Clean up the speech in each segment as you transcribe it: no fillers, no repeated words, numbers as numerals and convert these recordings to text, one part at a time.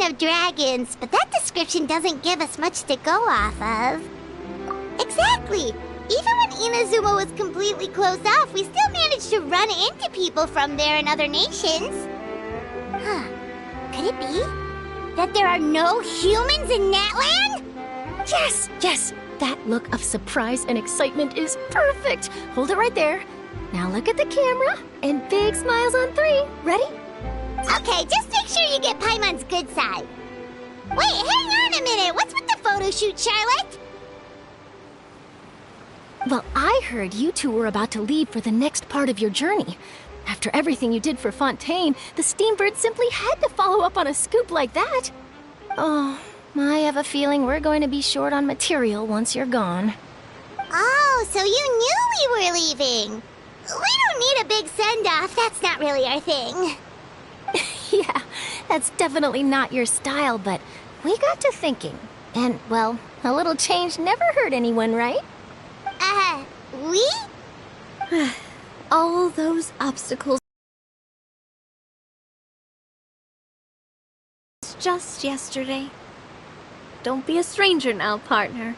Of dragons, but that description doesn't give us much to go off of. Exactly! Even when Inazuma was completely closed off, we still managed to run into people from there in other nations. Huh. Could it be that there are no humans in Natlan? Yes, yes! That look of surprise and excitement is perfect! Hold it right there. Now look at the camera, and big smiles on 3. Ready? Okay, just make sure you get Paimon's good side. Wait, hang on a minute! What's with the photo shoot, Charlotte? Well, I heard you two were about to leave for the next part of your journey. After everything you did for Fontaine, the Steambird simply had to follow up on a scoop like that. Oh, I have a feeling we're going to be short on material once you're gone. Oh, so you knew we were leaving. We don't need a big send-off. That's not really our thing. Yeah, that's definitely not your style, but we got to thinking. And, well, a little change never hurt anyone, right? We? All those obstacles just yesterday. Don't be a stranger now, partner.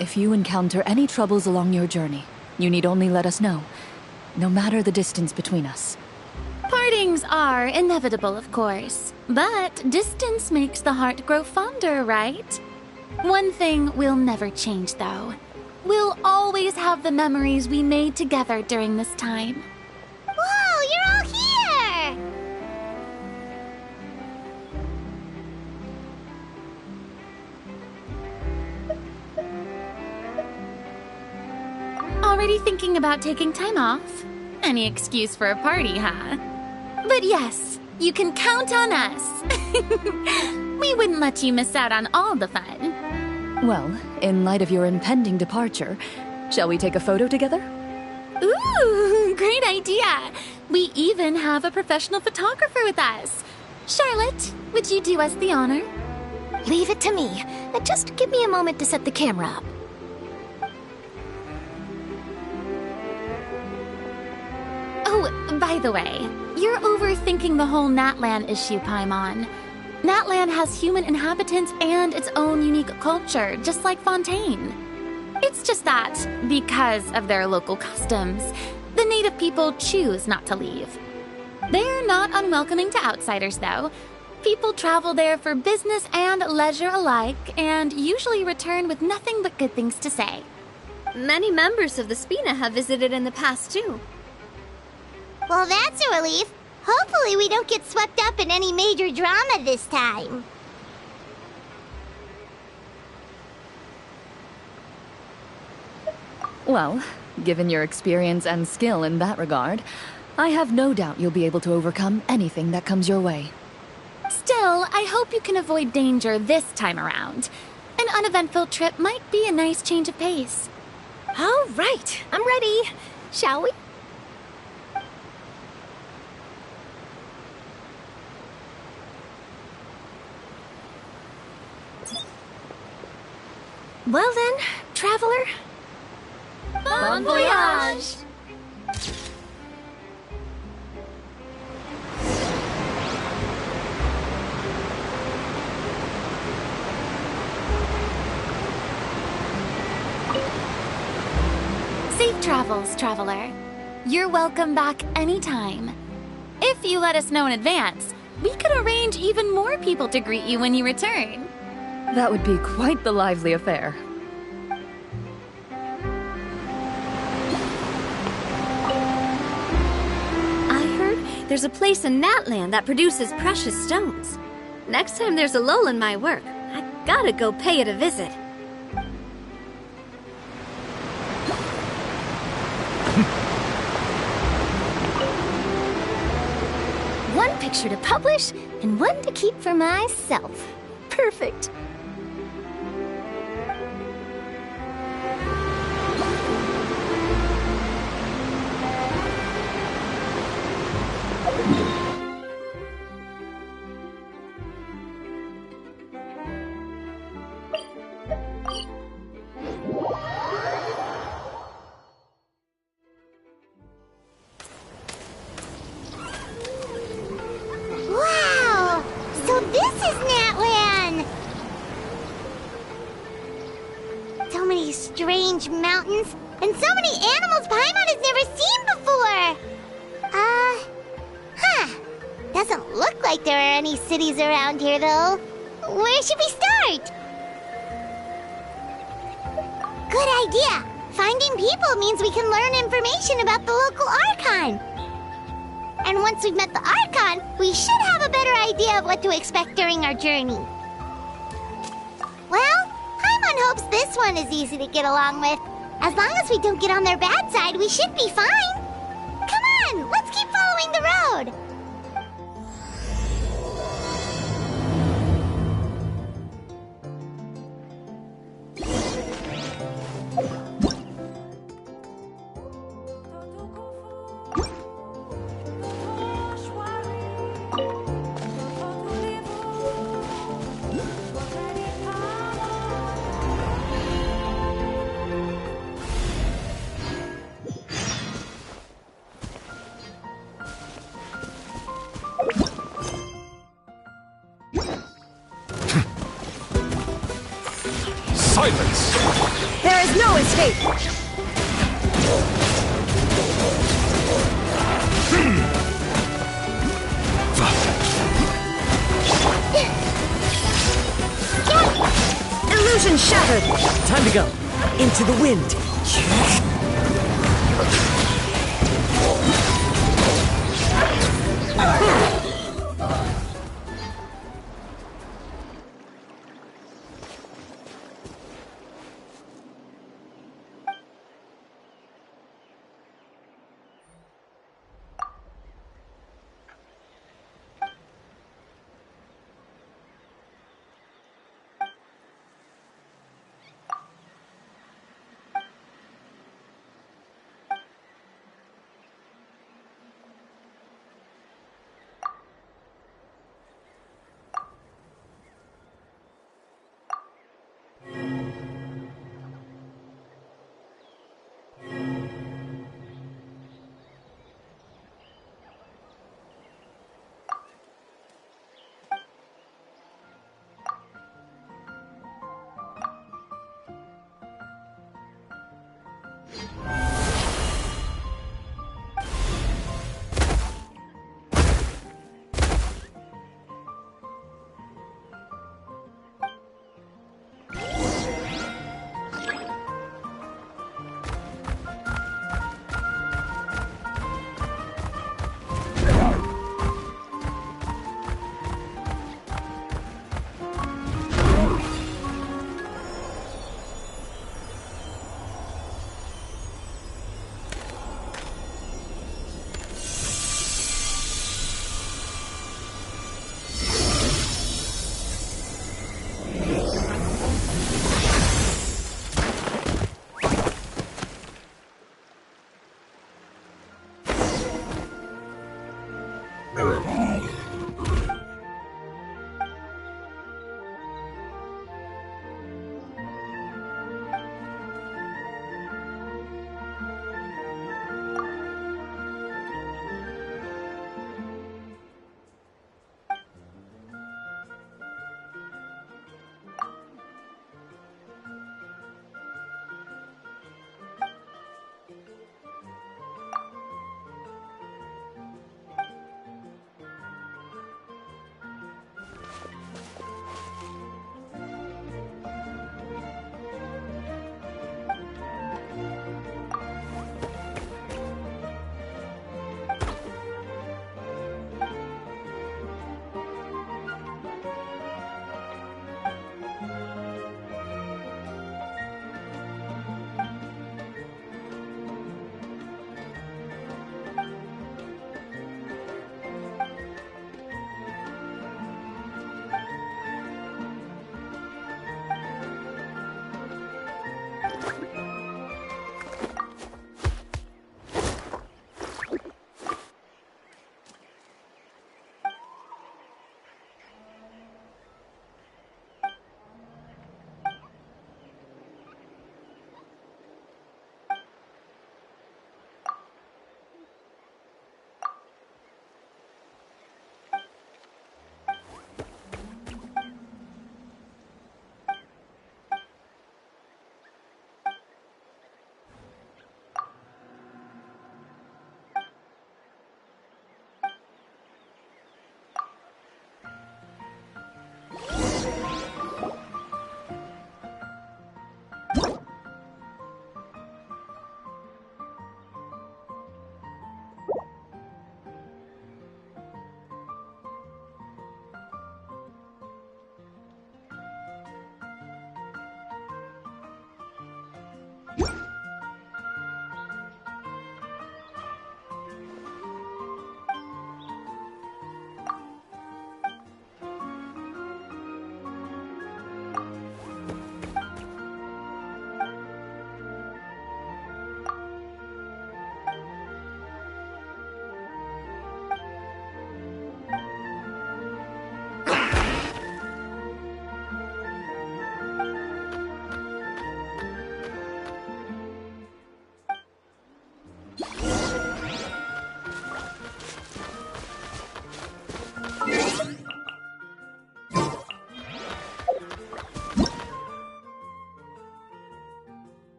If you encounter any troubles along your journey, you need only let us know, no matter the distance between us. Partings are inevitable, of course, but distance makes the heart grow fonder, right? One thing will never change, though. We'll always have the memories we made together during this time. Whoa, you're all here! Already thinking about taking time off? Any excuse for a party, huh? But yes, you can count on us. We wouldn't let you miss out on all the fun. Well, in light of your impending departure, shall we take a photo together? Ooh, great idea! We even have a professional photographer with us. Charlotte, would you do us the honor? Leave it to me. Just give me a moment to set the camera up. Oh, by the way, you're overthinking the whole Natlan issue, Paimon. Natlan has human inhabitants and its own unique culture, just like Fontaine. It's just that, because of their local customs, the native people choose not to leave. They're not unwelcoming to outsiders, though. People travel there for business and leisure alike, and usually return with nothing but good things to say. Many members of the Spina have visited in the past, too. Well, that's a relief. Hopefully we don't get swept up in any major drama this time. Well, given your experience and skill in that regard, I have no doubt you'll be able to overcome anything that comes your way. Still, I hope you can avoid danger this time around. An uneventful trip might be a nice change of pace. All right, I'm ready. Shall we? Well then, traveler. Bon voyage! Safe travels, traveler. You're welcome back anytime. If you let us know in advance, We could arrange even more people to greet you when you return. That would be quite the lively affair. I heard there's a place in Natland that produces precious stones. Next time there's a lull in my work, I gotta go pay it a visit. One picture to publish, and one to keep for myself. Perfect. Wow! So this is Natlan! So many strange mountains, and so many animals Paimon has never seen before! Doesn't look like there are any cities around here, though. Where should we start? Good idea! Finding people means we can learn information about the local Archon. And once we've met the Archon, we should have a better idea of what to expect during our journey. Well, Paimon hopes this one is easy to get along with. As long as we don't get on their bad side, we should be fine. Come on, let's keep following the road. Silence! There is no escape! Illusion shattered! Time to go. Into the wind.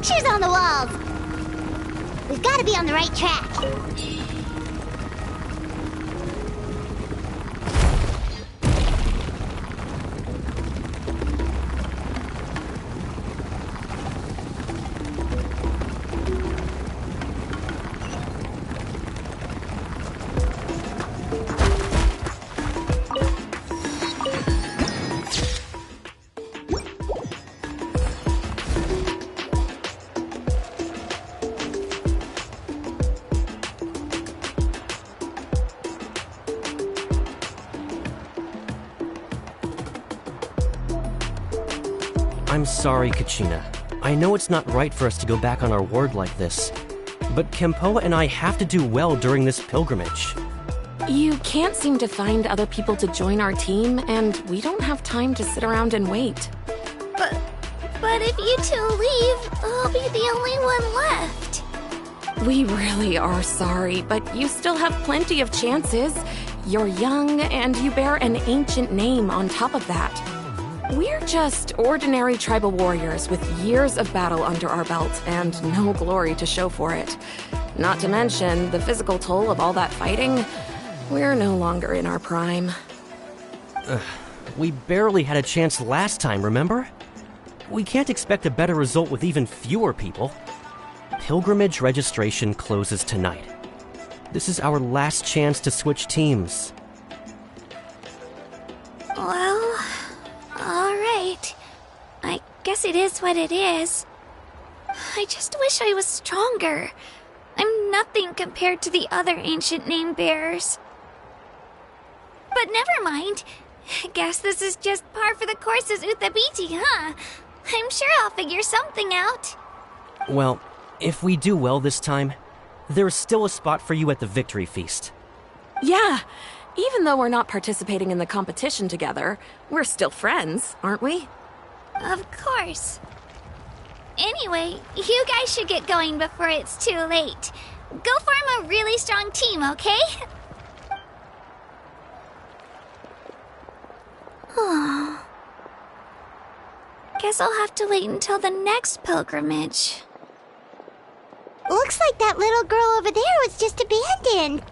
pictures on the walls! We've got to be on the right track. I'm sorry, Kachina. I know it's not right for us to go back on our word like this, but Kempoa and I have to do well during this pilgrimage. You can't seem to find other people to join our team, and we don't have time to sit around and wait. But if you two leave, I'll be the only one left. We really are sorry, but you still have plenty of chances. You're young, and you bear an ancient name on top of that. We're just ordinary tribal warriors with years of battle under our belt and no glory to show for it. Not to mention the physical toll of all that fighting. We're no longer in our prime. We barely had a chance last time, remember? We can't expect a better result with even fewer people. Pilgrimage registration closes tonight. This is our last chance to switch teams. Well, alright. I guess it is what it is. I just wish I was stronger. I'm nothing compared to the other ancient name bearers. But never mind. Guess this is just par for the course as Uthabiti, huh? I'm sure I'll figure something out. Well, if we do well this time, there's still a spot for you at the victory feast. Yeah, even though we're not participating in the competition together, we're still friends, aren't we? Of course. Anyway, you guys should get going before it's too late. Go form a really strong team, okay? Guess I'll have to wait until the next pilgrimage. Looks like that little girl over there was just abandoned.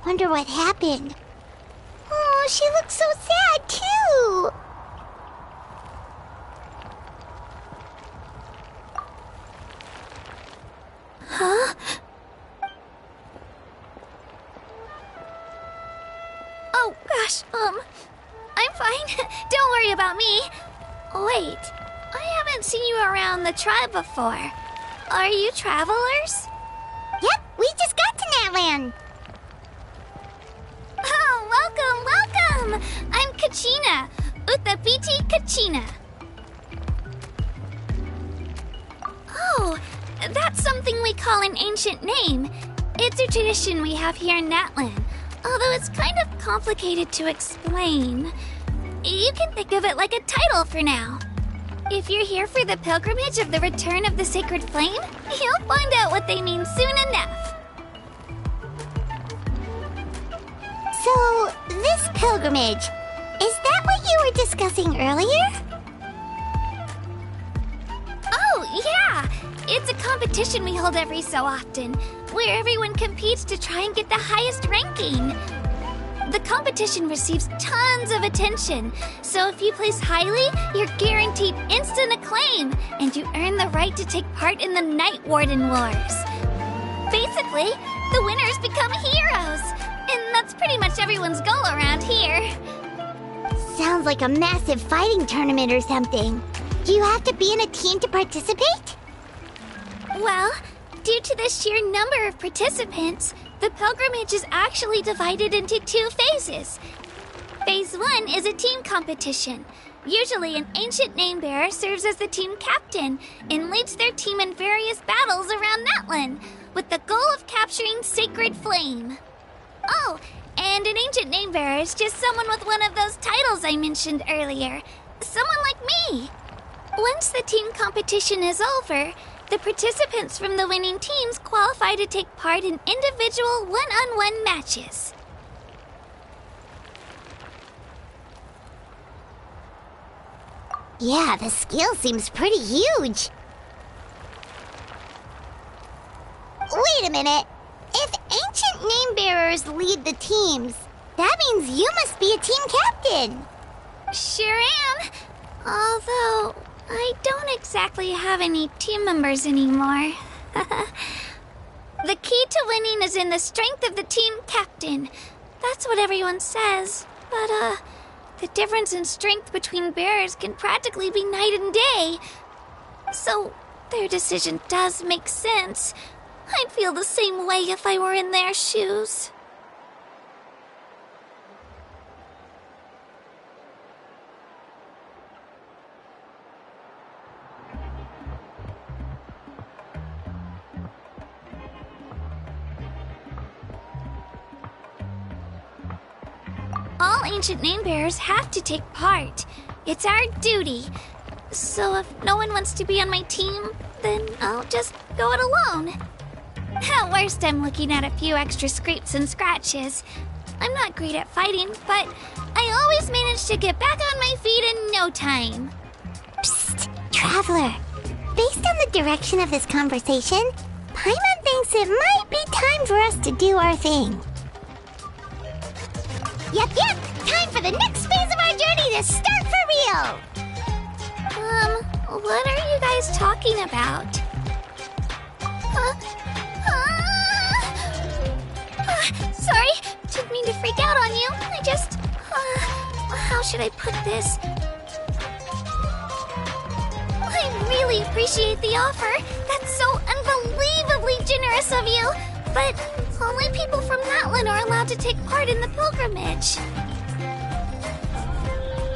Wonder what happened. Oh, she looks so sad, too. Huh? Oh, gosh, I'm fine. Don't worry about me. Wait, I haven't seen you around the tribe before. Are you travelers? Yep, we just got to Natland. Oh, welcome! I'm Kachina, Uthabiti Kachina. Oh, that's something we call an ancient name. It's a tradition we have here in Natland, although it's kind of complicated to explain. You can think of it like a title for now. If you're here for the pilgrimage of the return of the sacred flame, you'll find out what they mean soon enough. So, this pilgrimage, is that what you were discussing earlier? Oh, yeah! It's a competition we hold every so often, where everyone competes to try and get the highest ranking. The competition receives tons of attention, so if you place highly, you're guaranteed instant acclaim, and you earn the right to take part in the Night Warden Wars. Basically, the winners become heroes, and that's pretty much everyone's goal around here. Sounds like a massive fighting tournament or something. Do you have to be in a team to participate? Well, due to the sheer number of participants, the pilgrimage is actually divided into two phases. Phase 1 is a team competition. Usually an ancient name bearer serves as the team captain and leads their team in various battles around Natland, with the goal of capturing Sacred Flame. Oh, and an ancient name bearer is just someone with one of those titles I mentioned earlier. Someone like me. Once the team competition is over, the participants from the winning teams qualify to take part in individual one-on-one matches. Yeah, the scale seems pretty huge. minute. If ancient name bearers lead the teams, that means you must be a team captain. Sure am. Although, I don't exactly have any team members anymore. The key to winning is in the strength of the team captain. That's what everyone says. But, the difference in strength between bearers can practically be night and day. So, their decision does make sense. I'd feel the same way if I were in their shoes. All ancient name bearers have to take part. It's our duty. So if no one wants to be on my team, then I'll just go it alone. At worst, I'm looking at a few extra scrapes and scratches. I'm not great at fighting, but I always manage to get back on my feet in no time. Psst, Traveler. Based on the direction of this conversation, Paimon thinks it might be time for us to do our thing. Yep, time for the next phase of our journey to start for real! What are you guys talking about? Sorry, didn't mean to freak out on you. I just, how should I put this? I really appreciate the offer. That's so unbelievably generous of you. But only people from Natlan are allowed to take part in the pilgrimage.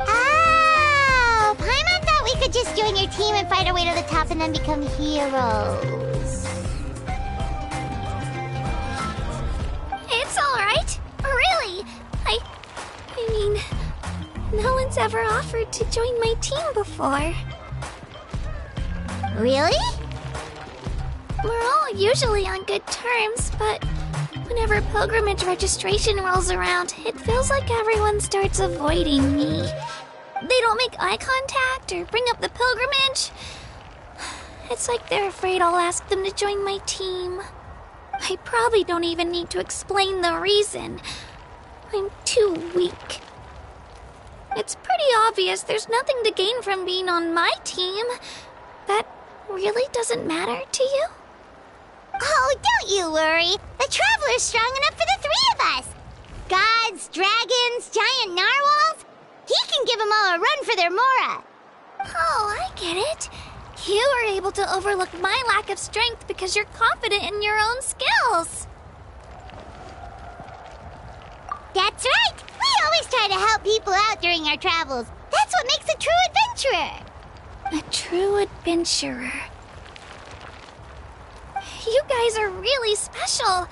Oh, Paimon thought we could just join your team and fight our way to the top and then become heroes. It's alright. Really. I mean, no one's ever offered to join my team before. Really? We're all usually on good terms, but whenever pilgrimage registration rolls around, it feels like everyone starts avoiding me. They don't make eye contact or bring up the pilgrimage. It's like they're afraid I'll ask them to join my team. I probably don't even need to explain the reason. I'm too weak. It's pretty obvious there's nothing to gain from being on my team. That really doesn't matter to you? Oh, don't you worry. The Traveler's strong enough for the three of us. Gods, dragons, giant narwhals. He can give them all a run for their Mora. Oh, I get it. You are able to overlook my lack of strength because you're confident in your own skills. That's right. We always try to help people out during our travels. That's what makes a true adventurer. A true adventurer. You guys are really special.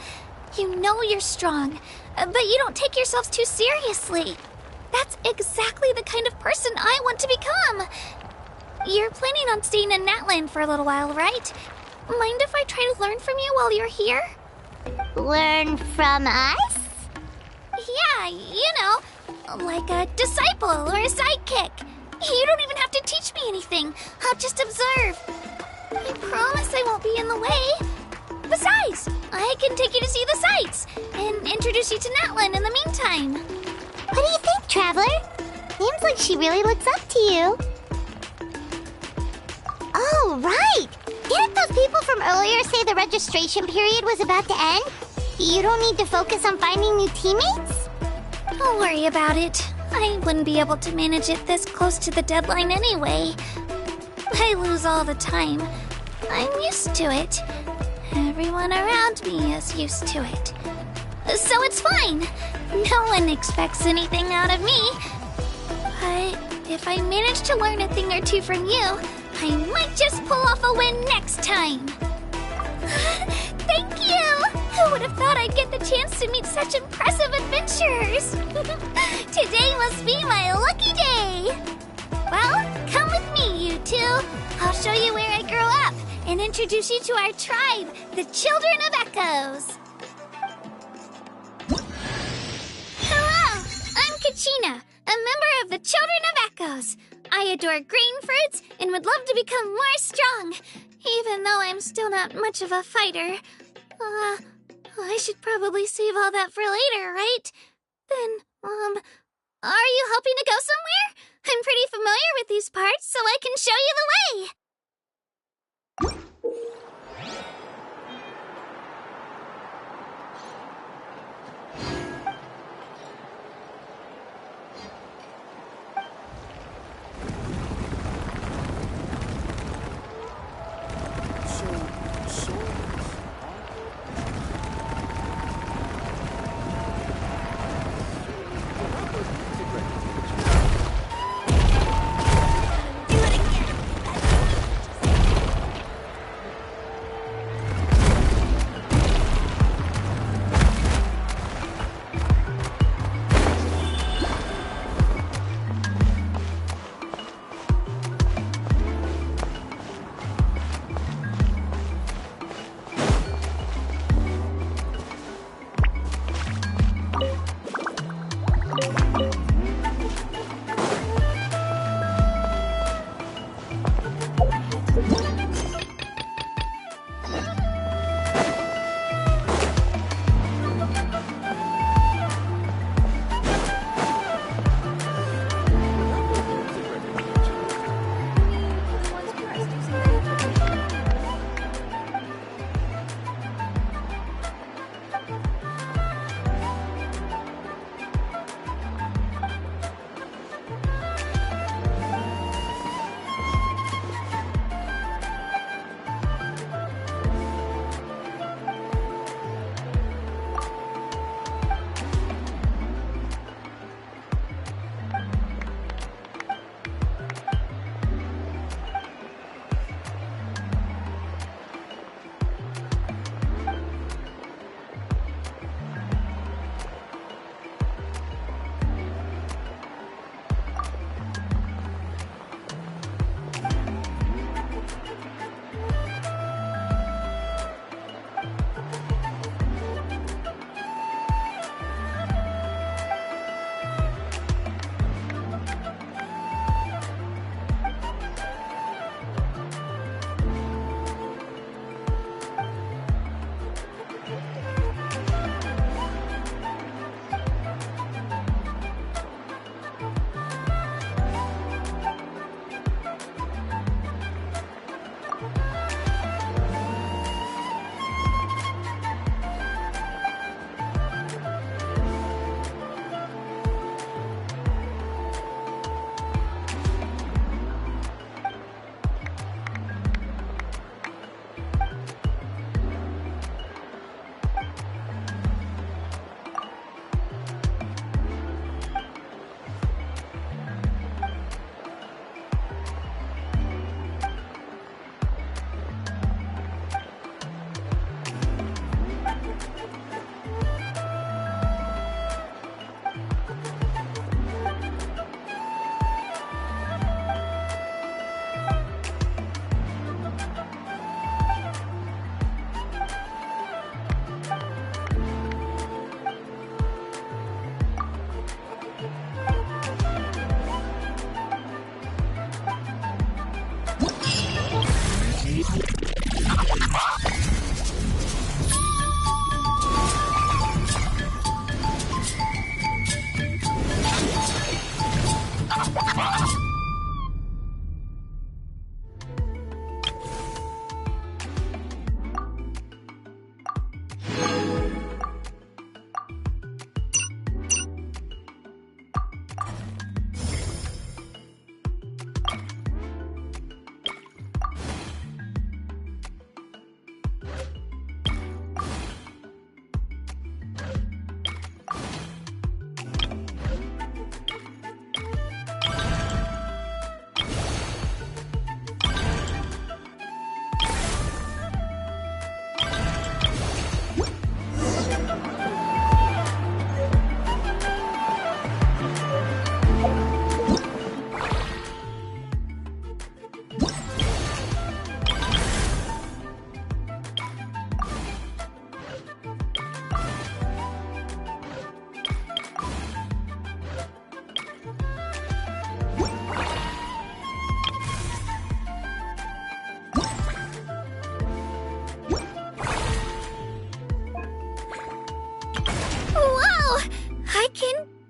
You know you're strong, but you don't take yourselves too seriously. That's exactly the kind of person I want to become. You're planning on staying in Natlan for a little while, right? Mind if I try to learn from you while you're here? Learn from us? Yeah, you know, like a disciple or a sidekick. You don't even have to teach me anything. I'll just observe. I promise I won't be in the way. Besides, I can take you to see the sights and introduce you to Natlan in the meantime. What do you think, Traveler? Seems like she really looks up to you. Oh, right! Didn't those people from earlier say the registration period was about to end? You don't need to focus on finding new teammates? Don't worry about it. I wouldn't be able to manage it this close to the deadline anyway. I lose all the time. I'm used to it. Everyone around me is used to it. So it's fine. No one expects anything out of me. But if I manage to learn a thing or two from you, I might just pull off a win next time. Thank you! Who would have thought I'd get the chance to meet such impressive adventurers? Today must be my lucky day. Well, come with me, you two. I'll show you where I grew up and introduce you to our tribe, the Children of Echoes. Hello, I'm Kachina, a member of the Children of Echoes. I adore green fruits and would love to become more strong, even though I'm still not much of a fighter. I should probably save all that for later, right? Then, are you hoping to go somewhere? I'm pretty familiar with these parts, so I can show you the way!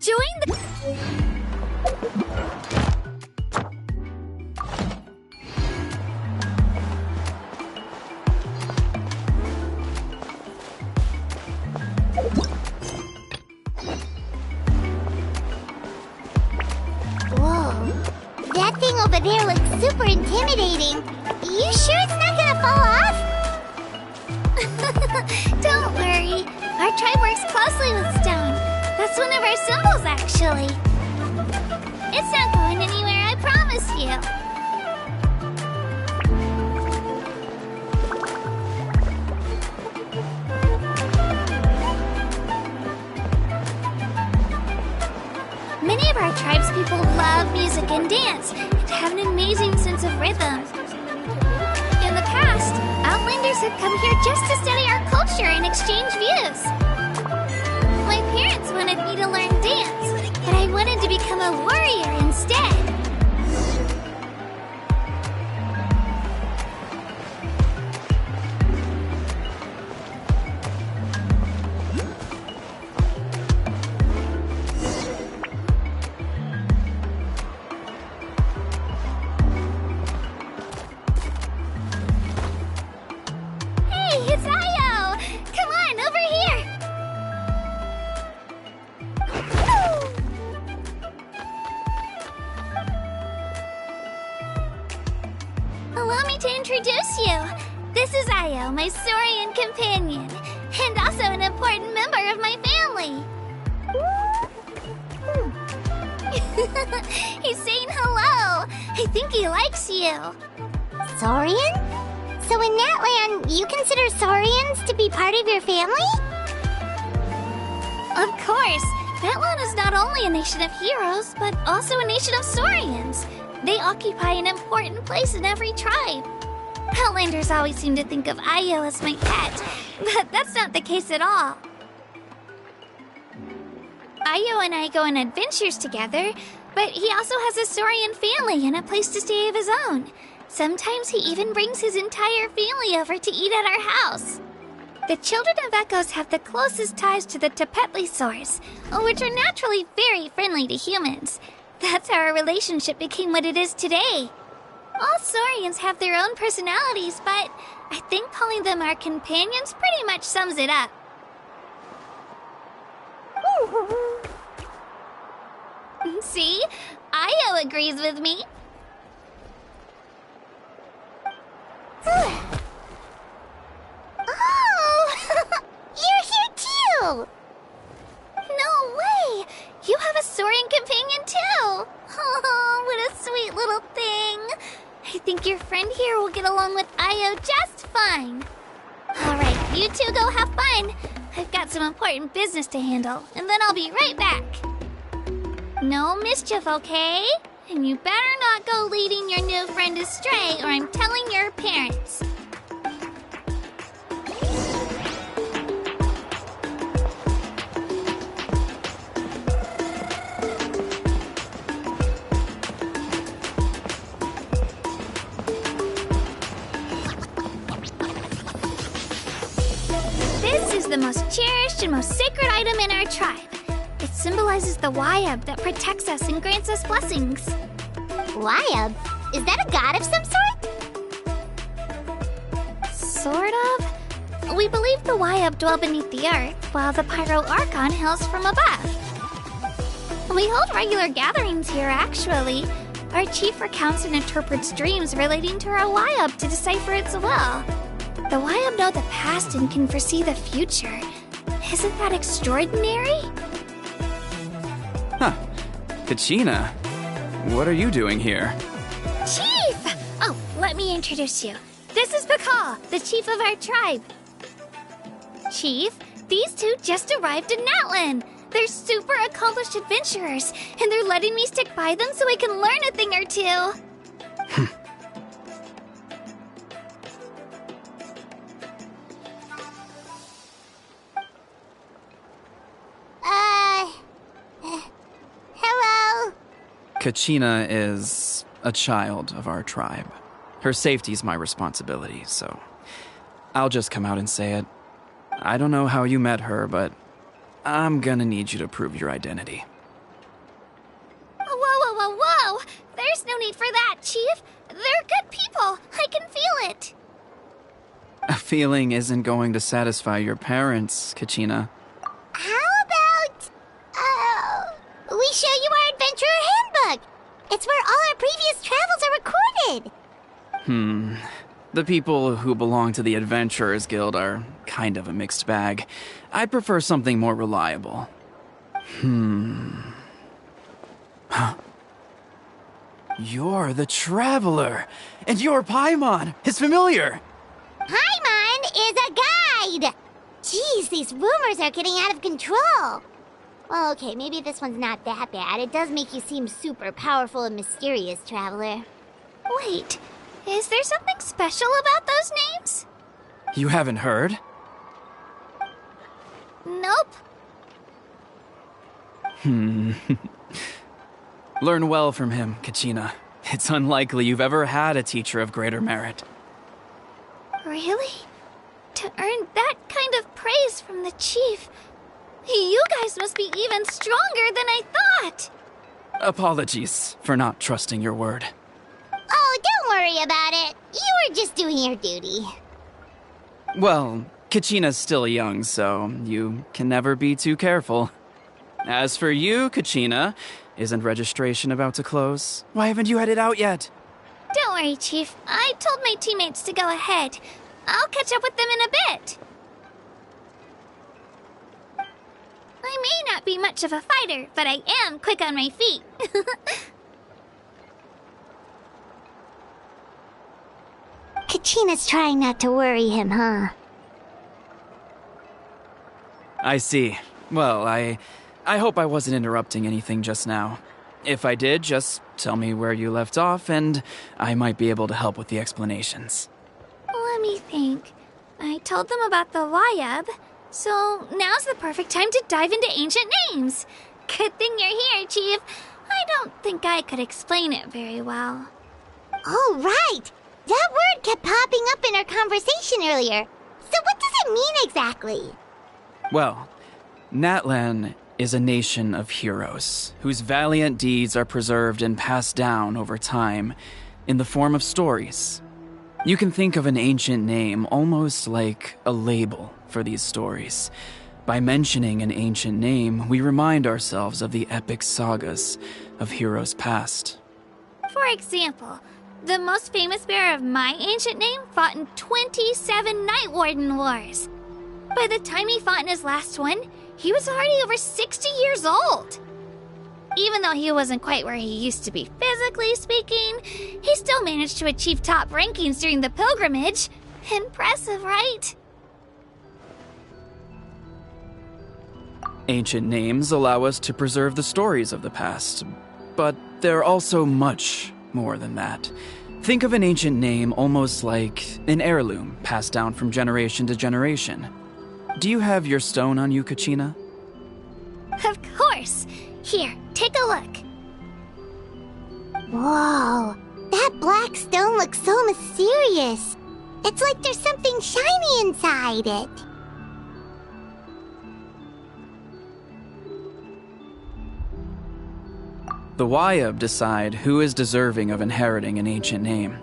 Join the... Whoa. That thing over there looks super intimidating. You sure it's not gonna fall off? Don't worry. Our tribe works closely with stone. That's one of our symbols, actually. It's not going anywhere, I promise you. Many of our tribespeople love music and dance and have an amazing sense of rhythm. In the past, Outlanders have come here just to study our culture and exchange views. My parents wanted me to learn dance, but I wanted to become a warrior instead. Hey, it's Ayo! Come on, over here! Allow me to introduce you. This is Ayo, my Saurian companion, and also an important member of my family. He's saying hello. I think he likes you. Saurian? So in that land, you consider Saurians to be part of your family? Of course. That land is not only a nation of heroes, but also a nation of Saurians. They occupy an important place in every tribe. Outlanders always seem to think of Ayo as my pet, but that's not the case at all. Ayo and I go on adventures together, but he also has a Saurian family and a place to stay of his own. Sometimes he even brings his entire family over to eat at our house. The children of Echoes have the closest ties to the Tepetlisaurs, which are naturally very friendly to humans. That's how our relationship became what it is today. All Saurians have their own personalities, but I think calling them our companions pretty much sums it up. See? Ayo agrees with me. Oh! You're here too! No way! You have a Saurian companion too! Oh, what a sweet little thing! I think your friend here will get along with Ayo just fine. Alright, you two go have fun. I've got some important business to handle, and then I'll be right back. No mischief, okay? And you better not go leading your new friend astray, or I'm telling your parents. This is the most cherished and most sacred item in our tribe. It symbolizes the Wayab that protects us and grants us blessings. Wayab? Is that a god of some sort? Sort of. We believe the Wayab dwell beneath the earth, while the Pyro Archon hails from above. We hold regular gatherings here, actually. Our chief recounts and interprets dreams relating to our Wayab to decipher its will. The Wayab know the past and can foresee the future. Isn't that extraordinary? Huh. Kachina, what are you doing here? Chief! Oh, let me introduce you. This is Pakal, the chief of our tribe. Chief, these two just arrived in Natlan. They're super accomplished adventurers, and they're letting me stick by them so I can learn a thing or two. Hello? Kachina is a child of our tribe. Her safety's my responsibility, so I'll just come out and say it. I don't know how you met her, but I'm gonna need you to prove your identity. Whoa, whoa, whoa, whoa! There's no need for that, Chief. They're good people. I can feel it. A feeling isn't going to satisfy your parents, Kachina. How about, we show you our adventurer handbook? It's where all our previous travels are recorded. The people who belong to the Adventurers Guild are kind of a mixed bag. I'd prefer something more reliable. Huh? You're the Traveler, and you're Paimon, his familiar. Paimon is a guide! Jeez, these rumors are getting out of control. Well, okay, maybe this one's not that bad. It does make you seem super powerful and mysterious, Traveler. Wait, is there something special about those names? You haven't heard? Nope. Learn well from him, Kachina. It's unlikely you've ever had a teacher of greater merit. Really? To earn that kind of praise from the Chief, you guys must be even stronger than I thought. Apologies for not trusting your word. Oh, don't worry about it. You were just doing your duty. Well, Kachina's still young, so you can never be too careful. As for you, Kachina, isn't registration about to close? Why haven't you headed out yet? Don't worry, Chief. I told my teammates to go ahead. I'll catch up with them in a bit. I may not be much of a fighter, but I am quick on my feet. Kachina's trying not to worry him, huh? I see. Well, I hope I wasn't interrupting anything just now. If I did, just tell me where you left off, and I might be able to help with the explanations. Let me think. I told them about the Wayab, so now's the perfect time to dive into ancient names. Good thing you're here, Chief. I don't think I could explain it very well. Oh, right! That word kept popping up in our conversation earlier. So what does it mean exactly? Well, Natlan is a nation of heroes whose valiant deeds are preserved and passed down over time in the form of stories. You can think of an ancient name almost like a label for these stories. By mentioning an ancient name, we remind ourselves of the epic sagas of heroes past. For example, the most famous bearer of my ancient name fought in 27 Night Warden Wars. By the time he fought in his last one, he was already over 60 years old. Even though he wasn't quite where he used to be physically speaking, he still managed to achieve top rankings during the pilgrimage. Impressive, right? Ancient names allow us to preserve the stories of the past, but they're also much more than that. Think of an ancient name almost like an heirloom passed down from generation to generation. Do you have your stone on you, Kachina? Of course. Here, take a look. Whoa, that black stone looks so mysterious. It's like there's something shiny inside it. The Wayab decide who is deserving of inheriting an ancient name.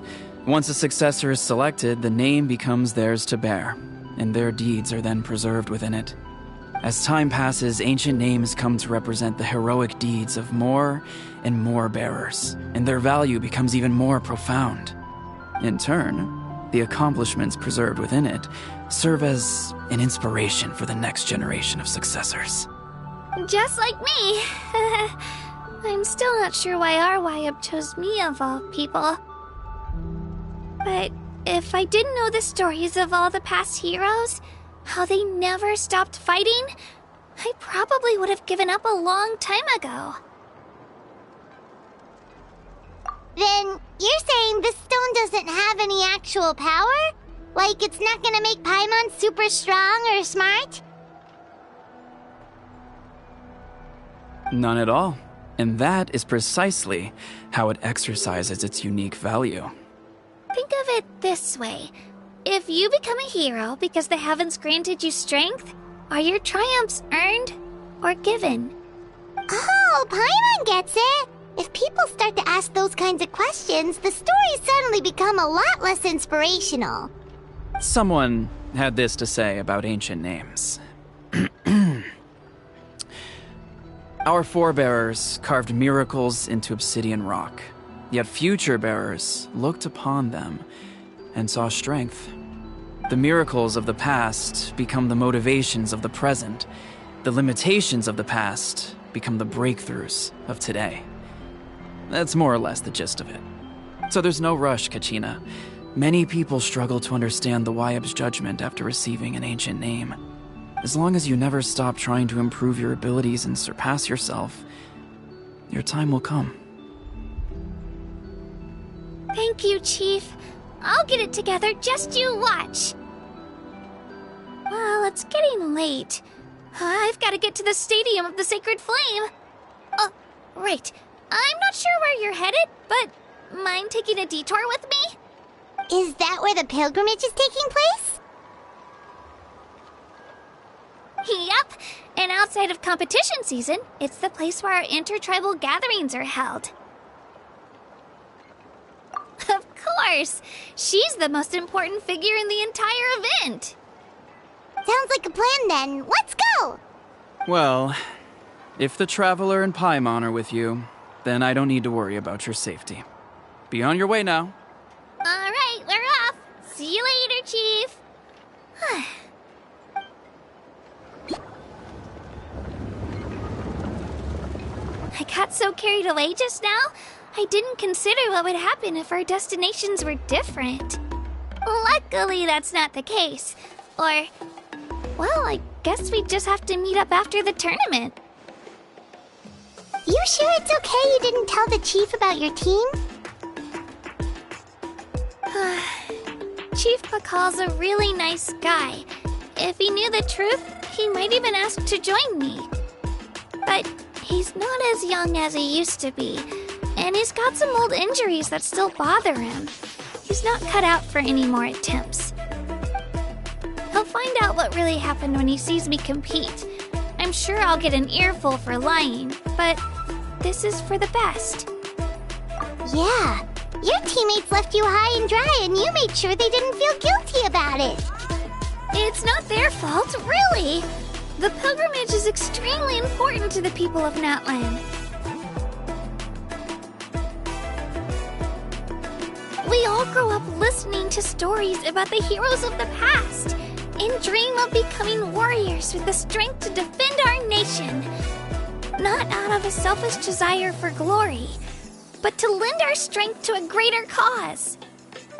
Once a successor is selected, the name becomes theirs to bear, and their deeds are then preserved within it. As time passes, ancient names come to represent the heroic deeds of more and more bearers, and their value becomes even more profound. In turn, the accomplishments preserved within it serve as an inspiration for the next generation of successors. Just like me. I'm still not sure why our Wayab chose me of all people. But if I didn't know the stories of all the past heroes, how they never stopped fighting, I probably would have given up a long time ago. Then you're saying this stone doesn't have any actual power? Like it's not gonna make Paimon super strong or smart? None at all. And that is precisely how it exercises its unique value. Think of it this way. If you become a hero because the heavens granted you strength, are your triumphs earned or given? Oh, Paimon gets it! If people start to ask those kinds of questions, the stories suddenly become a lot less inspirational. Someone had this to say about ancient names. Our forebears carved miracles into obsidian rock, yet future bearers looked upon them and saw strength. The miracles of the past become the motivations of the present. The limitations of the past become the breakthroughs of today. That's more or less the gist of it. So there's no rush, Kachina. Many people struggle to understand the Wyab's judgment after receiving an ancient name. As long as you never stop trying to improve your abilities and surpass yourself, your time will come. Thank you, Chief. I'll get it together, just you watch. Well, it's getting late. I've got to get to the Stadium of the Sacred Flame. Oh, right. I'm not sure where you're headed, but mind taking a detour with me? Is that where the pilgrimage is taking place? Yep, and outside of competition season, it's the place where our intertribal gatherings are held. Of course! She's the most important figure in the entire event! Sounds like a plan then. Let's go! Well, if the Traveler and Paimon are with you, then I don't need to worry about your safety. Be on your way now. Alright, we're off! See you later, Chief! I got so carried away just now, I didn't consider what would happen if our destinations were different. Luckily, that's not the case. Or, well, I guess we just have to meet up after the tournament. You sure it's okay you didn't tell the chief about your team? Chief Pakal's a really nice guy. If he knew the truth, he might even ask to join me. But he's not as young as he used to be, and he's got some old injuries that still bother him. He's not cut out for any more attempts. He'll find out what really happened when he sees me compete. I'm sure I'll get an earful for lying, but this is for the best. Yeah, your teammates left you high and dry and you made sure they didn't feel guilty about it. It's not their fault, really. The pilgrimage is extremely important to the people of Natlan. We all grow up listening to stories about the heroes of the past and dream of becoming warriors with the strength to defend our nation. Not out of a selfish desire for glory, but to lend our strength to a greater cause.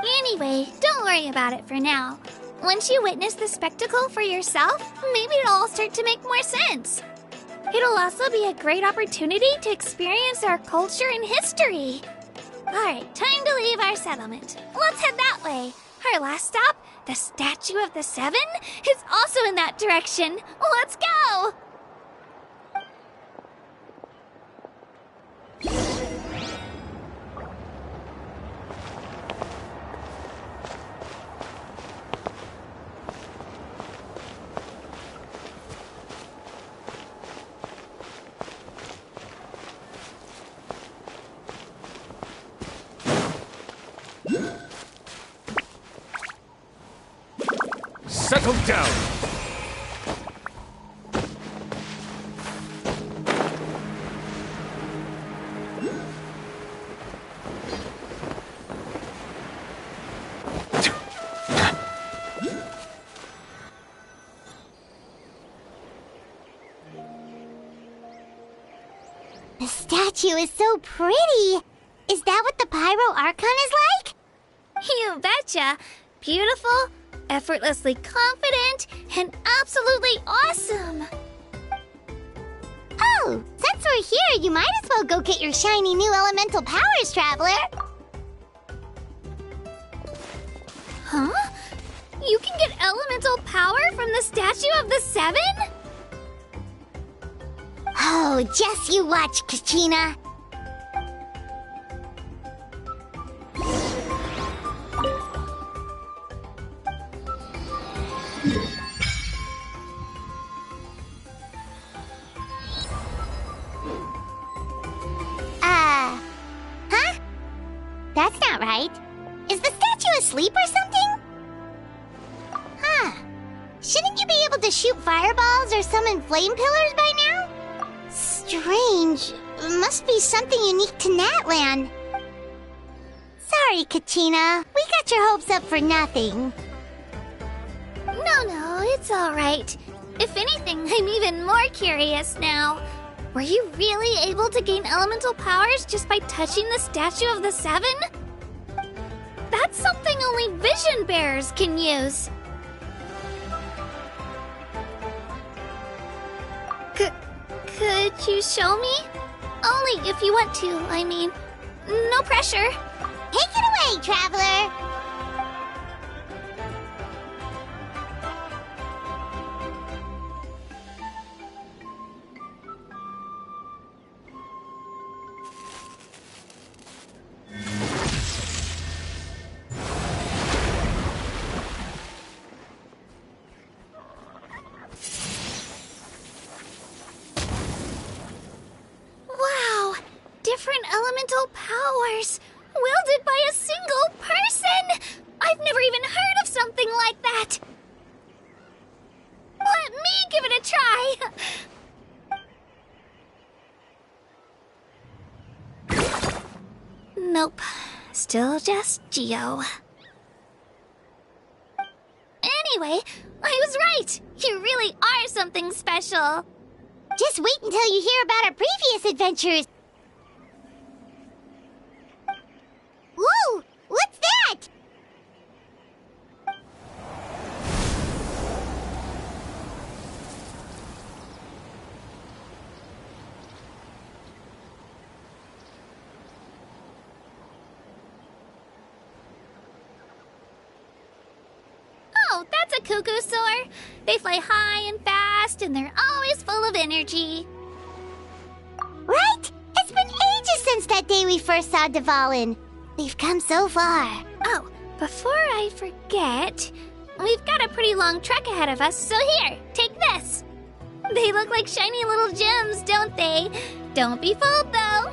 Anyway, don't worry about it for now. Once you witness the spectacle for yourself, maybe it'll all start to make more sense. It'll also be a great opportunity to experience our culture and history. Alright, time to leave our settlement. Let's head that way. Our last stop, the Statue of the Seven, is also in that direction. Let's go! Settle down! The statue is so pretty. Is that what the Pyro Archon is like? You betcha! Beautiful, effortlessly confident, and absolutely awesome! Oh, since we're here, you might as well go get your shiny new elemental powers, Traveler. Huh? You can get elemental power from the Statue of the Seven? Oh, just you watch, Kachina. asleep or something? Huh. Shouldn't you be able to shoot fireballs or summon flame pillars by now? Strange. Must be something unique to Natlan. Sorry, Katina. We got your hopes up for nothing. No, it's alright. If anything, I'm even more curious now. Were you really able to gain elemental powers just by touching the Statue of the Seven? That's something only vision bearers can use. Could you show me? Only if you want to, I mean. No pressure. Take it away, Traveler! Wow! Different elemental powers! Wielded by a single person! I've never even heard of something like that! Let me give it a try! Nope. Still just Geo. Anyway, I was right! You really are something special! Just wait until you hear about our previous adventures! Whoa! What's that? Oh, that's a cuckoo soar. They fly high and fast, and they're always full of energy. Right? It's been ages since that day we first saw Dvalin. We've come so far. Oh, before I forget, we've got a pretty long trek ahead of us, so here, take this. They look like shiny little gems, don't they? Don't be fooled, though.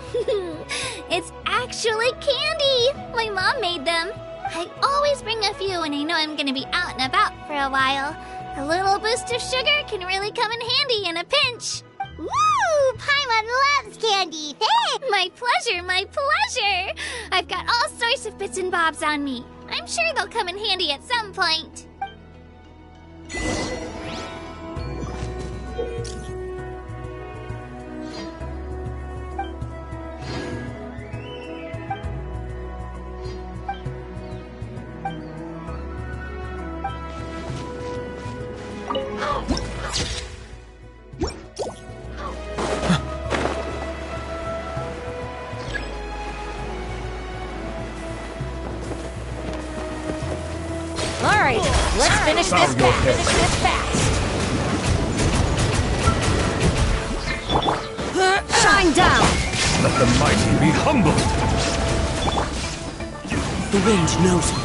It's actually candy. My mom made them. I always bring a few when I know I'm gonna be out and about for a while. A little boost of sugar can really come in handy in a pinch. Woo! Paimon loves candy. Thanks! My pleasure, my pleasure! I've got all sorts of bits and bobs on me. I'm sure they'll come in handy at some point. Alright, let's finish this fast. Shine down! Let the mighty be humbled. The range knows me.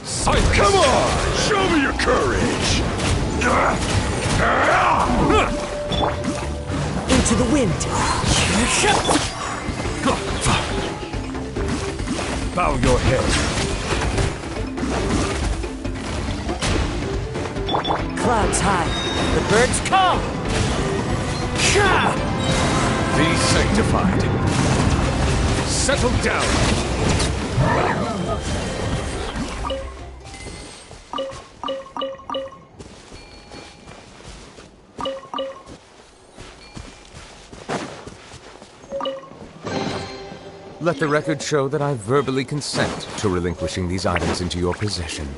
Silence! Come on! Show me your courage! Into the wind! Bow your head. Clouds high. The birds come! Be sanctified. Settle down. Let the record show that I verbally consent to relinquishing these items into your possession.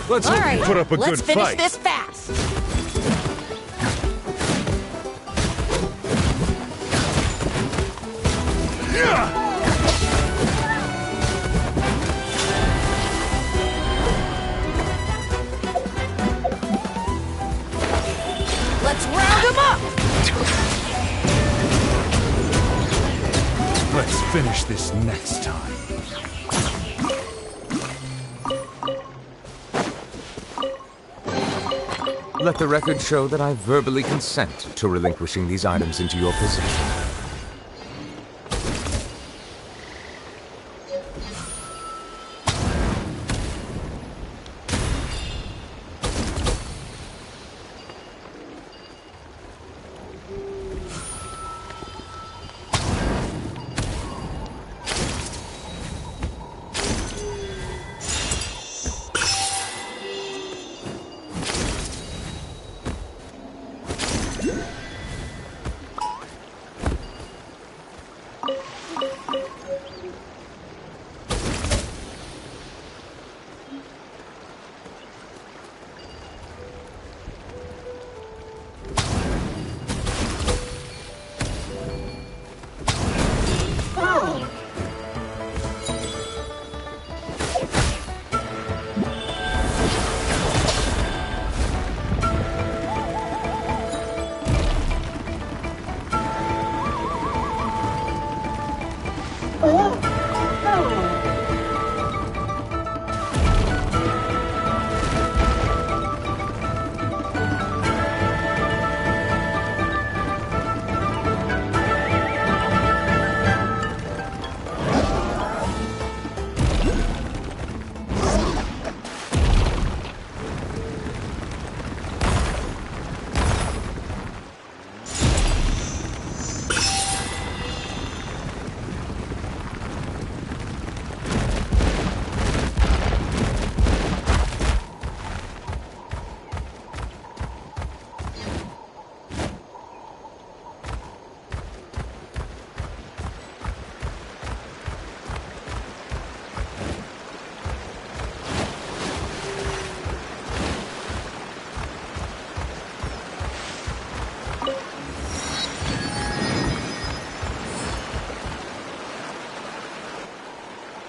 Let's hope you put up a good fight. Let's finish this fast. Let's round them up. Let's finish this next time. Let the record show that I verbally consent to relinquishing these items into your possession.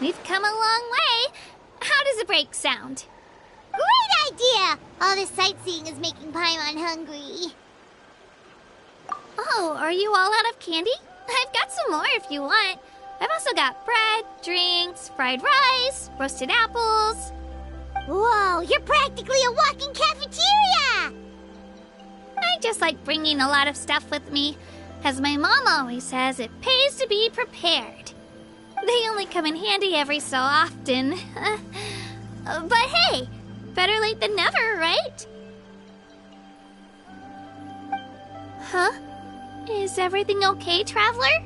We've come a long way. How does a break sound? Great idea! All this sightseeing is making Paimon hungry. Oh, are you all out of candy? I've got some more if you want. I've also got bread, drinks, fried rice, roasted apples. Whoa, you're practically a walking cafeteria! just like bringing a lot of stuff with me. As my mom always says, it pays to be prepared. They only come in handy every so often. But hey, better late than never, right? Huh? Is everything okay, Traveler?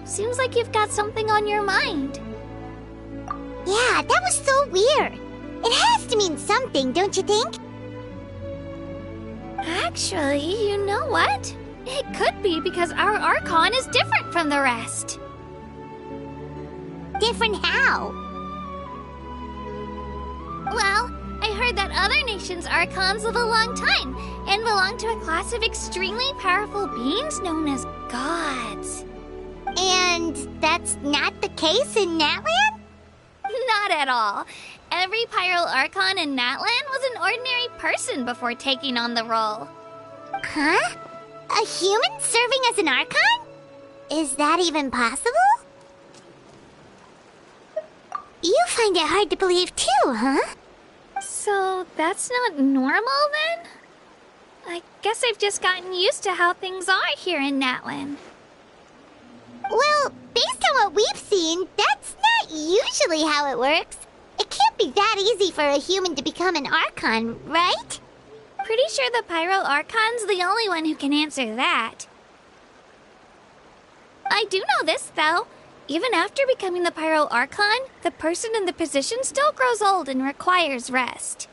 Seems like you've got something on your mind. Yeah, that was so weird. It has to mean something, don't you think? Actually, you know what? It could be because our Archon is different from the rest. Different how? Well, I heard that other nations' Archons live a long time and belong to a class of extremely powerful beings known as gods. And that's not the case in Natlan? Not at all. Every Pyro Archon in Natlan was an ordinary person before taking on the role. Huh? A human serving as an Archon? Is that even possible? You find it hard to believe too, huh? So that's not normal then? I guess I've just gotten used to how things are here in Natlan. Well, based on what we've seen, that's not usually how it works. It can't be that easy for a human to become an Archon, right? Pretty sure the Pyro Archon's the only one who can answer that. I do know this, though. Even after becoming the Pyro Archon, the person in the position still grows old and requires rest.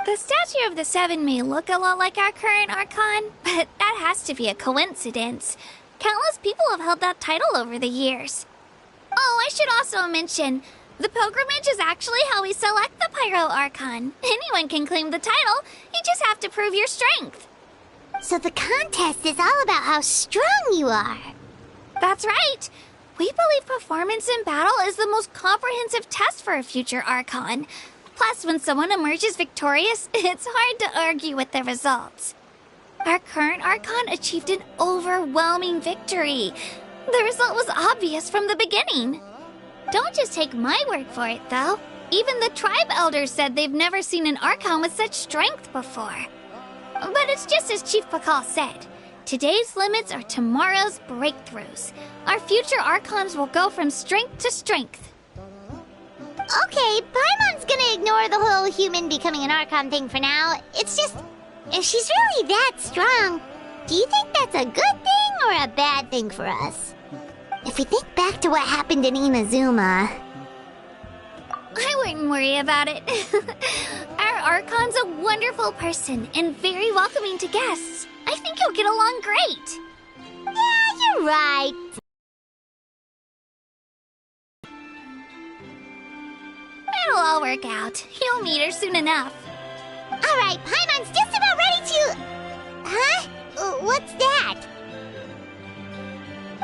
The statue of the Seven may look a lot like our current Archon, but that has to be a coincidence. Countless people have held that title over the years. Oh, I should also mention, the pilgrimage is actually how we select the Pyro Archon. Anyone can claim the title, you just have to prove your strength. So the contest is all about how strong you are. That's right. We believe performance in battle is the most comprehensive test for a future Archon. Plus, when someone emerges victorious, it's hard to argue with the results. Our current Archon achieved an overwhelming victory. The result was obvious from the beginning. Don't just take my word for it, though. Even the tribe elders said they've never seen an Archon with such strength before. But it's just as Chief Pakal said. Today's limits are tomorrow's breakthroughs. Our future Archons will go from strength to strength. Okay, Paimon's gonna ignore the whole human becoming an Archon thing for now. It's just, if she's really that strong, do you think that's a good thing or a bad thing for us? If we think back to what happened in Inazuma... I wouldn't worry about it. Our Archon's a wonderful person and very welcoming to guests. I think you'll get along great. Yeah, you're right. It'll all work out. You'll meet her soon enough. Alright, Paimon's just about ready to... Huh? What's that?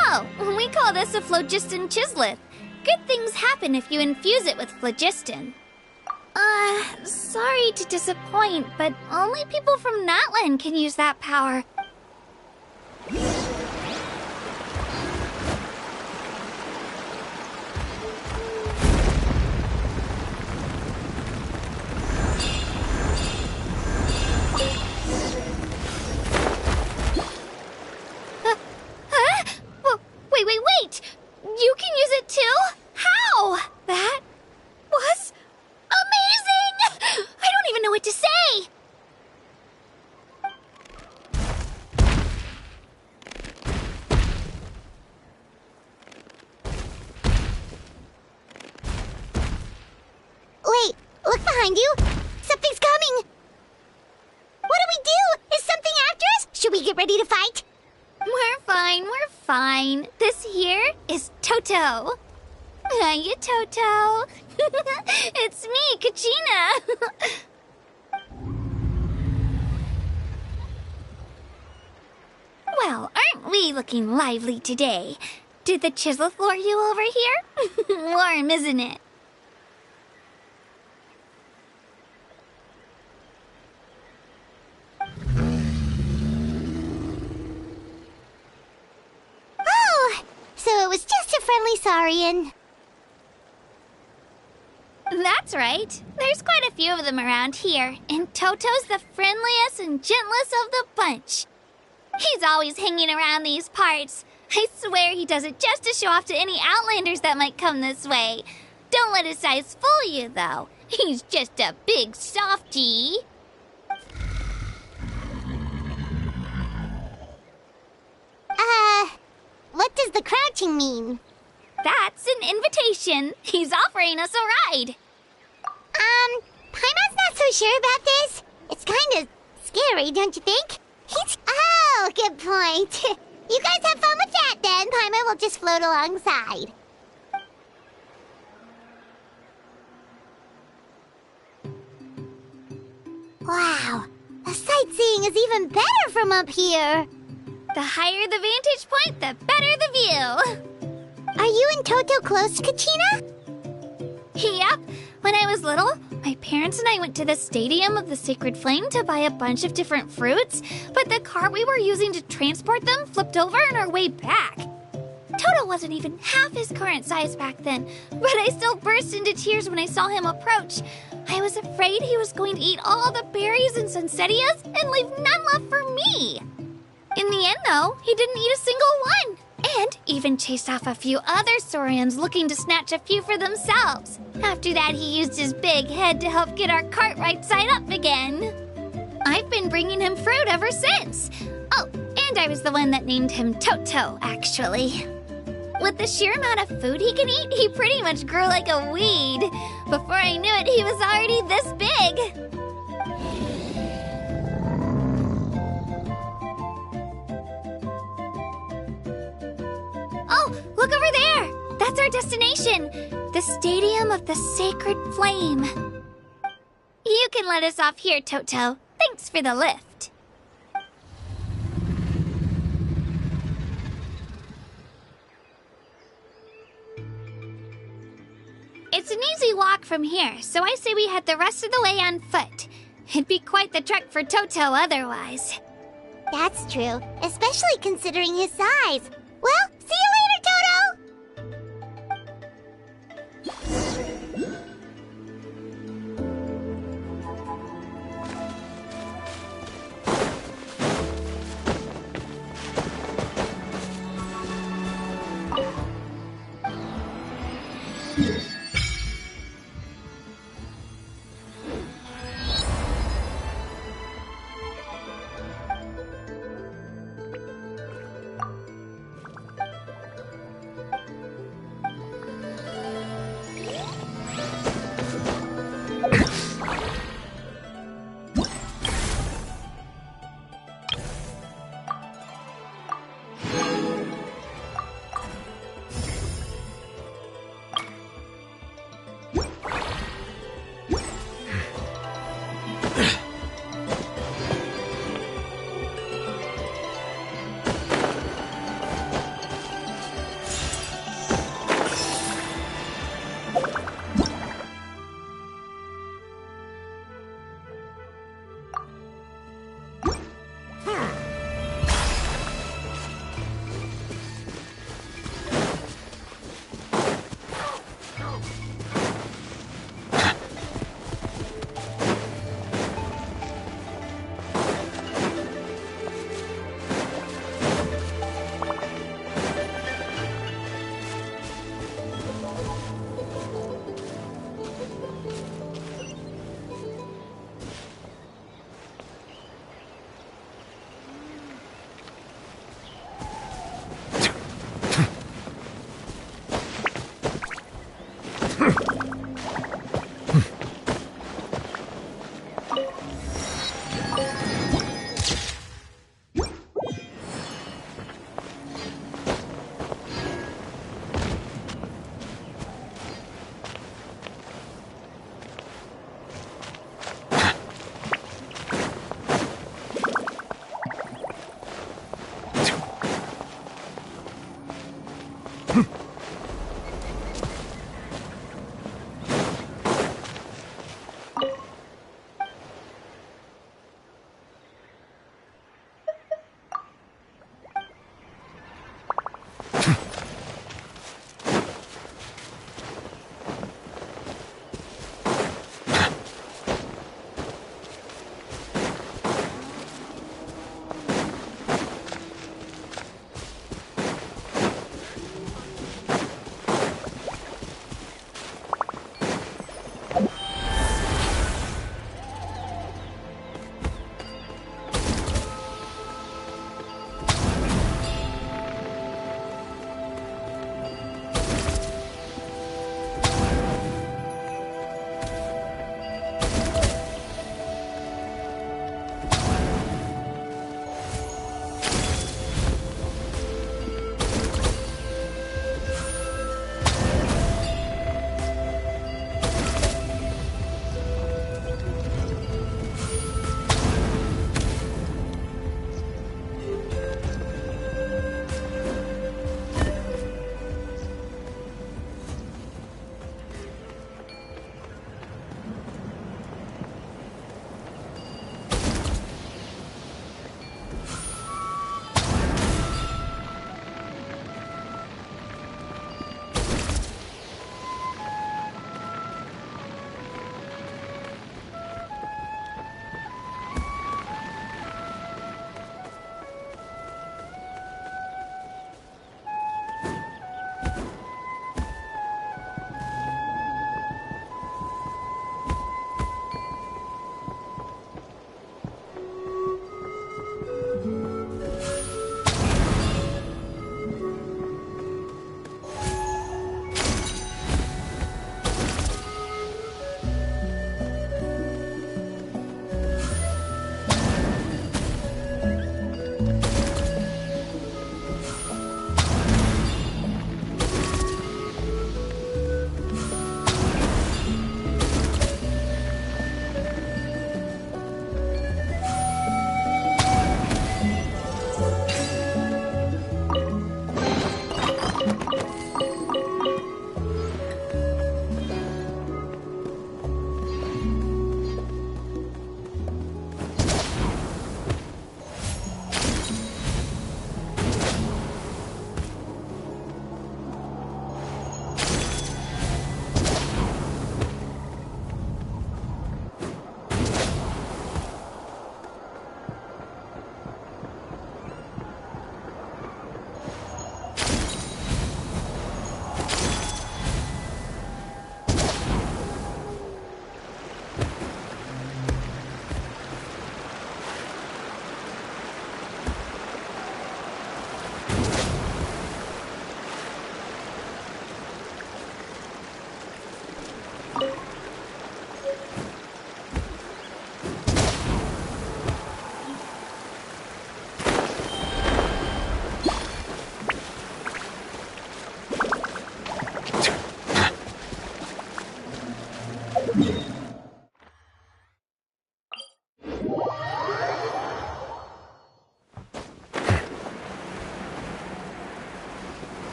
Oh, we call this a phlogiston chisleth. Good things happen if you infuse it with phlogiston. Sorry to disappoint, but only people from Natlan can use that power. Wait! You can use it too? How? That was amazing! I don't even know what to say! Wait, look behind you! Something's coming! What do? Is something after us? Should we get ready to fight? We're fine. This here is Toto. Hiya, Toto. It's me, Kachina. Well, aren't we looking lively today? Did the Chisleth lure you over here? Warm, isn't it? Oh, so it was just a friendly saurian. That's right. There's quite a few of them around here, and Toto's the friendliest and gentlest of the bunch. He's always hanging around these parts. I swear he does it just to show off to any Outlanders that might come this way. Don't let his size fool you, though. He's just a big softie. What does the crouching mean? That's an invitation. He's offering us a ride. Paimon's not so sure about this. It's kind of scary, don't you think? Oh, good point. You guys have fun with that, then. Paimon will just float alongside. Wow, the sightseeing is even better from up here. The higher the vantage point, the better the view. Are you and Toto close, Kachina? Yep. When I was little, my parents and I went to the Stadium of the Sacred Flame to buy a bunch of different fruits, but the cart we were using to transport them flipped over on our way back. Toto wasn't even half his current size back then, but I still burst into tears when I saw him approach. I was afraid he was going to eat all the berries and sunsettias and leave none left for me. In the end, though, he didn't eat a single one, and even chased off a few other Saurians looking to snatch a few for themselves. After that, he used his big head to help get our cart right side up again. I've been bringing him fruit ever since. Oh, and I was the one that named him Toto, actually. With the sheer amount of food he can eat, he pretty much grew like a weed. Before I knew it, he was already this big. Oh, look over there! That's our destination! The Stadium of the Sacred Flame. You can let us off here, Toto. Thanks for the lift. It's an easy walk from here, so I say we head the rest of the way on foot. It'd be quite the trek for Toto otherwise. That's true, especially considering his size. Well, see you later, Toto!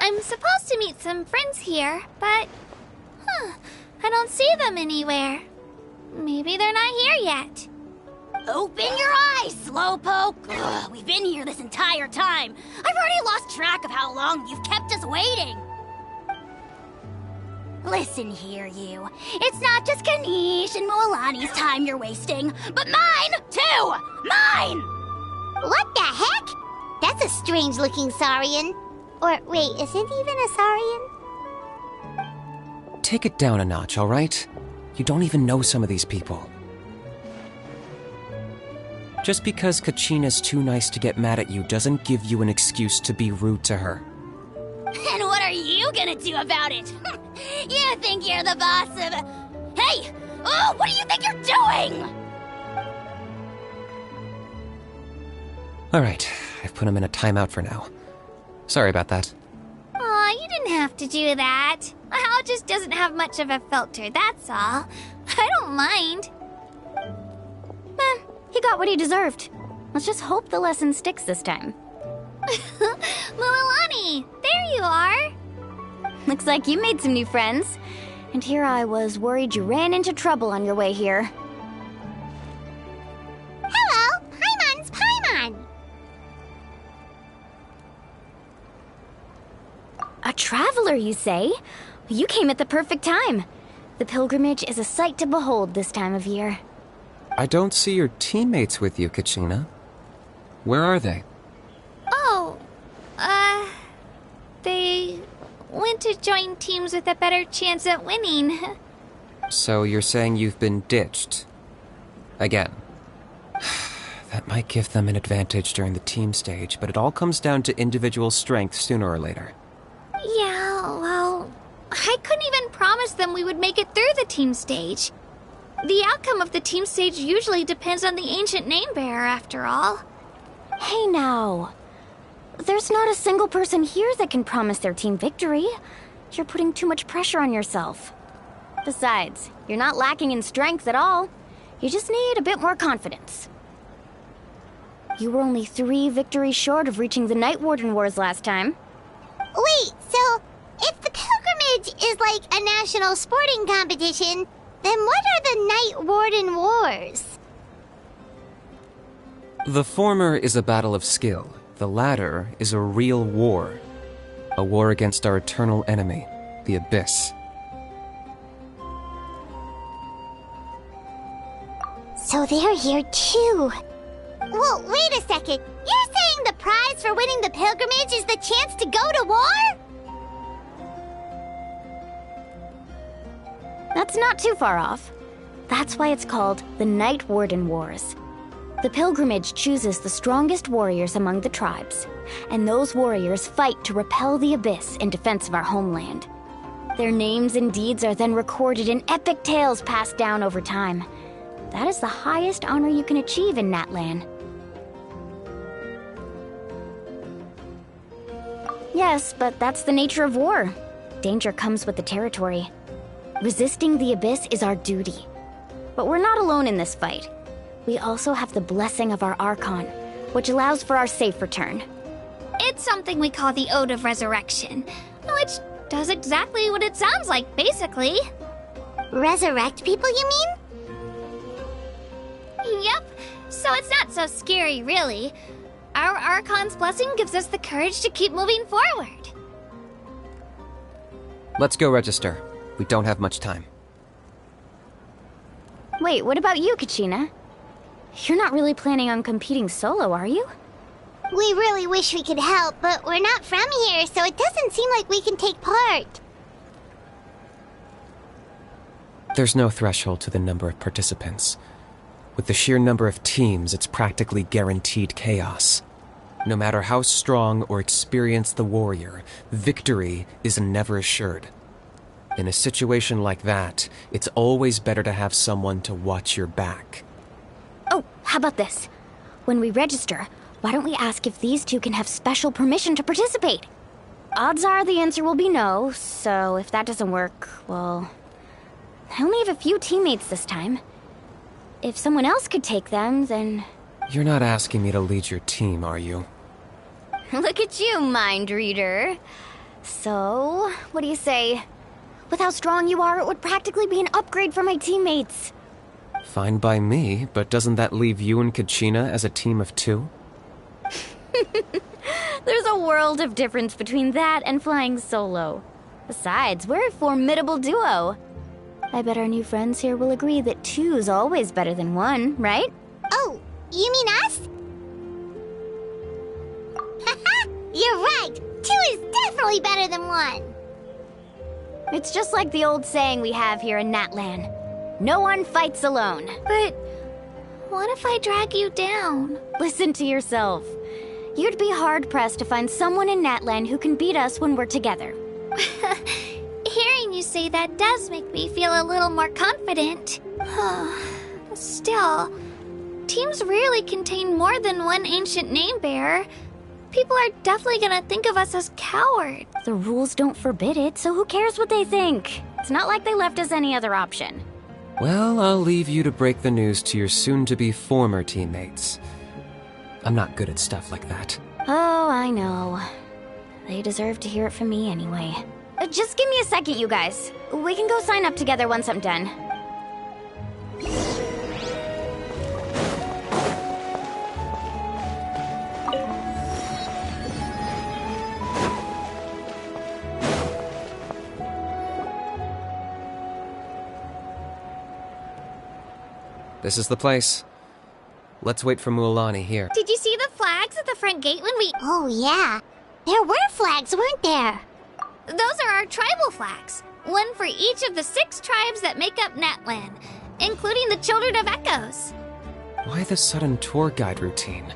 I'm supposed to meet some friends here, but... I don't see them anywhere. Maybe they're not here yet. Open your eyes, Slowpoke! Ugh, we've been here this entire time. I've already lost track of how long you've kept us waiting. Listen here, you. It's not just Kanish and Moalani's time you're wasting, but mine, too! Mine! What the heck? That's a strange-looking Saurian. Or, wait, is it even a Saurian? Take it down a notch, alright? You don't even know some of these people. Just because Kachina's too nice to get mad at you doesn't give you an excuse to be rude to her. And what are you gonna do about it? You think you're the boss of... Hey! Oh, what do you think you're doing? Alright, I've put him in a timeout for now. Sorry about that. Aw, you didn't have to do that. Hal just doesn't have much of a filter, that's all. I don't mind. He got what he deserved. Let's just hope the lesson sticks this time. Mulalani, there you are. Looks like you made some new friends. And here I was worried you ran into trouble on your way here. Hello, Paimon's Paimon. A traveler, you say? You came at the perfect time. The pilgrimage is a sight to behold this time of year. I don't see your teammates with you, Kachina. Where are they? Oh, they went to join teams with a better chance at winning. So you're saying you've been ditched? Again. That might give them an advantage during the team stage, but it all comes down to individual strength sooner or later. Yeah, well, I couldn't even promise them we would make it through the team stage. The outcome of the team stage usually depends on the ancient name bearer, after all. Hey now. There's not a single person here that can promise their team victory. You're putting too much pressure on yourself. Besides, you're not lacking in strength at all. You just need a bit more confidence. You were only 3 victories short of reaching the Night Warden Wars last time. Wait, so if the pilgrimage is like a national sporting competition, then what are the Night Warden Wars? The former is a battle of skill. The latter is a real war. A war against our eternal enemy, the Abyss. So they're here too. Well, wait a second. You're saying the prize for winning the pilgrimage is the chance to go to war? That's not too far off. That's why it's called the Night Warden Wars. The pilgrimage chooses the strongest warriors among the tribes, and those warriors fight to repel the Abyss in defense of our homeland. Their names and deeds are then recorded in epic tales passed down over time. That is the highest honor you can achieve in Natlan. Yes, but that's the nature of war. Danger comes with the territory. Resisting the Abyss is our duty. But we're not alone in this fight. We also have the blessing of our Archon, which allows for our safe return. It's something we call the Ode of Resurrection, which does exactly what it sounds like, basically. Resurrect people, you mean? Yep, so it's not so scary, really. Our Archon's blessing gives us the courage to keep moving forward. Let's go register. We don't have much time. Wait, what about you, Kachina? You're not really planning on competing solo, are you? We really wish we could help, but we're not from here, so it doesn't seem like we can take part. There's no threshold to the number of participants. With the sheer number of teams, it's practically guaranteed chaos. No matter how strong or experienced the warrior, victory is never assured. In a situation like that, it's always better to have someone to watch your back. Oh, how about this? When we register, why don't we ask if these two can have special permission to participate? Odds are the answer will be no, so if that doesn't work, well... I only have a few teammates this time. If someone else could take them, then... You're not asking me to lead your team, are you? Look at you, mind reader. So, what do you say? With how strong you are, it would practically be an upgrade for my teammates. Fine by me, but doesn't that leave you and Kachina as a team of 2? There's a world of difference between that and flying solo. Besides, we're a formidable duo. I bet our new friends here will agree that 2's always better than 1, right? Oh, you mean us? Haha, you're right. 2 is definitely better than 1. It's just like the old saying we have here in Natlan. No one fights alone. But what if I drag you down? Listen to yourself. You'd be hard-pressed to find someone in Natlan who can beat us when we're together. Hearing you say that does make me feel a little more confident. Still, teams rarely contain more than 1 ancient name bearer. People are definitely gonna think of us as cowards. The rules don't forbid it, so who cares what they think? It's not like they left us any other option. Well, I'll leave you to break the news to your soon-to-be former teammates. I'm not good at stuff like that. Oh, I know. They deserve to hear it from me anyway. Just give me a second, you guys. We can go sign up together once I'm done. This is the place. Let's wait for Mualani here. Did you see the flags at the front gate when we... Oh, yeah. There were flags, weren't there? Those are our tribal flags. One for each of the 6 tribes that make up Natlan, including the Children of Echoes. Why the sudden tour guide routine?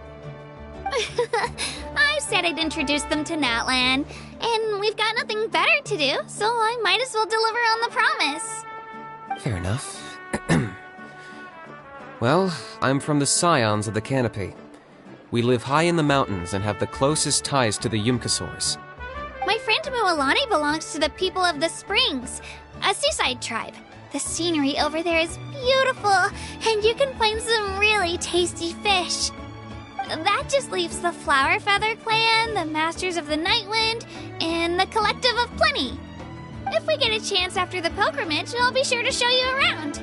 I said I'd introduce them to Natlan, and we've got nothing better to do, so I might as well deliver on the promise. Fair enough. Well, I'm from the Scions of the Canopy. We live high in the mountains and have the closest ties to the Yumkasaurs. My friend Mualani belongs to the people of the Springs, a seaside tribe. The scenery over there is beautiful, and you can find some really tasty fish. That just leaves the Flower Feather Clan, the Masters of the Nightwind, and the Collective of Plenty. If we get a chance after the pilgrimage, I'll be sure to show you around.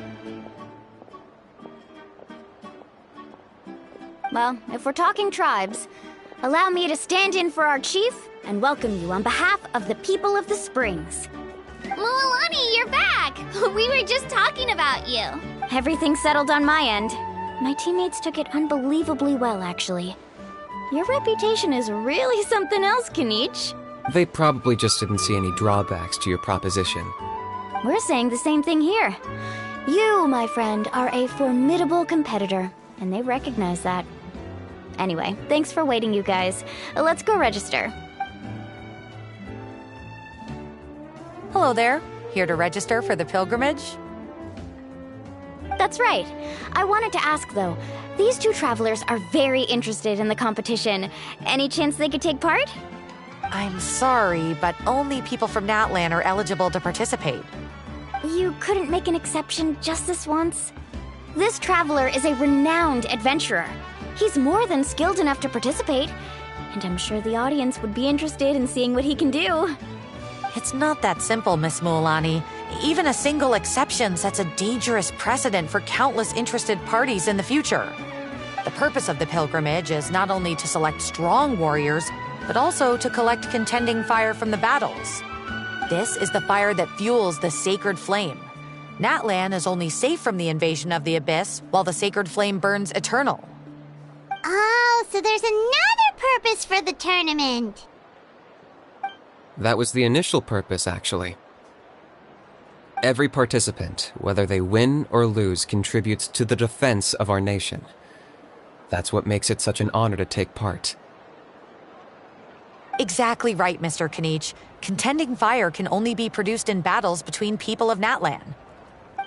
Well, if we're talking tribes, allow me to stand in for our chief and welcome you on behalf of the people of the Springs. Mualani, you're back! We were just talking about you. Everything settled on my end. My teammates took it unbelievably well, actually. Your reputation is really something else, Kanich. They probably just didn't see any drawbacks to your proposition. We're saying the same thing here. You, my friend, are a formidable competitor, and they recognize that. Anyway, thanks for waiting, you guys. Let's go register. Hello there. Here to register for the pilgrimage? That's right. I wanted to ask, though. These 2 travelers are very interested in the competition. Any chance they could take part? I'm sorry, but only people from Natlan are eligible to participate. You couldn't make an exception just this once? This traveler is a renowned adventurer. He's more than skilled enough to participate, and I'm sure the audience would be interested in seeing what he can do. It's not that simple, Miss Mualani. Even a single exception sets a dangerous precedent for countless interested parties in the future. The purpose of the pilgrimage is not only to select strong warriors, but also to collect contending fire from the battles. This is the fire that fuels the sacred flame. Natlan is only safe from the invasion of the Abyss, while the sacred flame burns eternal. Oh, so there's another purpose for the tournament. That was the initial purpose, actually. Every participant, whether they win or lose, contributes to the defense of our nation. That's what makes it such an honor to take part. Exactly right, Mr. Kanich. Contending fire can only be produced in battles between people of Natlan.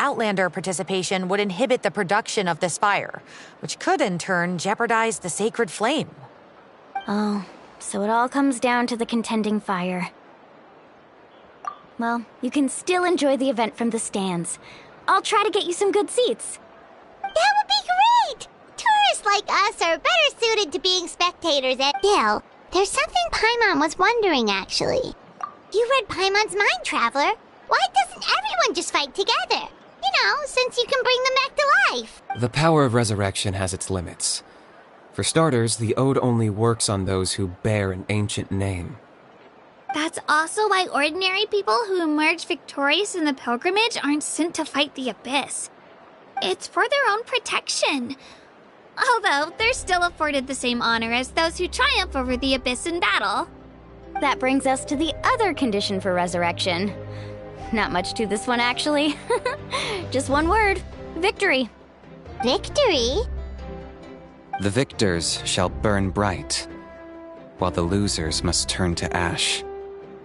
Outlander participation would inhibit the production of this fire, which could in turn jeopardize the sacred flame. Oh, so it all comes down to the contending fire. Well, you can still enjoy the event from the stands. I'll try to get you some good seats. That would be great! Tourists like us are better suited to being spectators at Bill. There's something Paimon was wondering, actually. You read Paimon's mind, Traveler. Why doesn't everyone just fight together? You know, since you can bring them back to life. The power of resurrection has its limits. For starters, the ode only works on those who bear an ancient name. That's also why ordinary people who emerge victorious in the pilgrimage aren't sent to fight the Abyss. It's for their own protection. Although, they're still afforded the same honor as those who triumph over the Abyss in battle. That brings us to the other condition for resurrection. Not much to this one, actually. Just one word. Victory. Victory? The victors shall burn bright, while the losers must turn to ash.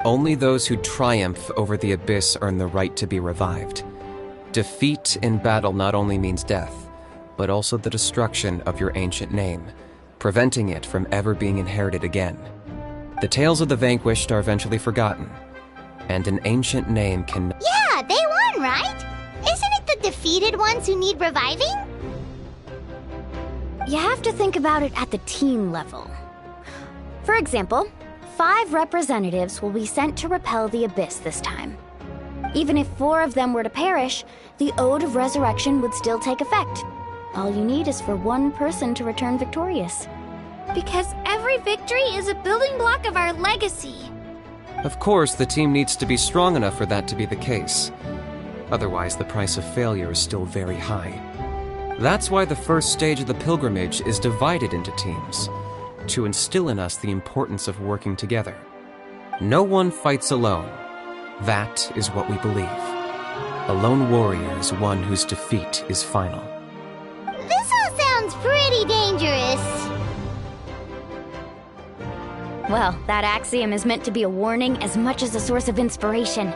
Only those who triumph over the Abyss earn the right to be revived. Defeat in battle not only means death, but also the destruction of your ancient name, preventing it from ever being inherited again. The tales of the vanquished are eventually forgotten, and an ancient name can... Yeah, they won, right? Isn't it the defeated ones who need reviving? You have to think about it at the team level. For example, 5 representatives will be sent to repel the Abyss this time. Even if 4 of them were to perish, the Ode of Resurrection would still take effect. All you need is for 1 person to return victorious. Because every victory is a building block of our legacy. Of course, the team needs to be strong enough for that to be the case. Otherwise, the price of failure is still very high. That's why the first stage of the pilgrimage is divided into teams, to instill in us the importance of working together. No one fights alone. That is what we believe. A lone warrior is one whose defeat is final. This all sounds pretty dangerous. Well, that axiom is meant to be a warning as much as a source of inspiration.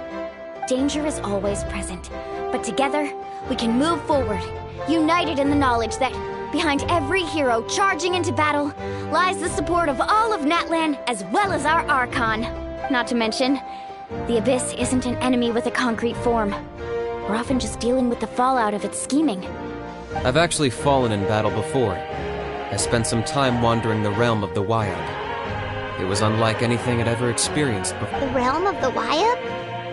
Danger is always present, but together, we can move forward, united in the knowledge that behind every hero charging into battle lies the support of all of Natlan as well as our Archon. Not to mention, the Abyss isn't an enemy with a concrete form. We're often just dealing with the fallout of its scheming. I've actually fallen in battle before. I spent some time wandering the realm of the Wyab. It was unlike anything I'd ever experienced before. The realm of the Wyab?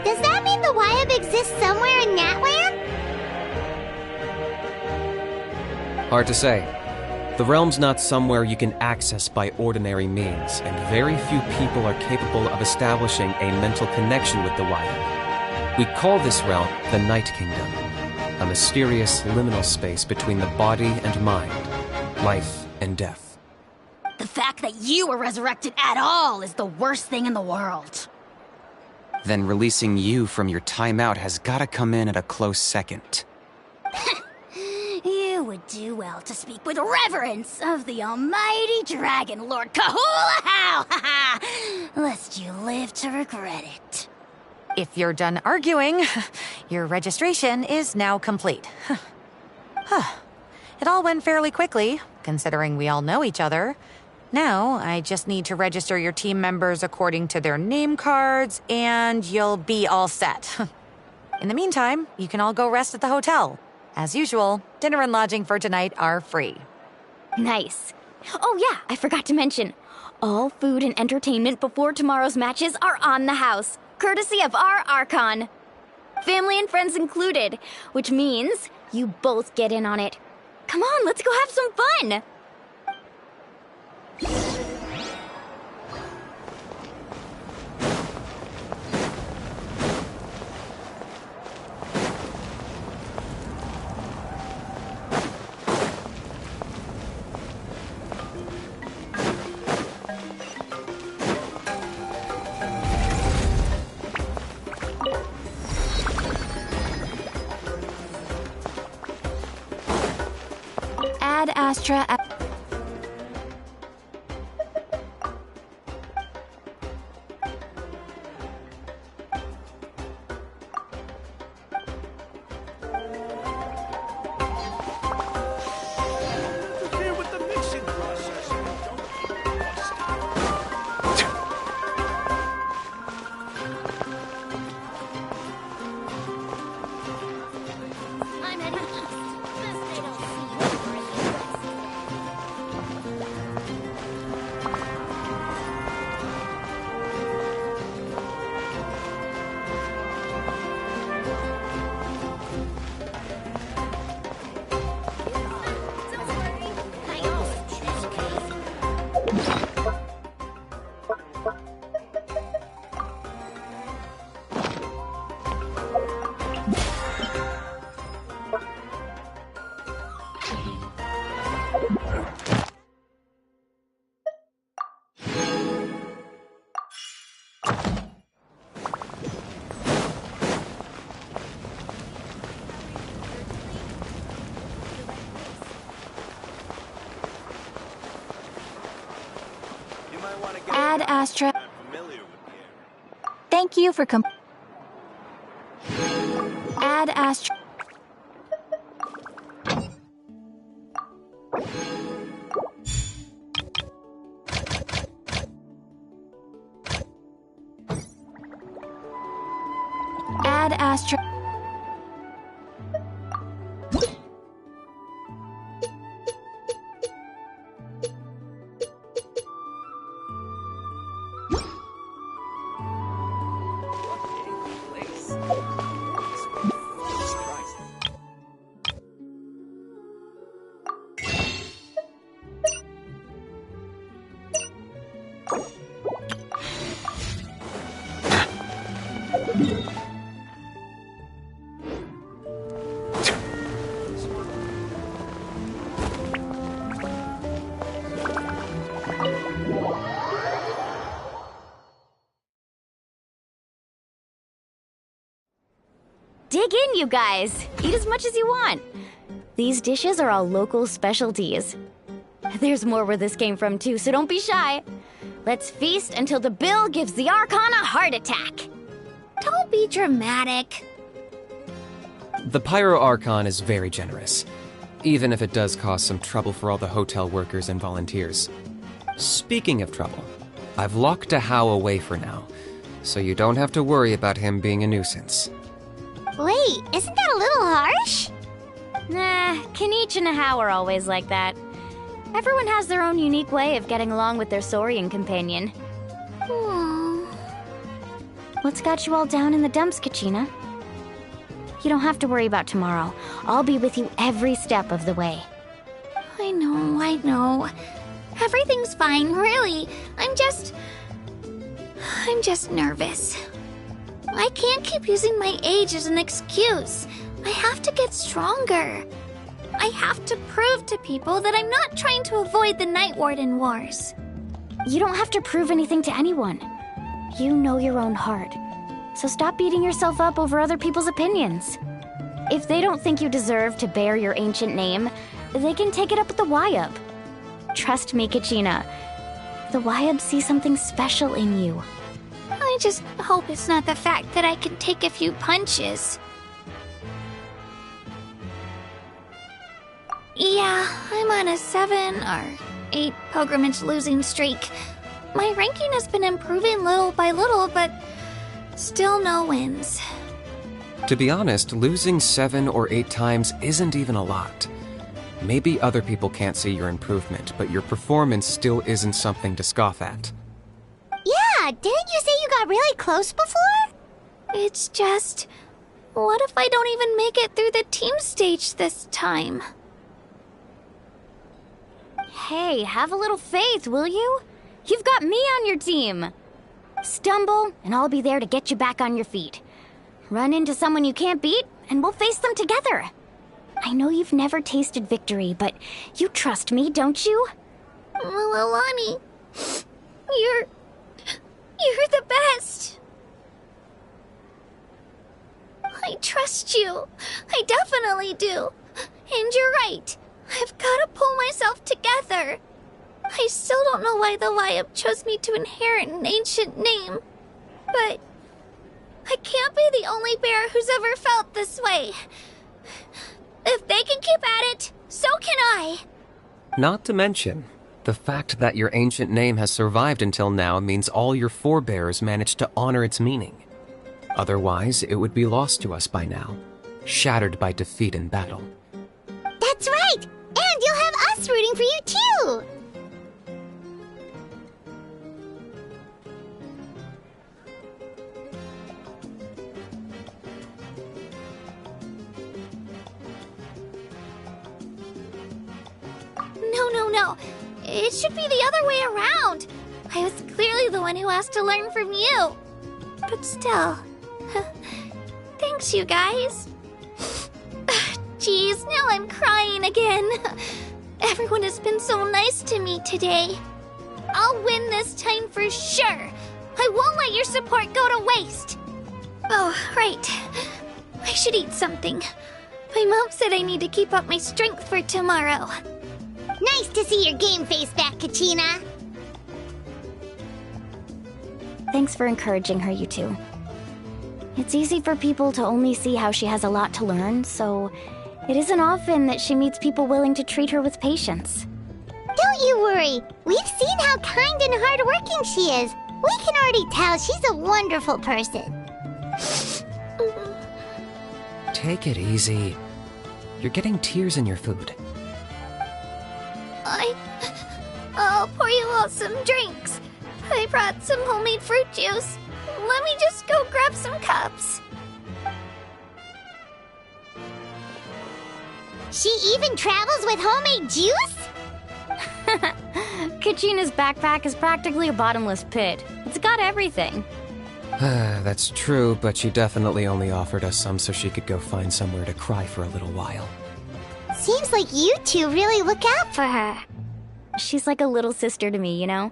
Does that mean the Wyab exists somewhere in Natlan? Hard to say. The realm's not somewhere you can access by ordinary means, and very few people are capable of establishing a mental connection with the Wyab. We call this realm the Night Kingdom, a mysterious liminal space between the body and mind, life and death. The fact that you were resurrected at all is the worst thing in the world. Then releasing you from your timeout has gotta come in at a close second. You would do well to speak with reverence of the almighty Dragon Lord Kahula-How, lest you live to regret it. If you're done arguing, your registration is now complete. It all went fairly quickly, considering we all know each other. Now, I just need to register your team members according to their name cards, and you'll be all set. In the meantime, you can all go rest at the hotel. As usual, dinner and lodging for tonight are free. Nice. Oh yeah, I forgot to mention. All food and entertainment before tomorrow's matches are on the house, courtesy of our Archon. Family and friends included, which means you both get in on it. Come on, let's go have some fun! Ad Astra... Ad Astra. Thank you for Ad Astra. Ad Astra. Dig in, you guys! Eat as much as you want! These dishes are all local specialties. There's more where this came from, too, so don't be shy. Let's feast until the bill gives the Archon a heart attack. Don't be dramatic. The Pyro Archon is very generous, even if it does cause some trouble for all the hotel workers and volunteers. Speaking of trouble, I've locked a How away for now, so you don't have to worry about him being a nuisance. Wait, isn't that a little harsh? Nah, Kenichi and How are always like that. Everyone has their own unique way of getting along with their Saurian companion. What's got you all down in the dumps, Kachina? You don't have to worry about tomorrow. I'll be with you every step of the way. I know. Everything's fine, really. I'm just nervous. I can't keep using my age as an excuse. I have to get stronger. I have to prove to people that I'm not trying to avoid the Night Warden Wars. You don't have to prove anything to anyone. You know your own heart. So stop beating yourself up over other people's opinions. If they don't think you deserve to bear your ancient name, they can take it up with the Wyub. Trust me, Kachina. The Wyub see something special in you. I just hope it's not the fact that I can take a few punches. Yeah, I'm on a 7 or 8 pilgrimage losing streak. My ranking has been improving little by little, but still no wins. To be honest, losing 7 or 8 times isn't even a lot. Maybe other people can't see your improvement, but your performance still isn't something to scoff at. Yeah, didn't you say you got really close before? It's just... what if I don't even make it through the team stage this time? Hey, have a little faith, will you? You've got me on your team. Stumble, and I'll be there to get you back on your feet. Run into someone you can't beat, and we'll face them together. I know you've never tasted victory, but you trust me, don't you? Alani, you're the best. I trust you. I definitely do. And you're right. I've got to pull myself together. I still don't know why the Wyub chose me to inherit an ancient name. But I can't be the only bear who's ever felt this way. If they can keep at it, so can I. Not to mention, the fact that your ancient name has survived until now means all your forebears managed to honor its meaning. Otherwise, it would be lost to us by now, shattered by defeat in battle. That's right! And you'll have us rooting for you too! No. It should be the other way around. I was clearly the one who asked to learn from you. But still, thanks, you guys. Geez, now I'm crying again. Everyone has been so nice to me today. I'll win this time for sure. I won't let your support go to waste. Oh, right. I should eat something. My mom said I need to keep up my strength for tomorrow. Nice to see your game face back, Kachina. Thanks for encouraging her, you two. It's easy for people to only see how she has a lot to learn, so it isn't often that she meets people willing to treat her with patience. Don't you worry. We've seen how kind and hardworking she is. We can already tell she's a wonderful person. Take it easy. You're getting tears in your food. I'll pour you all some drinks. I brought some homemade fruit juice. Let me just go grab some cups. She even travels with homemade juice? Kachina's backpack is practically a bottomless pit. It's got everything. That's true, but she definitely only offered us some so she could go find somewhere to cry for a little while. Seems like you two really look out for her. She's like a little sister to me, you know?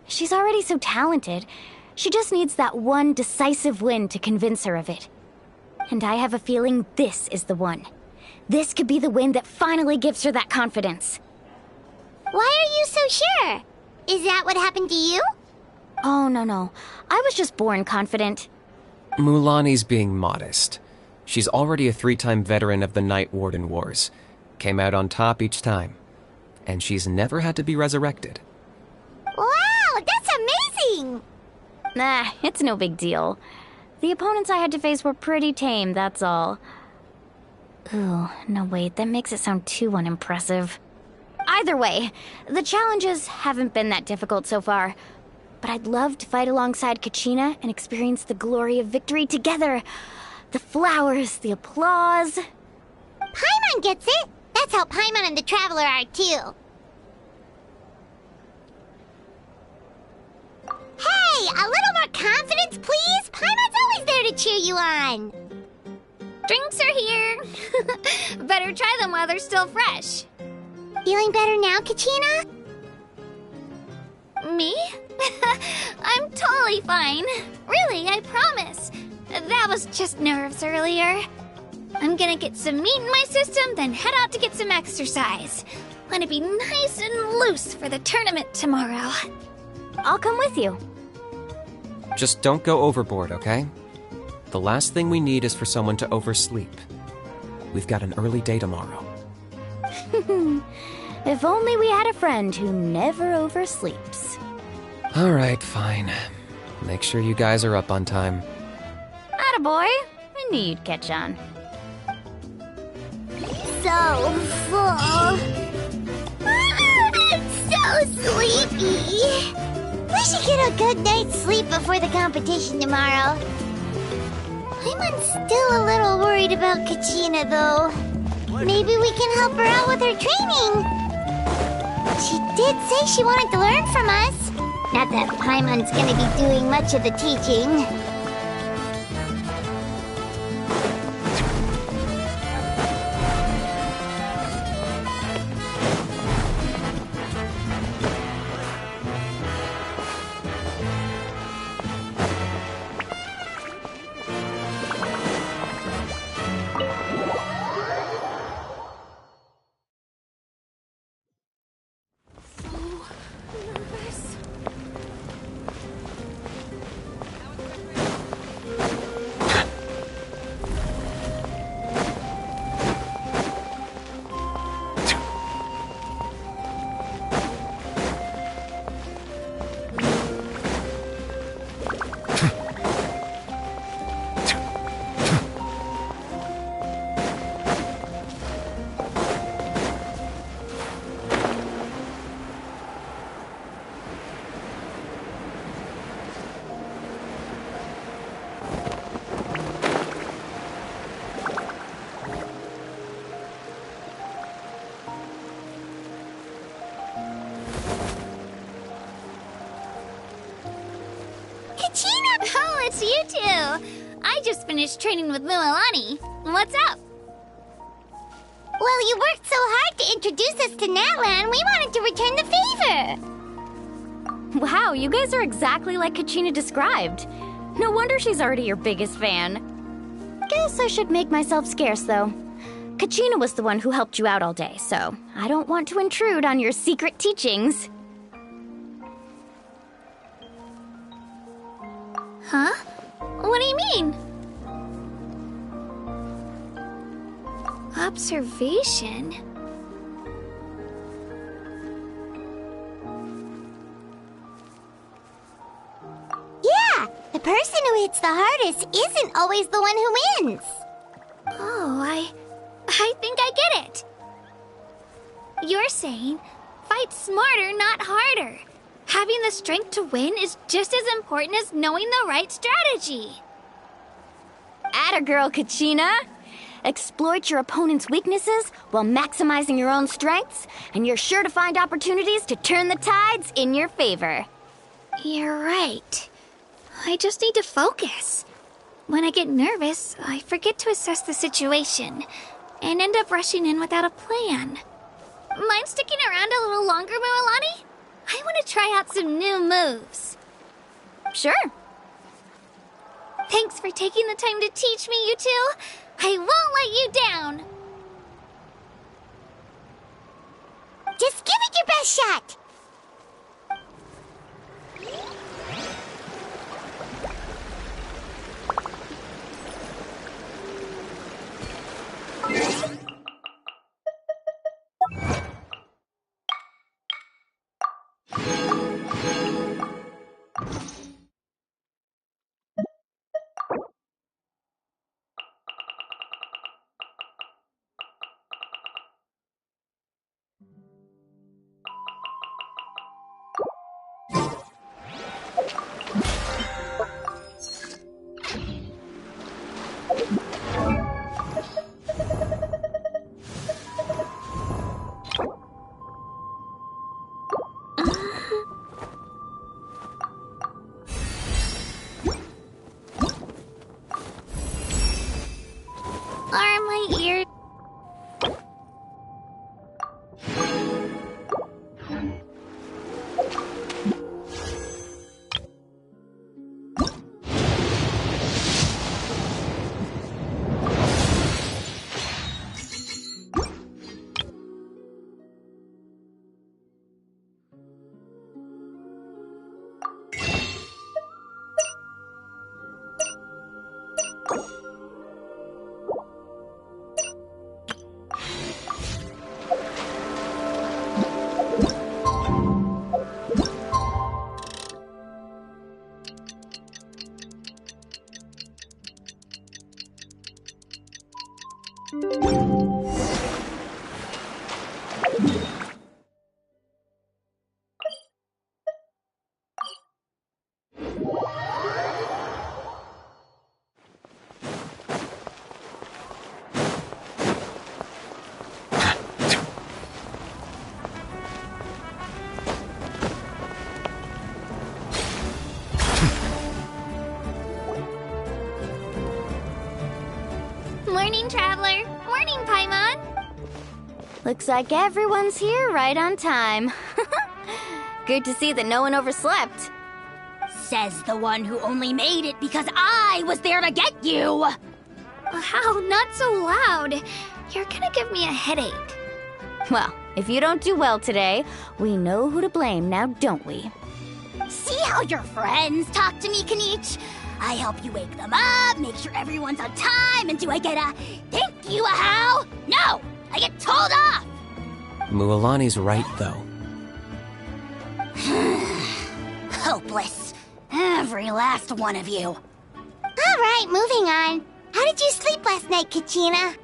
She's already so talented. She just needs that one decisive win to convince her of it. And I have a feeling this is the one. This could be the win that finally gives her that confidence. Why are you so sure? Is that what happened to you? Oh, no. I was just born confident. Mulaney's being modest. She's already a 3-time veteran of the Night Warden Wars. Came out on top each time. And she's never had to be resurrected. Wow, that's amazing! Nah, it's no big deal. The opponents I had to face were pretty tame, that's all. Ooh, no wait, that makes it sound too unimpressive. Either way, the challenges haven't been that difficult so far. But I'd love to fight alongside Kachina and experience the glory of victory together. The flowers, the applause. Paimon gets it! That's how Paimon and the Traveler are too. Hey, a little more confidence, please! Paimon's always there to cheer you on! Drinks are here. Better try them while they're still fresh. Feeling better now, Kachina? Me? I'm totally fine. Really, I promise. That was just nerves earlier. I'm gonna get some meat in my system, then head out to get some exercise. Want to be nice and loose for the tournament tomorrow. I'll come with you. Just don't go overboard, okay? The last thing we need is for someone to oversleep. We've got an early day tomorrow. If only we had a friend who never oversleeps. Alright, fine. Make sure you guys are up on time. Attaboy! I knew you'd catch on. So full. I'm so sleepy. We should get a good night's sleep before the competition tomorrow. I'm still a little worried about Kachina, though. Maybe we can help her out with her training. She did say she wanted to learn from us. Not that Paimon's gonna be doing much of the teaching. Kachina! Oh, it's you two! I just finished training with Mualani. What's up? Well, you worked so hard to introduce us to Natlan, we wanted to return the favor. Wow, you guys are exactly like Kachina described. No wonder she's already your biggest fan. Guess I should make myself scarce, though. Kachina was the one who helped you out all day, so I don't want to intrude on your secret teachings. Huh? What do you mean? Observation? Yeah, the person who hits the hardest isn't always the one who wins. Oh, I think I get it. You're saying, fight smarter, not harder. Having the strength to win is just as important as knowing the right strategy. Atta girl, Kachina! Exploit your opponent's weaknesses while maximizing your own strengths, and you're sure to find opportunities to turn the tides in your favor. You're right. I just need to focus. When I get nervous, I forget to assess the situation, and end up rushing in without a plan. Mind sticking around a little longer, Mualani? I want to try out some new moves. Sure. Thanks for taking the time to teach me, you two. I won't let you down. Just give it your best shot. Are my ears... Morning, Traveler. Morning, Paimon. Looks like everyone's here right on time. Good to see that no one overslept. Says the one who only made it because I was there to get you! Wow, not so loud. You're gonna give me a headache. Well, if you don't do well today, we know who to blame now, don't we? See how your friends talk to me, Kanich? I help you wake them up, make sure everyone's on time, and do I get a thank you, a how? No! I get told off! Mualani's right, though. Hopeless. Every last one of you. Alright, moving on. How did you sleep last night, Kachina?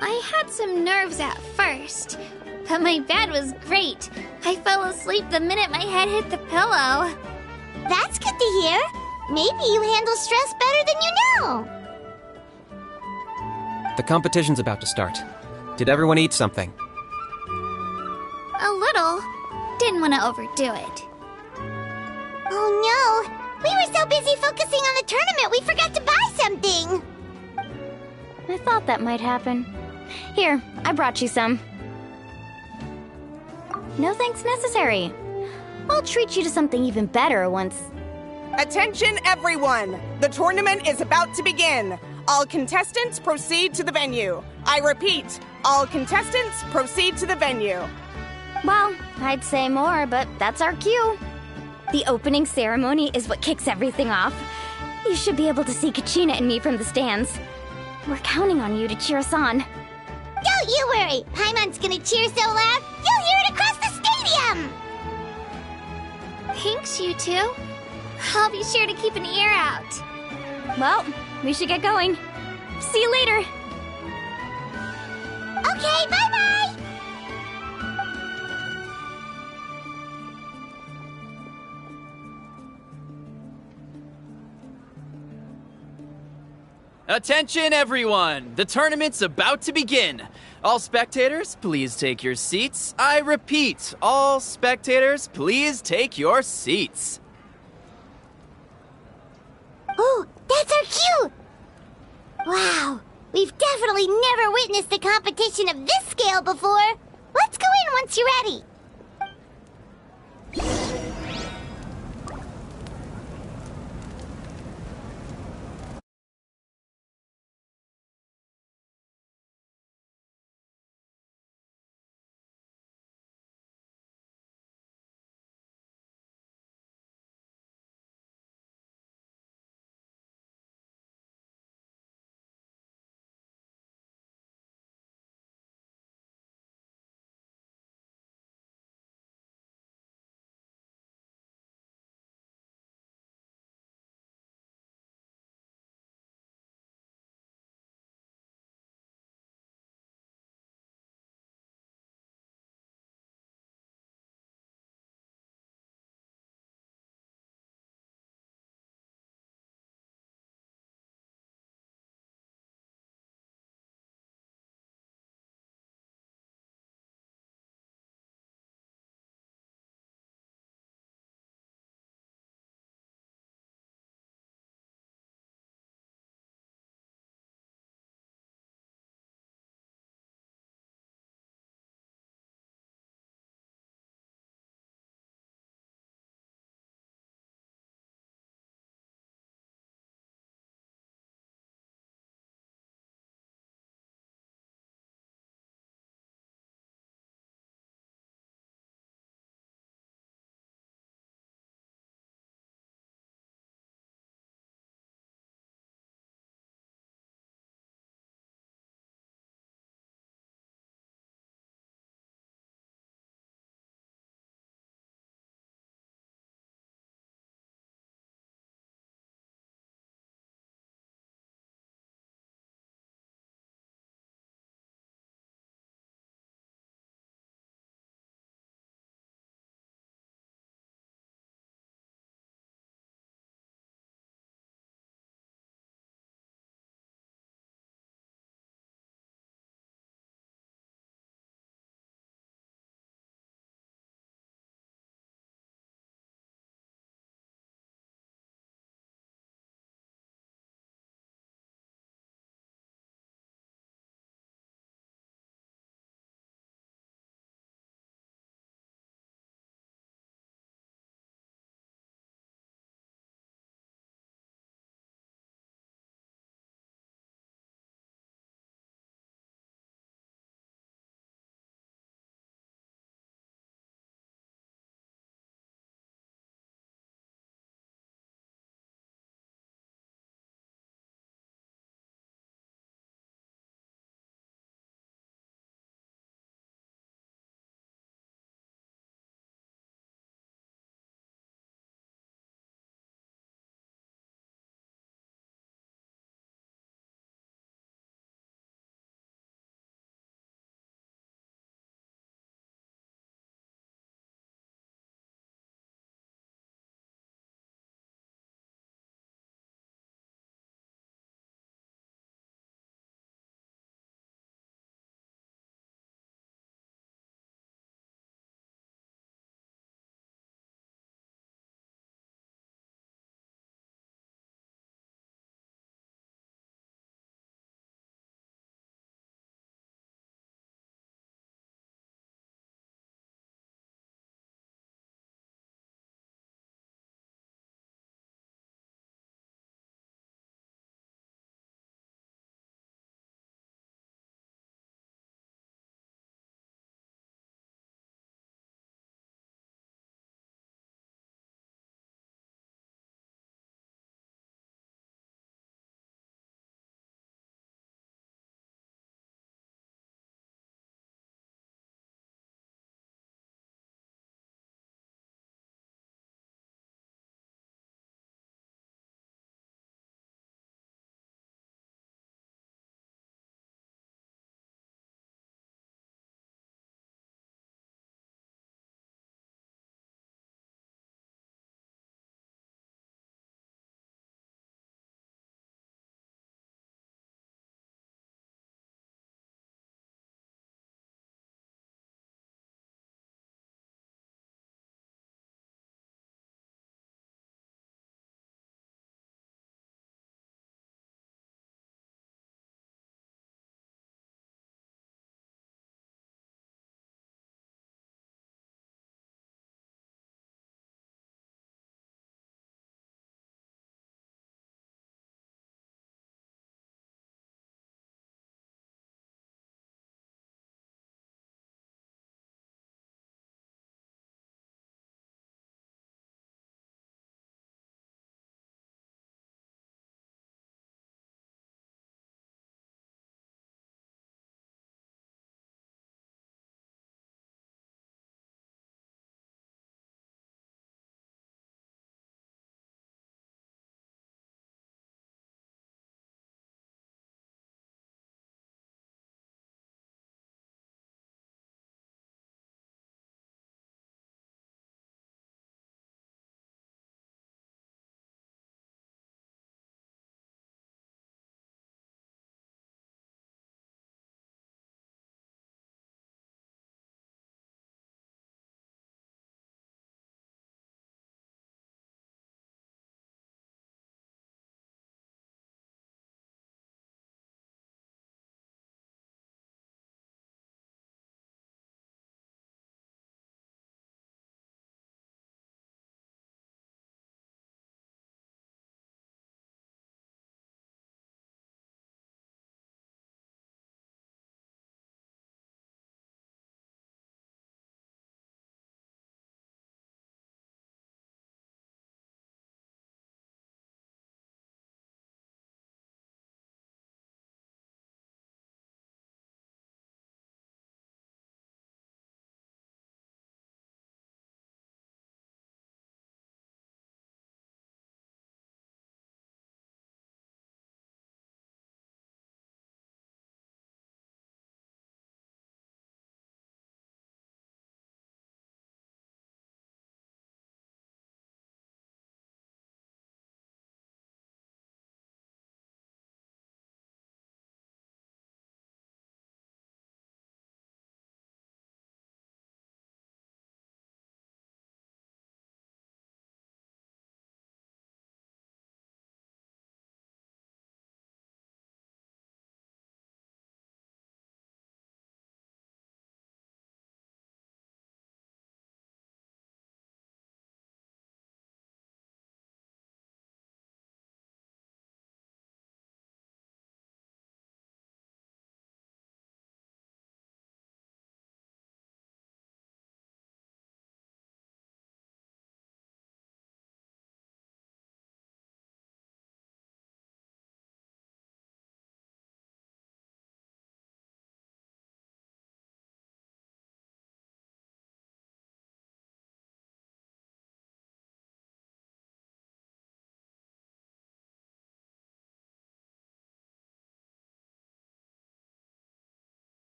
I had some nerves at first, but my bed was great. I fell asleep the minute my head hit the pillow. That's good to hear. Maybe you handle stress better than you know. The competition's about to start. Did everyone eat something? A little. Didn't want to overdo it. Oh no, we were so so busy focusing on the tournament we forgot to buy something. I thought that might happen. Here, I brought you some. No thanks necessary. I'll treat you to something even better once... Attention, everyone! The tournament is about to begin. All contestants proceed to the venue. I repeat, all contestants proceed to the venue. Well, I'd say more, but that's our cue. The opening ceremony is what kicks everything off. You should be able to see Kachina and me from the stands. We're counting on you to cheer us on. Don't you worry! Paimon's gonna cheer so loud, you'll hear it across the stadium! Thanks, you two. I'll be sure to keep an ear out. Well, we should get going. See you later. Okay, bye-bye! Attention, everyone! The tournament's about to begin. All spectators, please take your seats. I repeat, all spectators, please take your seats. Oh, that's our cue! Wow, we've definitely never witnessed a competition of this scale before. Let's go in once you're ready.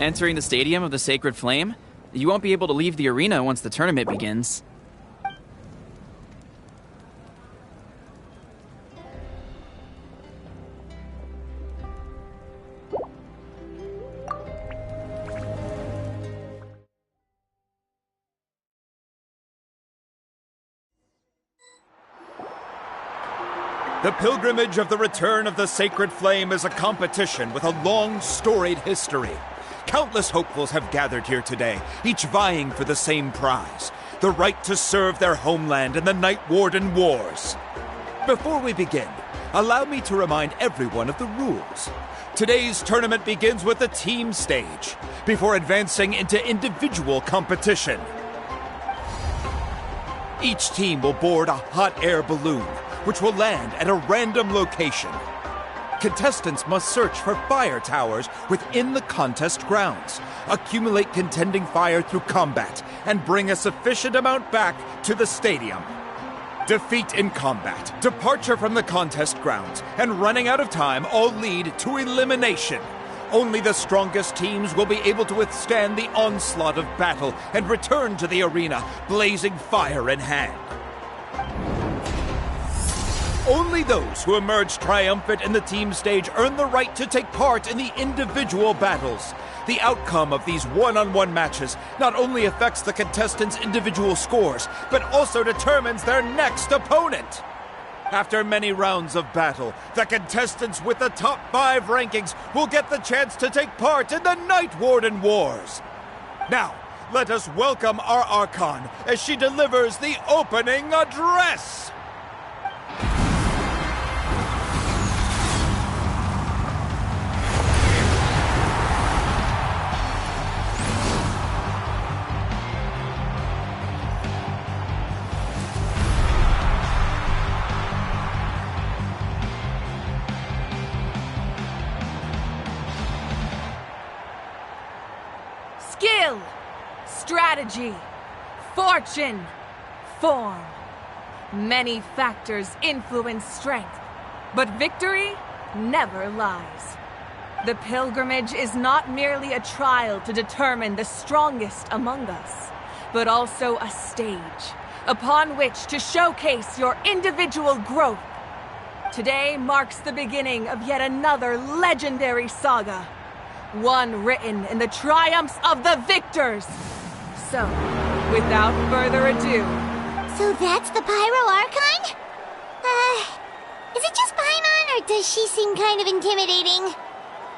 Entering the Stadium of the Sacred Flame? You won't be able to leave the arena once the tournament begins. The pilgrimage of the return of the Sacred Flame is a competition with a long, storied history. Countless hopefuls have gathered here today, each vying for the same prize, the right to serve their homeland in the Night Warden Wars. Before we begin, allow me to remind everyone of the rules. Today's tournament begins with the team stage, before advancing into individual competition. Each team will board a hot air balloon, which will land at a random location. Contestants must search for fire towers within the contest grounds, accumulate contending fire through combat, and bring a sufficient amount back to the stadium. Defeat in combat, departure from the contest grounds, and running out of time all lead to elimination. Only the strongest teams will be able to withstand the onslaught of battle and return to the arena, blazing fire in hand. Only those who emerge triumphant in the team stage earn the right to take part in the individual battles. The outcome of these one-on-one matches not only affects the contestants' individual scores, but also determines their next opponent. After many rounds of battle, the contestants with the top 5 rankings will get the chance to take part in the Night Warden Wars. Now, let us welcome our Archon as she delivers the opening address. Skill, strategy, fortune, form. Many factors influence strength, but victory never lies. The pilgrimage is not merely a trial to determine the strongest among us, but also a stage upon which to showcase your individual growth. Today marks the beginning of yet another legendary saga. One written in the triumphs of the victors. So, without further ado... So that's the Pyro Archon? Is it just Paimon, or does she seem kind of intimidating?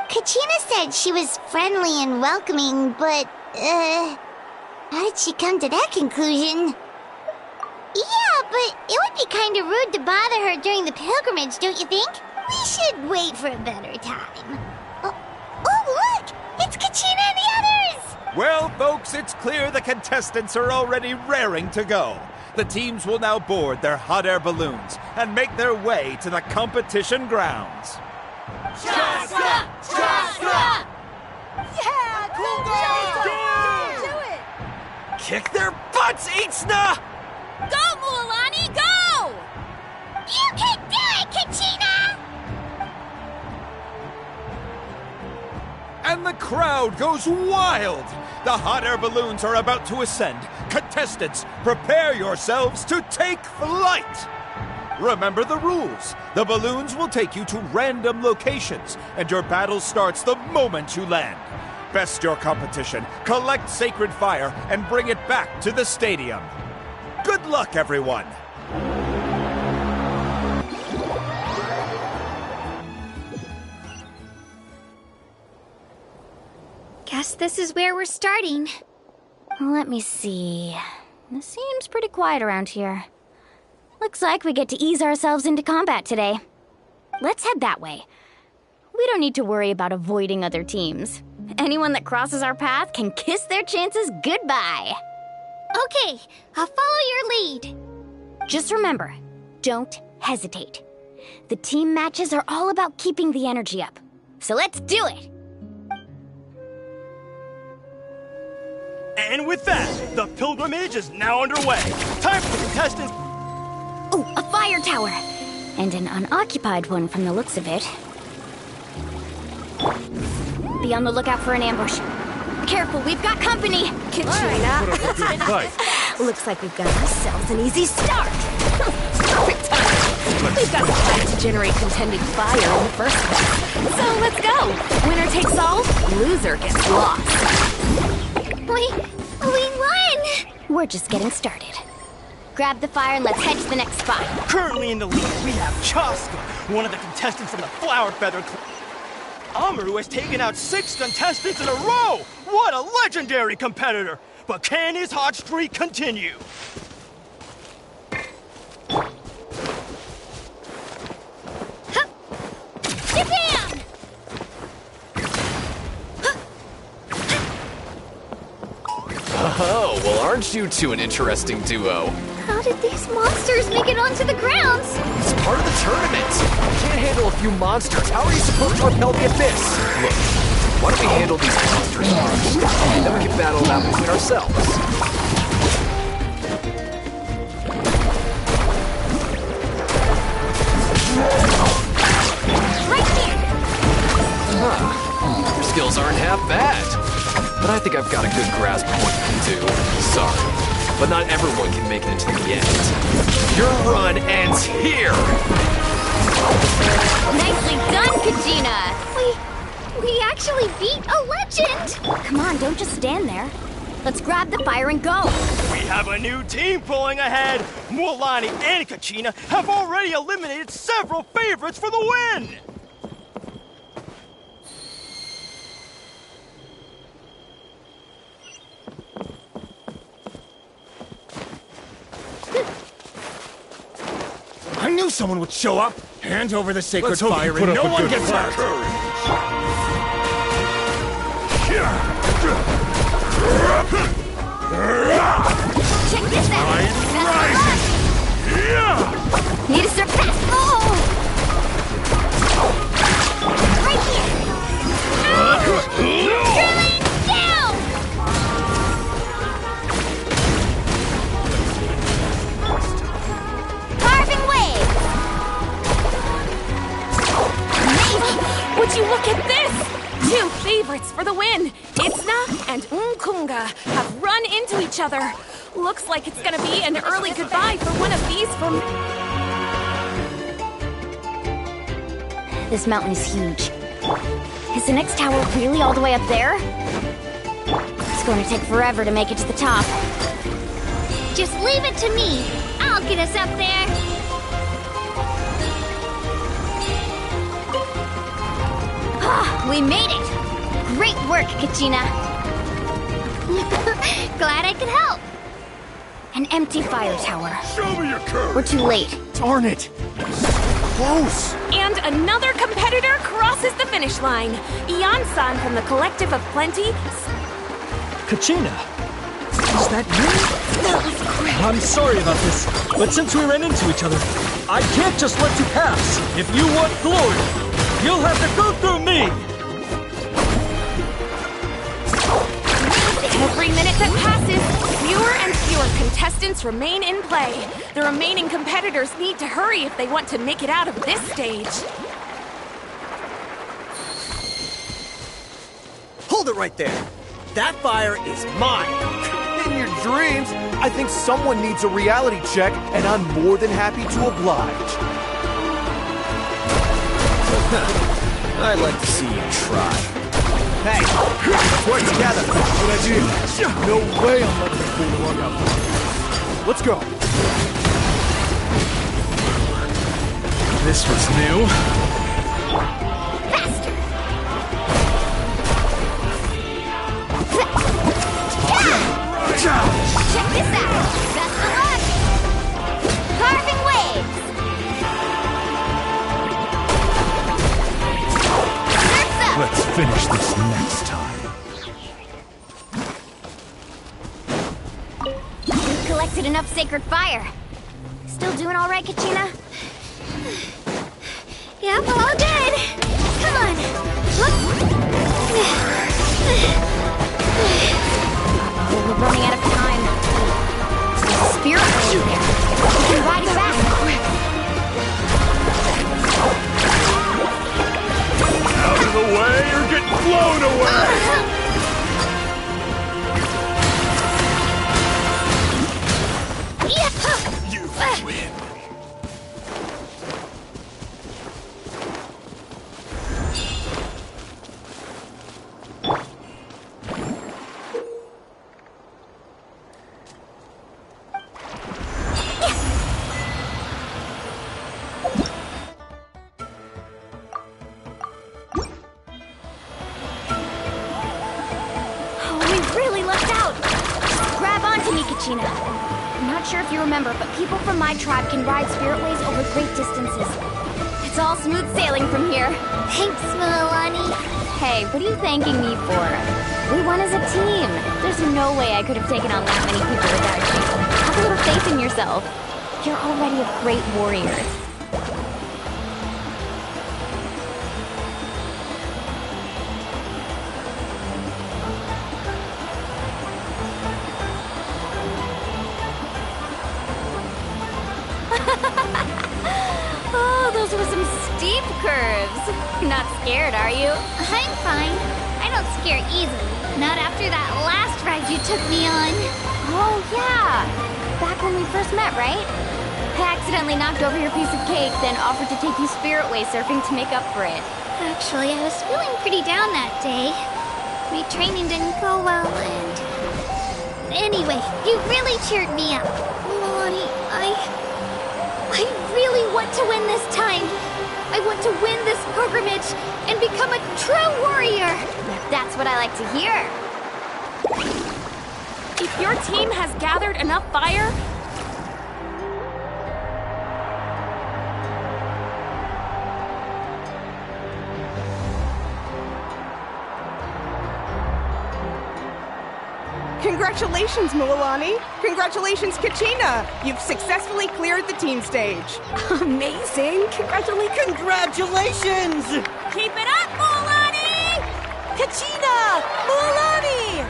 Kachina said she was friendly and welcoming, but, how did she come to that conclusion? Yeah, but it would be kind of rude to bother her during the pilgrimage, don't you think? We should wait for a better time. Oh, look! It's Kachina and the others! Well, folks, it's clear the contestants are already raring to go. The teams will now board their hot air balloons and make their way to the competition grounds. Chaska! Chaska! Yeah, cool job! Do it! Kick their butts, Itzna! Go, Mualani, go! You can do it, Kachina! And the crowd goes wild! The hot air balloons are about to ascend. Contestants, prepare yourselves to take flight! Remember the rules. The balloons will take you to random locations, and your battle starts the moment you land. Best your competition, collect sacred fire, and bring it back to the stadium. Good luck, everyone! Guess this is where we're starting. Let me see. It seems pretty quiet around here. Looks like we get to ease ourselves into combat today. Let's head that way. We don't need to worry about avoiding other teams. Anyone that crosses our path can kiss their chances goodbye. Okay, I'll follow your lead. Just remember, don't hesitate. The team matches are all about keeping the energy up. So let's do it! And with that, the pilgrimage is now underway. Time for the contestants. Oh, a fire tower! And an unoccupied one from the looks of it. Be on the lookout for an ambush. Careful, we've got company. Katrina. Put up a good fight. Looks like we've got ourselves an easy start. Perfect timing. We've got the time to generate contending fire in the first place. So let's go. Winner takes all, loser gets lost. We won! We're just getting started. Grab the fire and let's head to the next spot. Currently in the lead, we have Chaska, one of the contestants from the Flower Feather Club. Amaru has taken out 6 contestants in a row! What a legendary competitor! But can his hot streak continue? Japan! Oh, well, aren't you two an interesting duo? How did these monsters make it onto the grounds? It's part of the tournament. You can't handle a few monsters. How are you supposed to repel the abyss? Look, why don't we handle these monsters first? Then we can battle it out between ourselves. Right here! Huh. Your skills aren't half bad. But I think I've got a good grasp of what you can do. Sorry, but not everyone can make it into the end. Your run ends here! Nicely done, Kajina! We actually beat a legend! Come on, don't just stand there. Let's grab the fire and go. We have a new team pulling ahead! Mualani and Kachina have already eliminated several favorites for the win! I knew someone would show up. Hand over the sacred Let's hope fire you put and up no a one good gets fight. Check this out. Need to surpass. Oh! Right here. Drilling down! Carving waves. Would you look at this? 2 favorites for the win. Itzna and Unkunga have run into each other. Looks like it's gonna be an early goodbye for one of these from... This mountain is huge. Is the next tower really all the way up there? It's going to take forever to make it to the top. Just leave it to me. I'll get us up there. Ah, we made it! Great work, Kachina. Glad I could help. An empty fire tower. Show me your courage. We're too late. Darn it! Close! And another competitor crosses the finish line. Ian-san from the Collective of Plenty. Kachina! Is that you? That was great. I'm sorry about this, but since we ran into each other, I can't just let you pass. If you want glory, you'll have to go through me! Every minute that passes, fewer and fewer contestants remain in play. The remaining competitors need to hurry if they want to make it out of this stage. Hold it right there. That fire is mine. In your dreams, I think someone needs a reality check, and I'm more than happy to oblige. I'd like to see you try. Hey, let's work together. Good idea. No way I'm letting you pull the rug out. Let's go. This was new. Faster! Check this out! Best of luck! Carving waves! Surf's up! Let's finish this next time. We've collected enough sacred fire. Still doing all right, Kachina? Yep, all good. Come on. We're running out of time. There's a spirit in there. We can ride it back. Out of the way or get blown away! remember, but people from my tribe can ride spiritways over great distances. It's all smooth sailing from here. Thanks, Milani. Hey, what are you thanking me for? We won as a team. There's no way I could have taken on that many people without you. Have a little faith in yourself. You're already a great warrior. Oh, those were some steep curves. Not scared, are you? I'm fine. I don't scare easily. Not after that last ride you took me on. Oh, yeah. Back when we first met, right? I accidentally knocked over your piece of cake, then offered to take you spiritway surfing to make up for it. Actually, I was feeling pretty down that day. My training didn't go well, and... Anyway, you really cheered me up. Milani, I really want to win this time. I want to win this pilgrimage and become a true warrior. That's what I like to hear. If your team has gathered enough fire... Congratulations, Milani! Congratulations, Kachina! You've successfully cleared the team stage. Amazing! Congratulations! Keep it up, Milani! Kachina! Milani!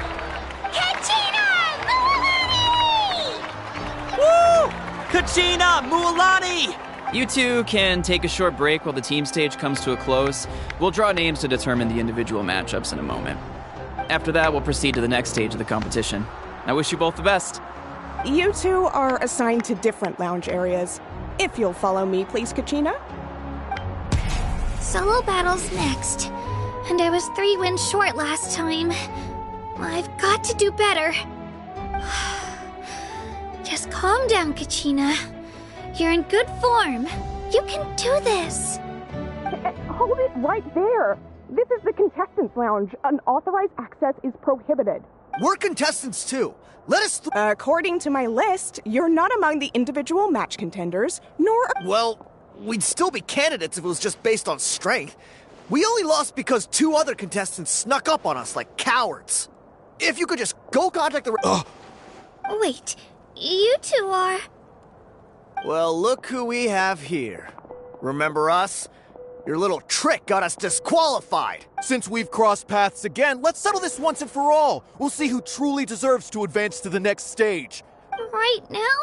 Kachina! Milani! Woo! Kachina! Milani! You two can take a short break while the team stage comes to a close. We'll draw names to determine the individual matchups in a moment. After that, we'll proceed to the next stage of the competition. I wish you both the best. You two are assigned to different lounge areas. If you'll follow me, please, Kachina. Solo battle's next. And I was 3 wins short last time. I've got to do better. Just calm down, Kachina. You're in good form. You can do this. Hold it right there. This is the contestants' lounge. Unauthorized access is prohibited. We're contestants too. Let us according to my list, you're not among the individual match contenders, nor... Well, we'd still be candidates if it was just based on strength. We only lost because 2 other contestants snuck up on us like cowards. If you could just go contact the... Wait, you two are... Well, look who we have here. Remember us? Your little trick got us disqualified. Since we've crossed paths again, let's settle this once and for all. We'll see who truly deserves to advance to the next stage. Right now?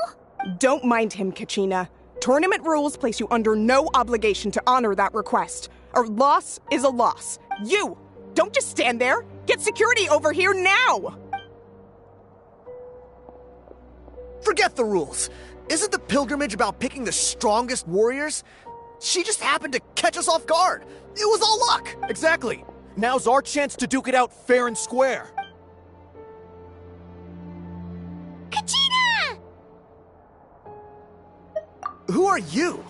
Don't mind him, Kachina. Tournament rules place you under no obligation to honor that request. A loss is a loss. You! Don't just stand there! Get security over here now! Forget the rules. Isn't the pilgrimage about picking the strongest warriors? She just happened to catch us off guard. It was all luck. Exactly. Now's our chance to duke it out fair and square. Kachina! Who are you?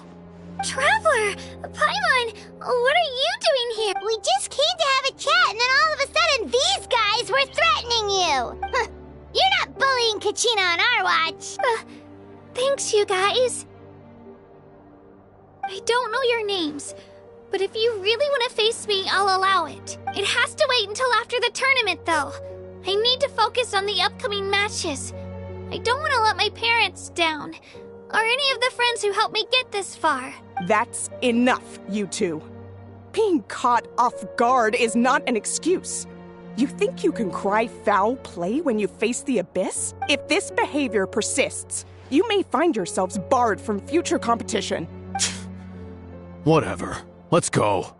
Traveler! Paimon! What are you doing here? We just came to have a chat, and then all of a sudden these guys were threatening you! You're not bullying Kachina on our watch! Thanks, you guys. I don't know your names, but if you really want to face me, I'll allow it. It has to wait until after the tournament, though. I need to focus on the upcoming matches. I don't want to let my parents down, or any of the friends who helped me get this far. That's enough, you two. Being caught off guard is not an excuse. You think you can cry foul play when you face the abyss? If this behavior persists, you may find yourselves barred from future competition. Whatever. Let's go.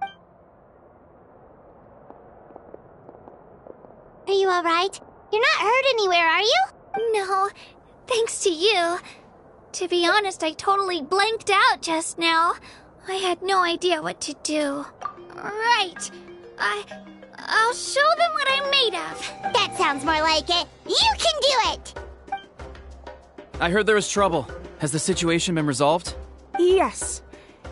Are you alright? You're not hurt anywhere, are you? No, thanks to you. To be honest, I totally blanked out just now. I had no idea what to do. Right. I'll show them what I'm made of. That sounds more like it. You can do it! I heard there was trouble. Has the situation been resolved? Yes.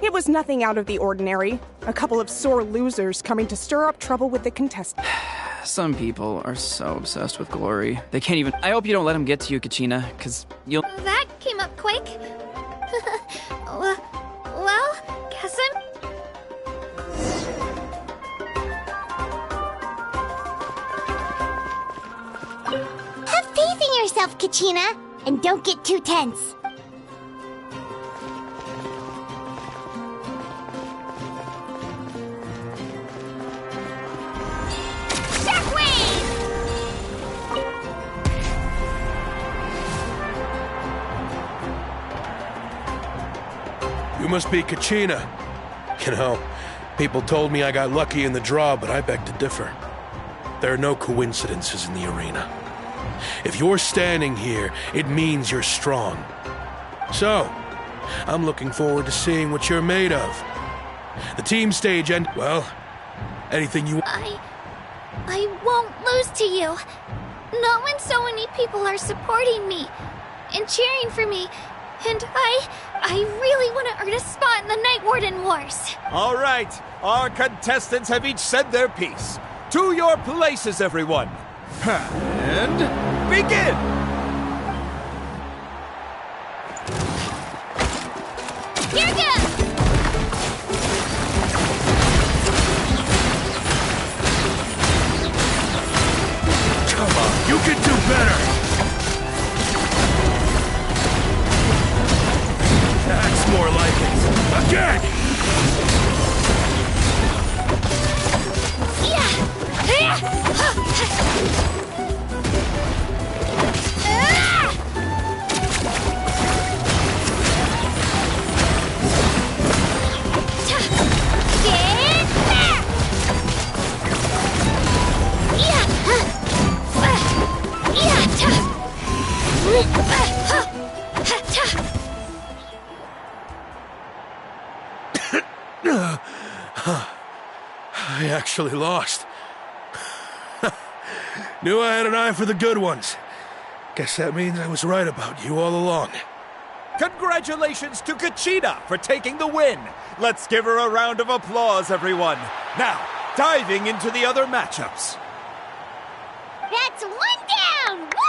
It was nothing out of the ordinary. A couple of sore losers coming to stir up trouble with the contestants. Some people are so obsessed with glory. They can't even. I hope you don't let him get to you, Kachina, because you'll. That came up quick. Well, guess I'm... Have faith in yourself, Kachina, and don't get too tense. You must be Kachina. You know, people told me I got lucky in the draw, but I beg to differ. There are no coincidences in the arena. If you're standing here, it means you're strong. So, I'm looking forward to seeing what you're made of. The team stage and, well, anything you... I won't lose to you. Not when so many people are supporting me and cheering for me. And I really want to earn a spot in the Night Warden Wars. All right, our contestants have each said their piece. To your places, everyone. And begin! Here goes! Come on, you can do better! That's more like it. Again! I actually lost. Knew I had an eye for the good ones. Guess that means I was right about you all along. Congratulations to Kachina for taking the win. Let's give her a round of applause, everyone. Now, diving into the other matchups. That's one down! Woohoo!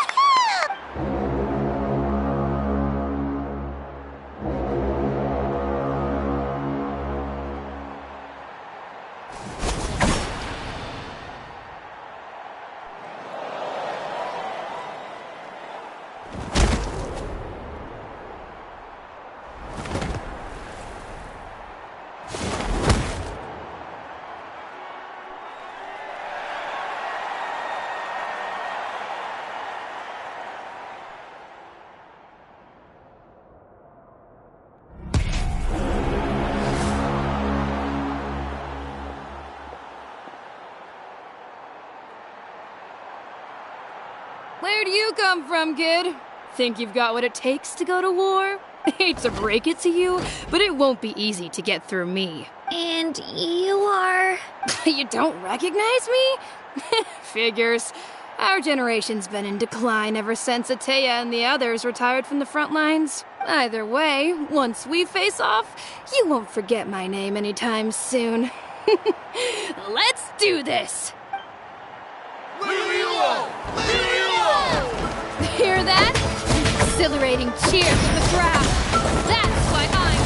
Where do you come from, kid? Think you've got what it takes to go to war? Hate to break it to you, but it won't be easy to get through me. And you are... You don't recognize me? Figures. Our generation's been in decline ever since Ateya and the others retired from the front lines. Either way, once we face off, you won't forget my name anytime soon. Let's do this! Hear that? Exhilarating cheer from the crowd. That's why I'm...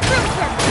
Trooper!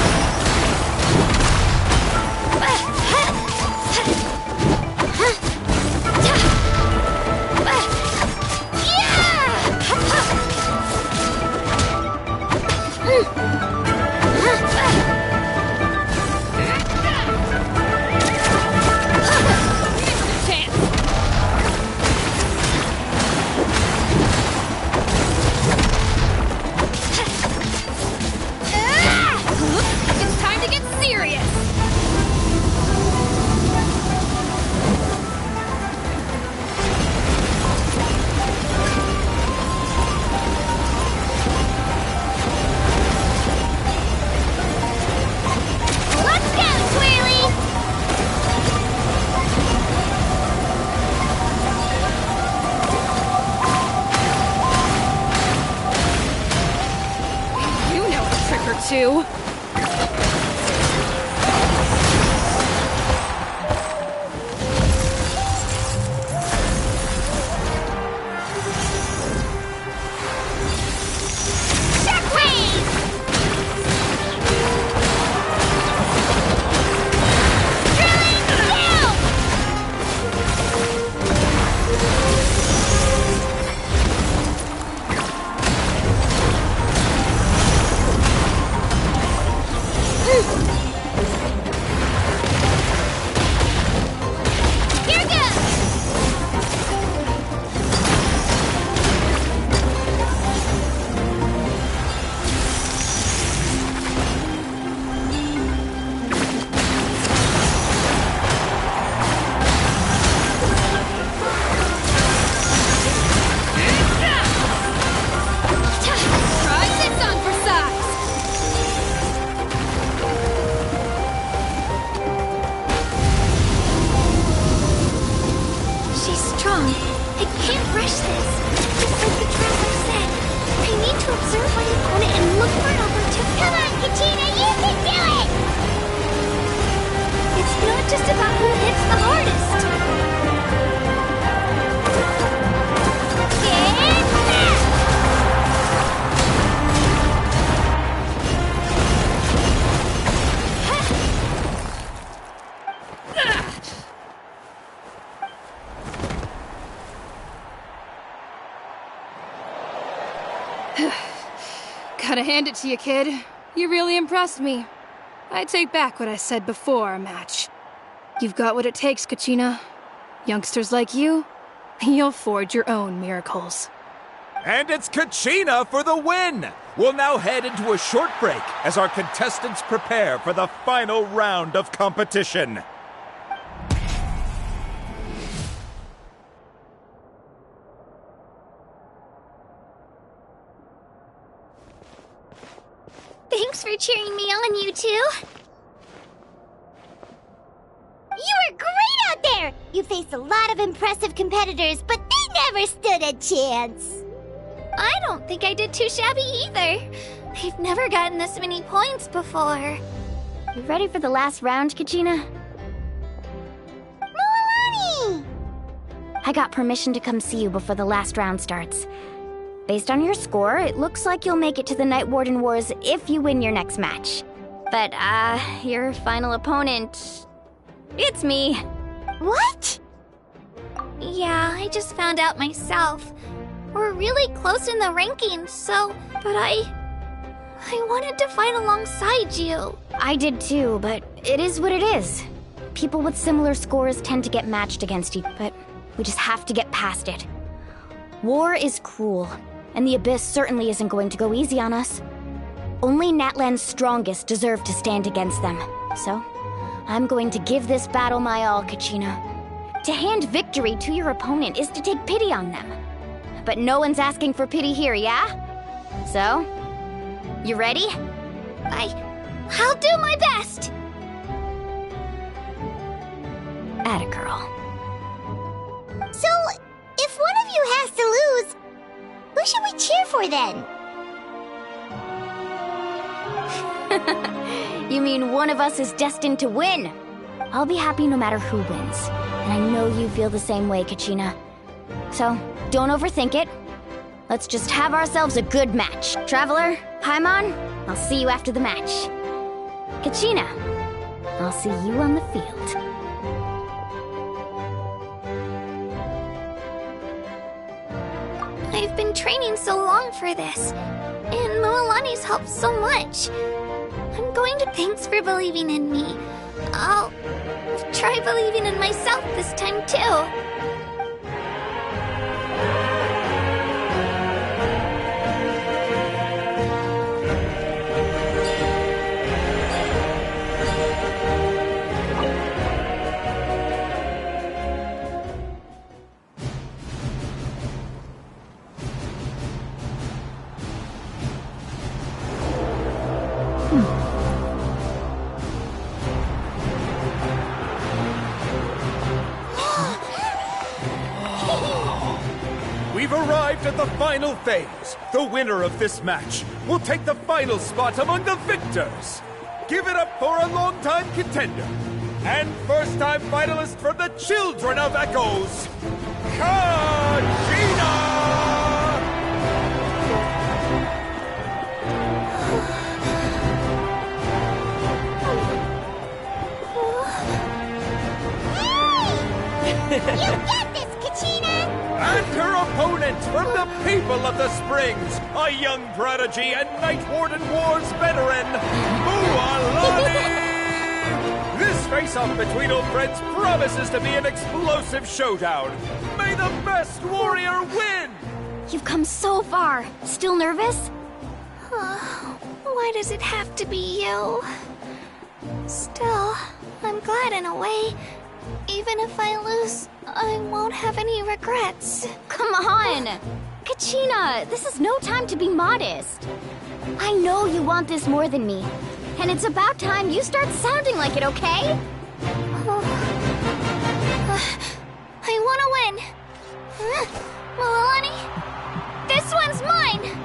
just about who hits the hardest. Gotta hand it to you, kid. You really impressed me. I take back what I said before our match. You've got what it takes, Kachina. Youngsters like you, you'll forge your own miracles. And it's Kachina for the win! We'll now head into a short break as our contestants prepare for the final round of competition. Thanks for cheering me on, you two. You were great out there! You faced a lot of impressive competitors, but they never stood a chance. I don't think I did too shabby either. I've never gotten this many points before. You ready for the last round, Kachina? Moalani! I got permission to come see you before the last round starts. Based on your score, it looks like you'll make it to the Night Warden Wars if you win your next match. But, your final opponent... it's me. What? Yeah, I just found out myself. We're really close in the rankings, so... But I wanted to fight alongside you. I did too, but it is what it is. People with similar scores tend to get matched against each other, but we just have to get past it. War is cruel, and the Abyss certainly isn't going to go easy on us. Only Natlan's strongest deserve to stand against them. So, I'm going to give this battle my all, Kachina. To hand victory to your opponent is to take pity on them. But no one's asking for pity here, yeah? So, you ready? I'll do my best! Atta girl. So, if one of you has to lose, who should we cheer for then? You mean one of us is destined to win? I'll be happy no matter who wins. And I know you feel the same way, Kachina. So, don't overthink it. Let's just have ourselves a good match. Traveler, Paimon, I'll see you after the match. Kachina, I'll see you on the field. I've been training so long for this, and Moalani's helped so much. I'm going to thanks for believing in me. I'll try believing in myself this time too. We've arrived at the final phase. The winner of this match will take the final spot among the victors. Give it up for a longtime contender and first-time finalist from the Children of Echoes, Kachina! You get this, Kachina! And her opponent from the people of the Springs, a young prodigy and Night Warden Wars veteran, Moalani! This face-off between old friends promises to be an explosive showdown. May the best warrior win! You've come so far. Still nervous? Why does it have to be you? Still, I'm glad in a way. Even if I lose, I won't have any regrets. Come on! Kachina, this is no time to be modest. I know you want this more than me. And it's about time you start sounding like it, okay? I want to win. Moalani, this one's mine!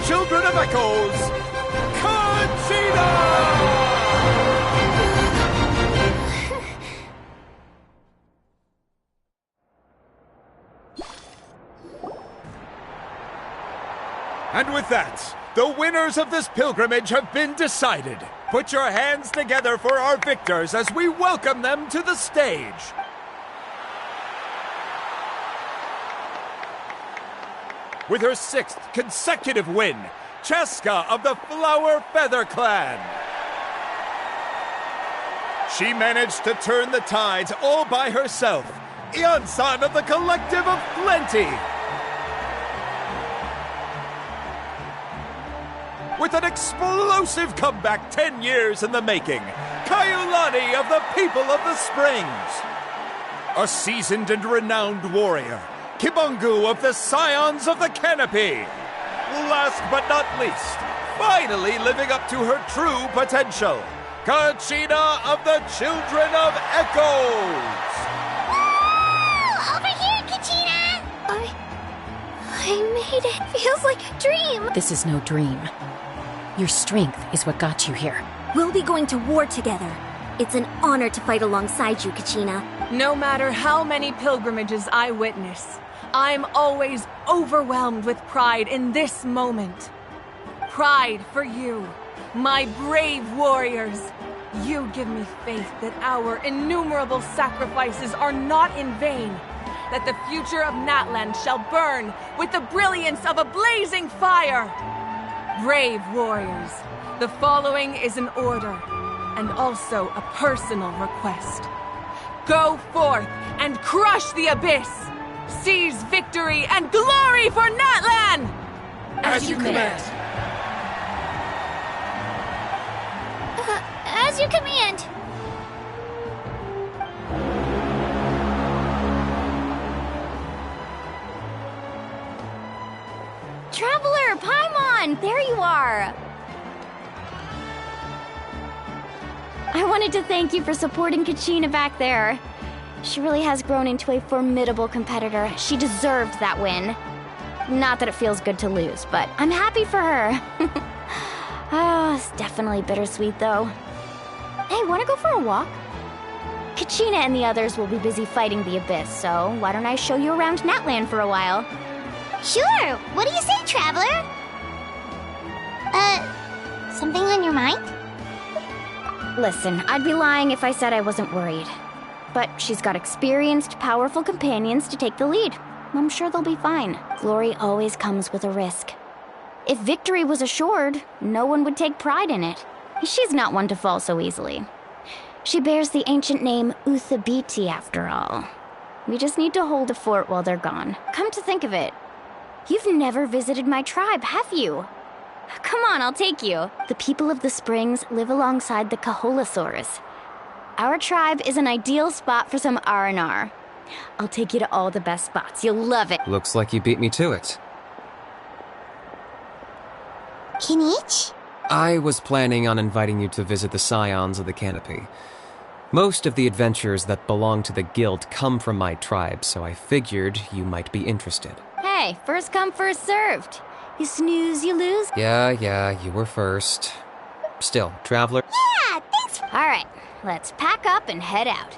children of echoes, Conchita! And with that, the winners of this pilgrimage have been decided. Put your hands together for our victors as we welcome them to the stage. With her 6th consecutive win, Cheska of the Flower Feather Clan. She managed to turn the tides all by herself. Ian-san of the Collective of Plenty. With an explosive comeback 10 years in the making, Kaiulani of the People of the Springs. A seasoned and renowned warrior, Kibungu of the Scions of the Canopy. Last but not least, finally living up to her true potential, Conchita of the Children of Echoes. Over here, Kachina! I made it. Feels like a dream. This is no dream. Your strength is what got you here. We'll be going to war together. It's an honor to fight alongside you, Kachina. No matter how many pilgrimages I witness, I'm always overwhelmed with pride in this moment. Pride for you, my brave warriors. You give me faith that our innumerable sacrifices are not in vain, that the future of Natlan shall burn with the brilliance of a blazing fire. Brave warriors, the following is an order, and also a personal request. Go forth and crush the abyss! Seize victory and glory for Natlan! As you command. As you command. Traveler, Paimon, there you are! I wanted to thank you for supporting Kachina back there. She really has grown into a formidable competitor. She deserved that win. Not that it feels good to lose, but I'm happy for her. Oh, it's definitely bittersweet, though. Hey, wanna go for a walk? Kachina and the others will be busy fighting the Abyss, so why don't I show you around Natlan for a while? Sure. What do you say, Traveler? Something on your mind? Listen, I'd be lying if I said I wasn't worried. But she's got experienced, powerful companions to take the lead. I'm sure they'll be fine. Glory always comes with a risk. If victory was assured, no one would take pride in it. She's not one to fall so easily. She bears the ancient name Uthabiti, after all. We just need to hold the fort while they're gone. Come to think of it, you've never visited my tribe, have you? Come on, I'll take you. The people of the Springs live alongside the Kaholasaurs. Our tribe is an ideal spot for some R&R. I'll take you to all the best spots. You'll love it. Looks like you beat me to it. Kinich? I was planning on inviting you to visit the Scions of the Canopy. Most of the adventures that belong to the guild come from my tribe, so I figured you might be interested. Hey, first come, first served. You snooze, you lose. Yeah, you were first. Still, Traveler. Yeah, thanks. All right, let's pack up and head out.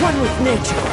One with nature.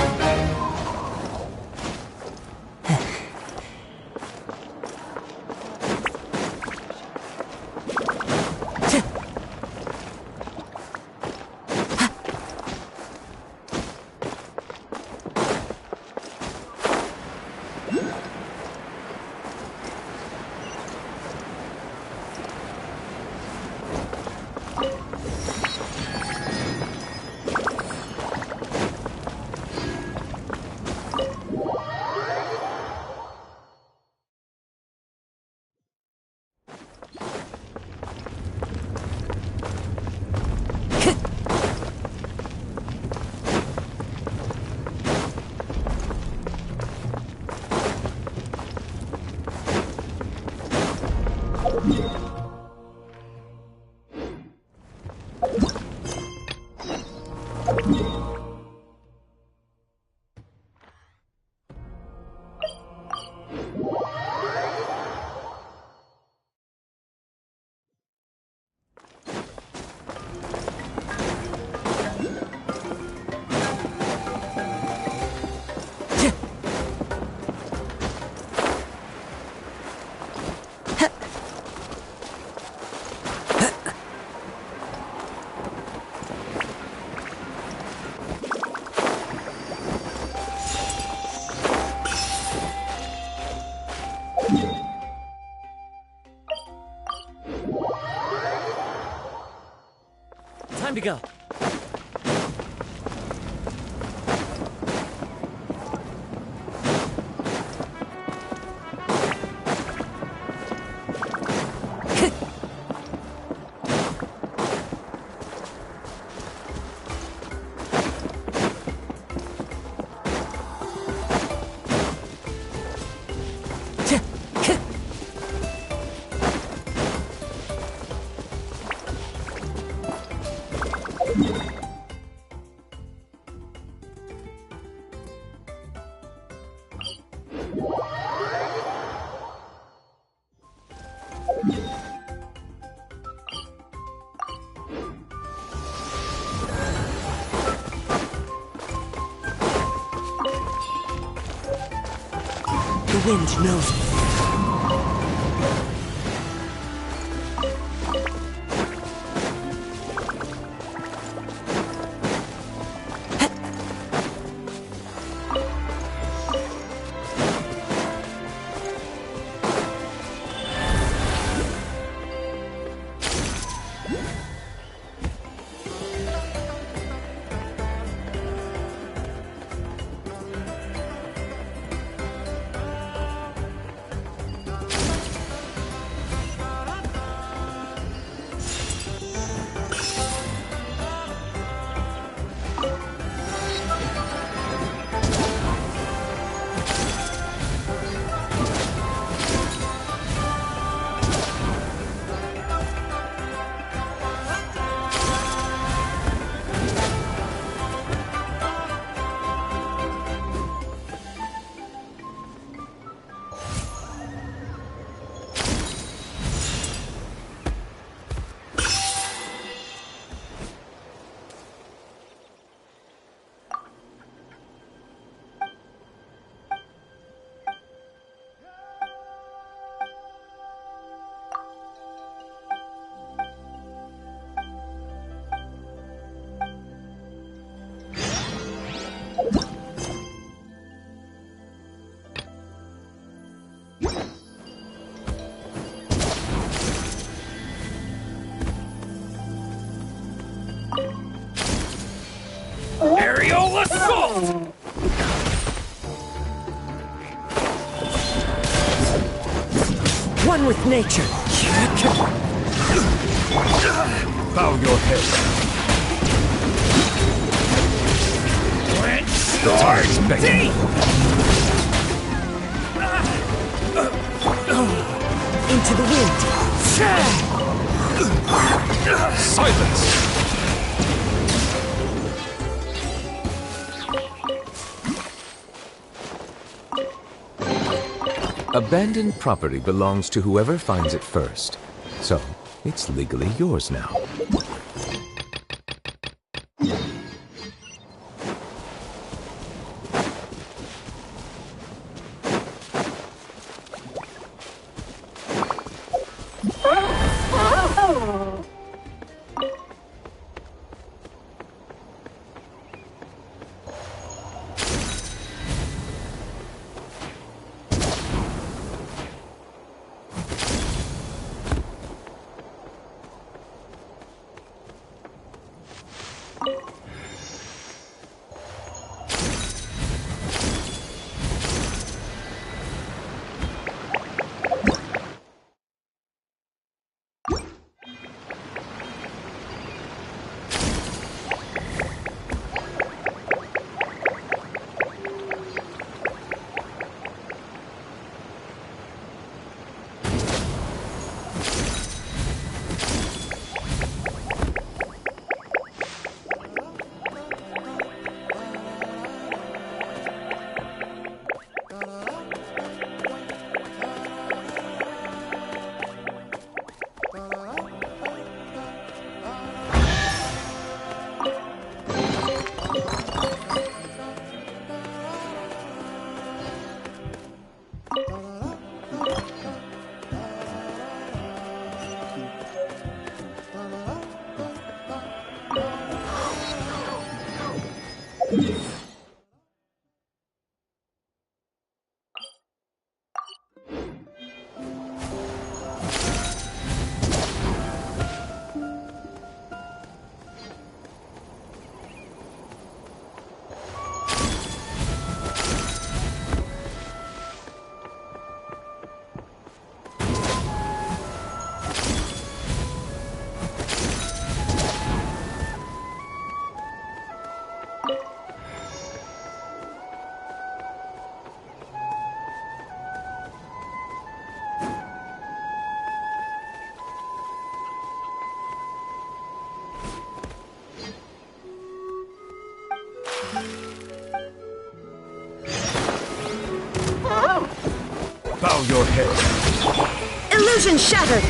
Time to go. The wind knows me. areola assault! One with nature. Bow your head. Start deep! Into the wind. Silence! Abandoned property belongs to whoever finds it first. So, it's legally yours now. Bow your head. Illusion shattered!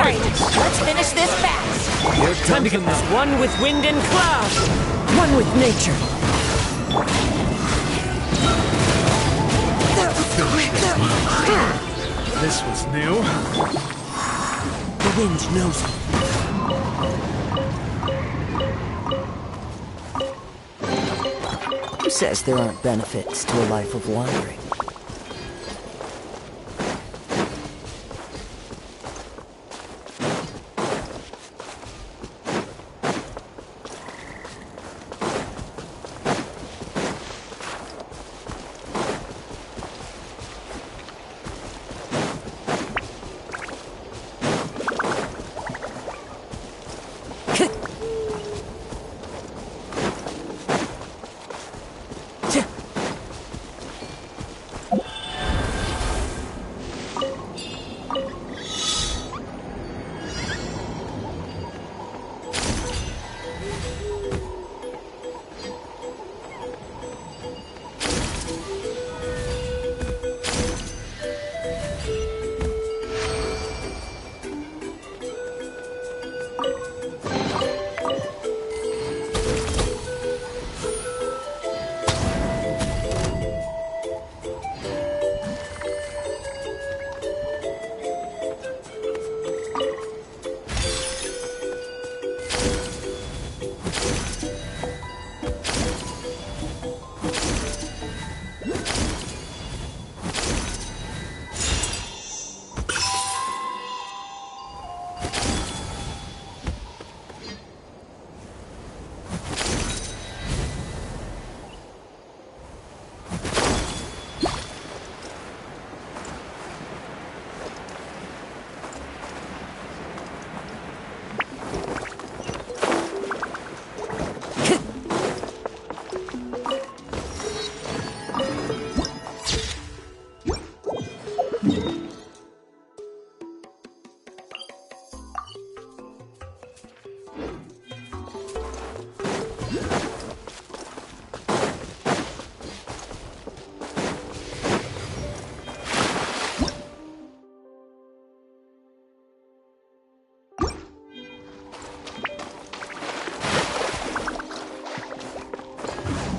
Alright, let's finish this fast. Time to get this. One with wind and cloud. One with nature. This was new. The wind knows me. Who says there aren't benefits to a life of wandering?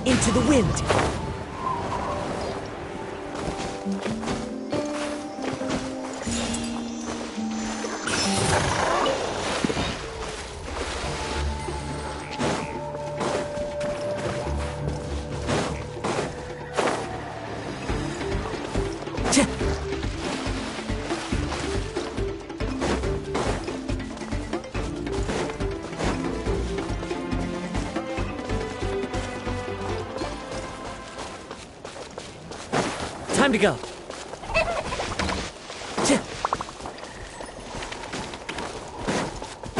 Into the wind. Time to go.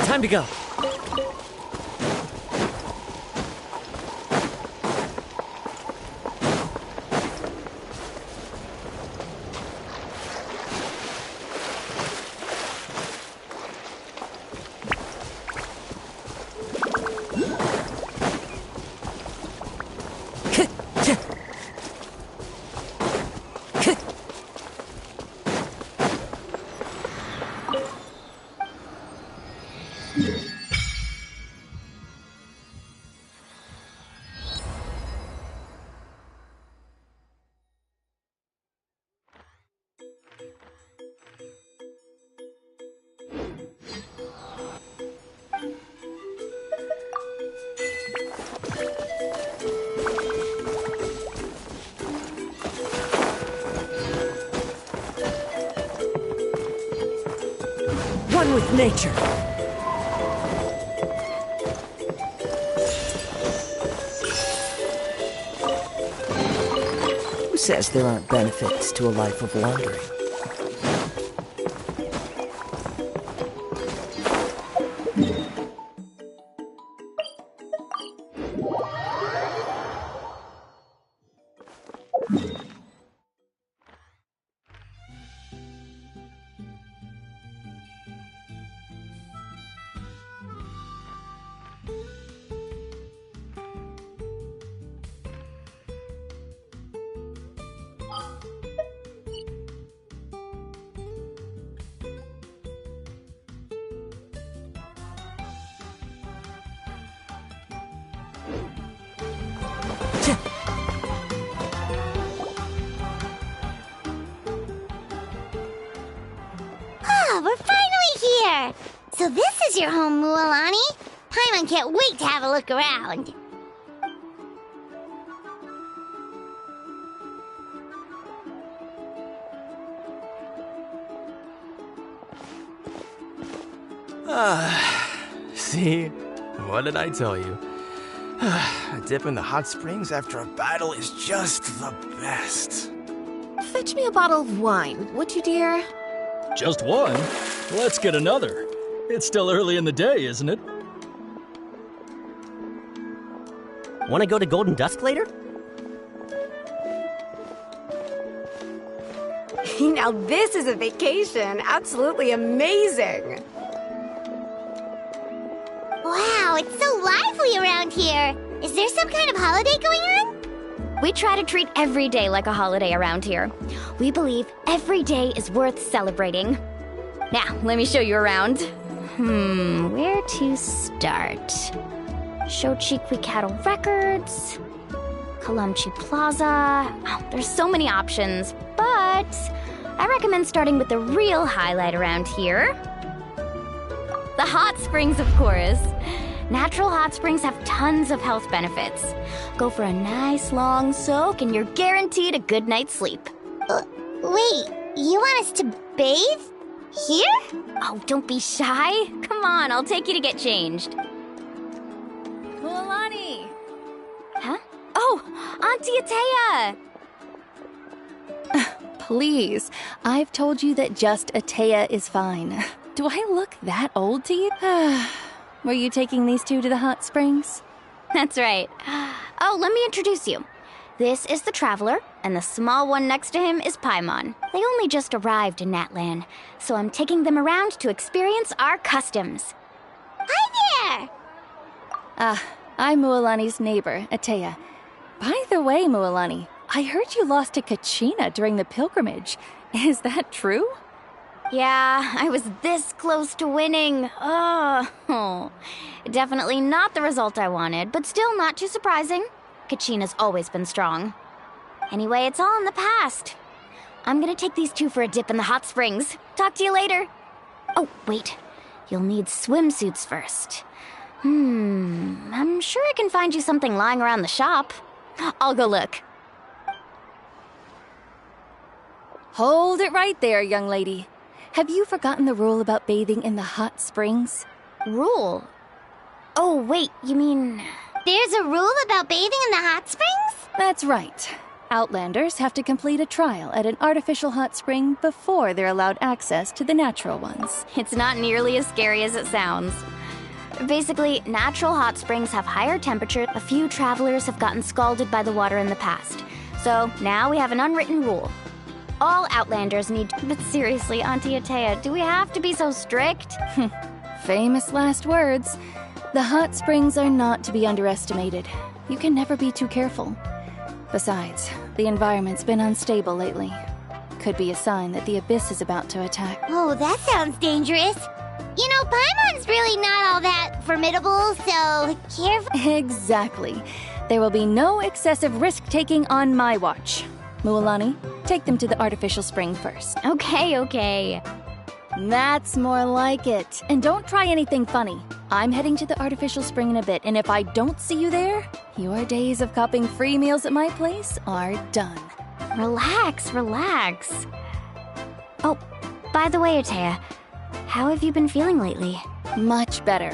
Time to go. One with nature. Who says there aren't benefits to a life of wandering? Oh, we're finally here! So this is your home, Mualani? Paimon can't wait to have a look around. See? What did I tell you? A dip in the hot springs after a battle is just the best. Fetch me a bottle of wine, would you, dear? Just one? Let's get another. It's still early in the day, isn't it? Want to go to Golden Dusk later? Now this is a vacation. Absolutely amazing. Wow, it's so lively around here. Is there some kind of holiday going on? We try to treat every day like a holiday around here. We believe every day is worth celebrating. Now, let me show you around. Where to start? Shochiqui Cattle Records, Kalamchi Plaza. Oh, there's so many options, but I recommend starting with the real highlight around here. The hot springs, of course. Natural hot springs have tons of health benefits. Go for a nice long soak and you're guaranteed a good night's sleep. Wait, you want us to bathe? Here? Oh, don't be shy. Come on, I'll take you to get changed. Mualani! Huh? Oh, Auntie Atea! Please, I've told you that just Atea is fine. Do I look that old to you? Were you taking these two to the hot springs? That's right. Oh, let me introduce you. This is the Traveler, and the small one next to him is Paimon. They only just arrived in Natlan, so I'm taking them around to experience our customs. Hi there! I'm Mualani's neighbor, Atea. By the way, Mualani, I heard you lost to Kachina during the pilgrimage. Is that true? Yeah, I was this close to winning. Oh, definitely not the result I wanted, but still not too surprising. Kachina's always been strong. Anyway, it's all in the past. I'm gonna take these two for a dip in the hot springs. Talk to you later. Oh, wait. You'll need swimsuits first. I'm sure I can find you something lying around the shop. I'll go look. Hold it right there, young lady. Have you forgotten the rule about bathing in the hot springs? Rule? Oh, wait, you mean... There's a rule about bathing in the hot springs? That's right. Outlanders have to complete a trial at an artificial hot spring before they're allowed access to the natural ones. It's not nearly as scary as it sounds. Basically, natural hot springs have higher temperature. A few travelers have gotten scalded by the water in the past. So now we have an unwritten rule. All Outlanders need... But seriously, Auntie Atea, do we have to be so strict? Famous last words. The hot springs are not to be underestimated. You can never be too careful. Besides, the environment's been unstable lately. Could be a sign that the Abyss is about to attack. Oh, that sounds dangerous. You know, Paimon's really not all that formidable, so careful. Exactly. There will be no excessive risk-taking on my watch. Mualani, take them to the artificial spring first. Okay. That's more like it. And don't try anything funny. I'm heading to the artificial spring in a bit, and if I don't see you there, your days of copping free meals at my place are done. Relax. Oh, by the way, Atea, how have you been feeling lately? Much better.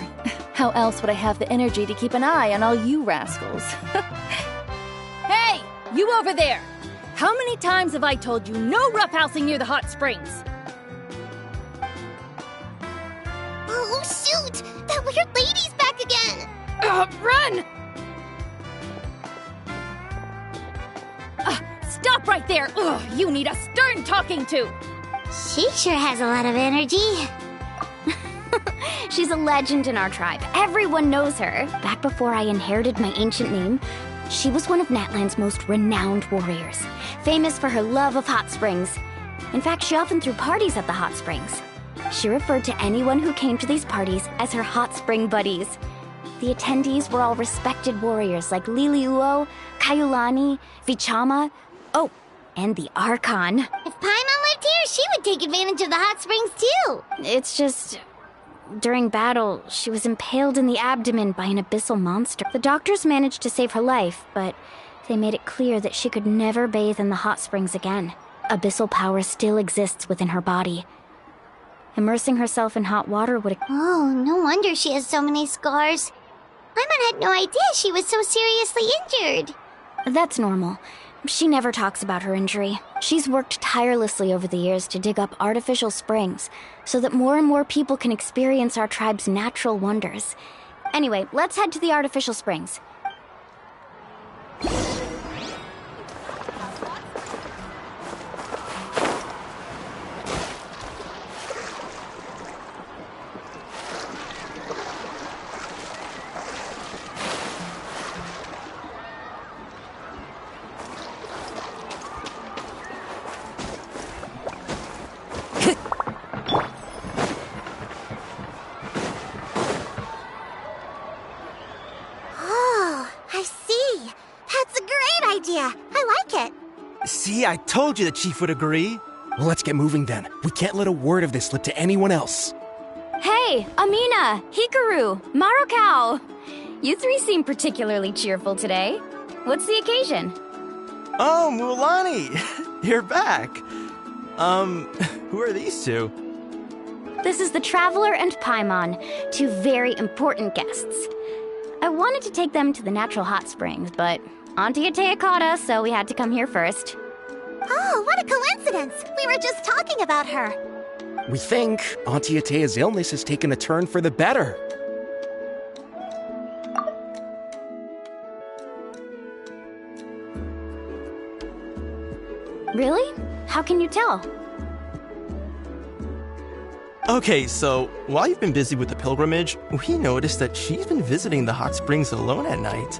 How else would I have the energy to keep an eye on all you rascals? Hey, you over there! How many times have I told you no roughhousing near the hot springs? Oh, shoot! That weird lady's back again! Run! Stop right there! You need a stern talking to! She sure has a lot of energy. She's a legend in our tribe. Everyone knows her. Back before I inherited my ancient name, she was one of Natlan's most renowned warriors, famous for her love of hot springs. In fact, she often threw parties at the hot springs. She referred to anyone who came to these parties as her hot spring buddies. The attendees were all respected warriors like Liliuo, Kaiulani, Vichama, oh, and the Archon. If Paimon lived here, she would take advantage of the hot springs too. It's just... during battle, she was impaled in the abdomen by an abyssal monster. The doctors managed to save her life, but they made it clear that she could never bathe in the hot springs again. Abyssal power still exists within her body. Immersing herself in hot water would... Oh, no wonder she has so many scars. Paimon had no idea she was so seriously injured. That's normal. She never talks about her injury. She's worked tirelessly over the years to dig up artificial springs so that more and more people can experience our tribe's natural wonders. Anyway, let's head to the artificial springs. See, I told you the chief would agree. Well, let's get moving then. We can't let a word of this slip to anyone else. Hey, Amina, Hikaru, Marukao. You three seem particularly cheerful today. What's the occasion? Oh, Mualani, you're back. Who are these two? This is the Traveler and Paimon, two very important guests. I wanted to take them to the natural hot springs, but Auntie Atea caught us, so we had to come here first. Oh, what a coincidence! We were just talking about her. We think Auntie Atea's illness has taken a turn for the better. Really? How can you tell? Okay, so while you've been busy with the pilgrimage, we noticed that she's been visiting the hot springs alone at night.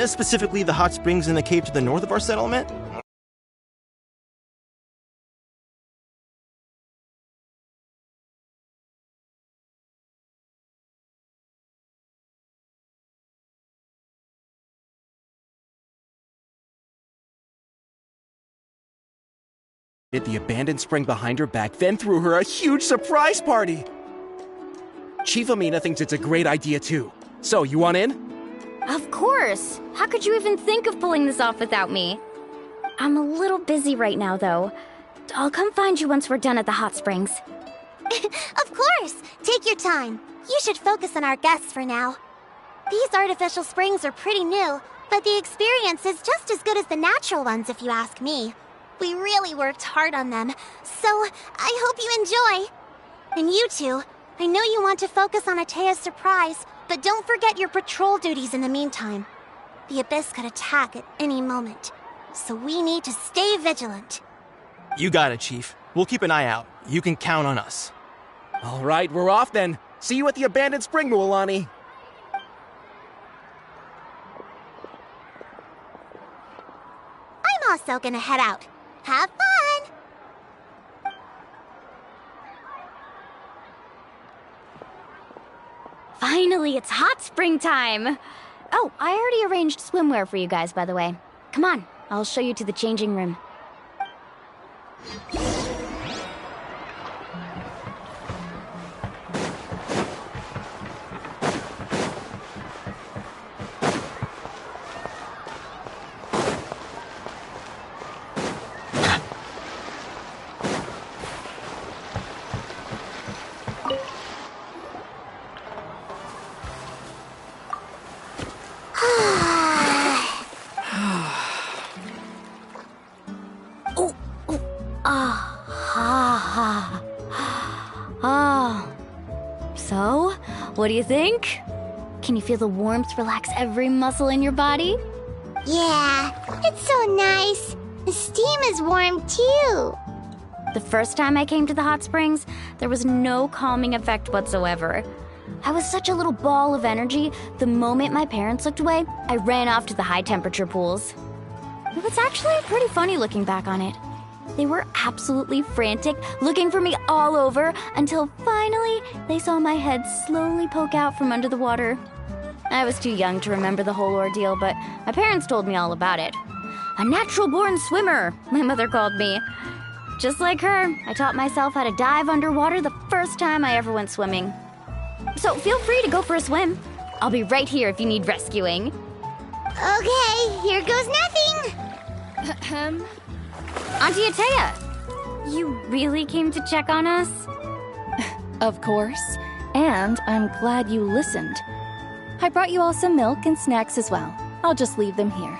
Specifically the hot springs in the cave to the north of our settlement. Hit the abandoned spring behind her back, then threw her a huge surprise party! Chief Amina thinks it's a great idea too. So, you want in? Of course! How could you even think of pulling this off without me? I'm a little busy right now, though. I'll come find you once we're done at the hot springs. Of course! Take your time. You should focus on our guests for now. These artificial springs are pretty new, but the experience is just as good as the natural ones if you ask me. We really worked hard on them, so I hope you enjoy. And you two, I know you want to focus on Atea's surprise, but don't forget your patrol duties in the meantime. The Abyss could attack at any moment, so we need to stay vigilant. You got it, Chief. We'll keep an eye out. You can count on us. All right, we're off then. See you at the abandoned spring, Mualani. I'm also gonna head out. Have fun! Finally, it's hot spring time! Oh, I already arranged swimwear for you guys, by the way. Come on, I'll show you to the changing room. So, what do you think? Can you feel the warmth relax every muscle in your body? Yeah, it's so nice. The steam is warm too. The first time I came to the hot springs, there was no calming effect whatsoever. I was such a little ball of energy, the moment my parents looked away, I ran off to the high-temperature pools. It was actually pretty funny looking back on it. They were absolutely frantic, looking for me all over, until finally they saw my head slowly poke out from under the water. I was too young to remember the whole ordeal, but my parents told me all about it. A natural-born swimmer, my mother called me. Just like her, I taught myself how to dive underwater the first time I ever went swimming. So feel free to go for a swim. I'll be right here if you need rescuing. Okay, here goes nothing. Auntie Atea, you really came to check on us? Of course. And I'm glad you listened. I brought you all some milk and snacks as well. I'll just leave them here.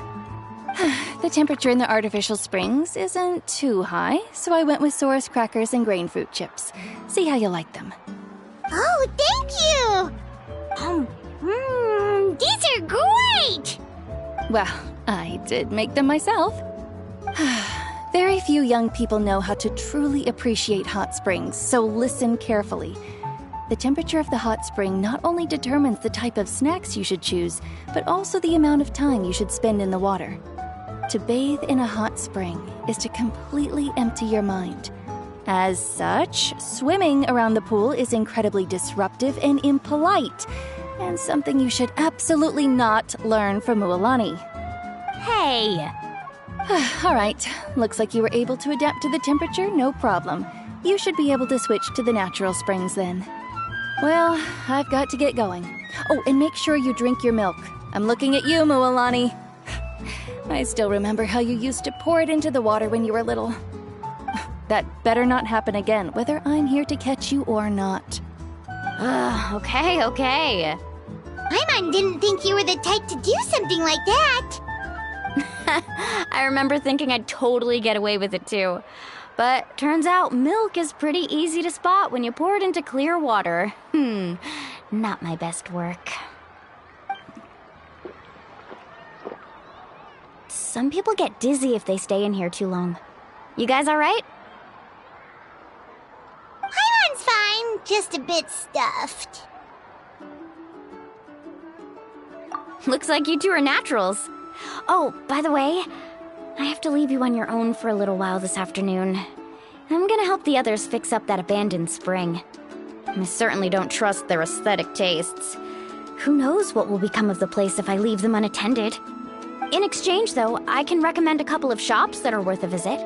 The temperature in the artificial springs isn't too high, so I went with Saurus crackers and grain fruit chips. See how you like them. Oh, thank you! These are great! Well, I did make them myself. Very few young people know how to truly appreciate hot springs, so listen carefully. The temperature of the hot spring not only determines the type of snacks you should choose, but also the amount of time you should spend in the water. To bathe in a hot spring is to completely empty your mind. As such, swimming around the pool is incredibly disruptive and impolite, and something you should absolutely not learn from Mualani. Hey! All right, looks like you were able to adapt to the temperature, no problem. You should be able to switch to the natural springs then. Well, I've got to get going. Oh, and make sure you drink your milk. I'm looking at you, Mualani. I still remember how you used to pour it into the water when you were little. That better not happen again, whether I'm here to catch you or not. Okay. Paimon didn't think you were the type to do something like that. I remember thinking I'd totally get away with it too. But turns out milk is pretty easy to spot when you pour it into clear water. Not my best work. Some people get dizzy if they stay in here too long. You guys all right? Paimon's fine, just a bit stuffed. Looks like you two are naturals. Oh, by the way, I have to leave you on your own for a little while this afternoon. I'm gonna help the others fix up that abandoned spring. I certainly don't trust their aesthetic tastes. Who knows what will become of the place if I leave them unattended. In exchange, though, I can recommend a couple of shops that are worth a visit.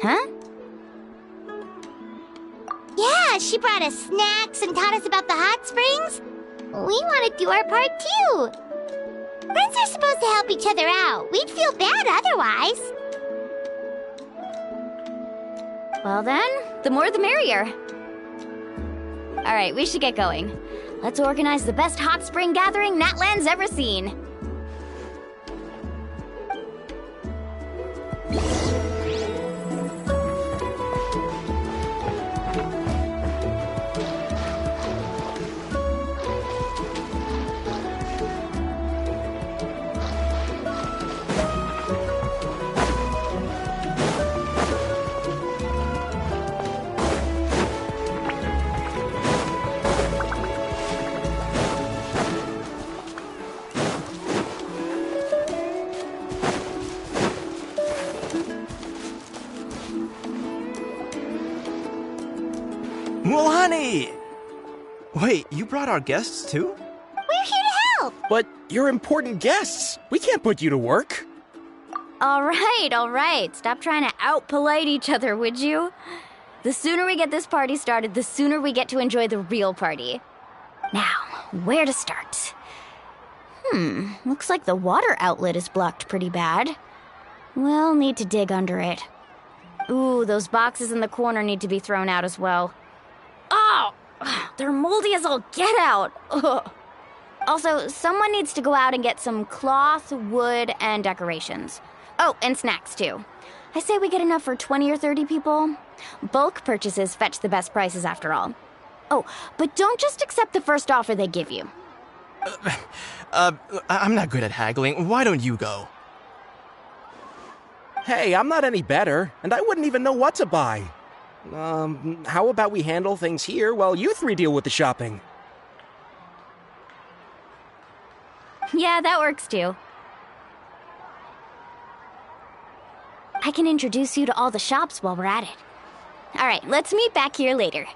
Huh? Yeah, she brought us snacks and taught us about the hot springs. We want to do our part, too. Friends are supposed to help each other out. We'd feel bad otherwise. Well then, the more the merrier. All right, we should get going. Let's organize the best hot spring gathering Natland's ever seen. Mualani! Wait, you brought our guests too? We're here to help! But you're important guests. We can't put you to work. All right. Stop trying to out-polite each other, would you? The sooner we get this party started, the sooner we get to enjoy the real party. Now, where to start? Looks like the water outlet is blocked pretty bad. We'll need to dig under it. Ooh, those boxes in the corner need to be thrown out as well. Oh, they're moldy as all get out. Ugh. Also, someone needs to go out and get some cloth, wood, and decorations. Oh, and snacks, too. I say we get enough for 20 or 30 people. Bulk purchases fetch the best prices after all. Oh, but don't just accept the first offer they give you. I'm not good at haggling. Why don't you go? Hey, I'm not any better, and I wouldn't even know what to buy. How about we handle things here while you three deal with the shopping? Yeah, that works too. I can introduce you to all the shops while we're at it. All right, let's meet back here later.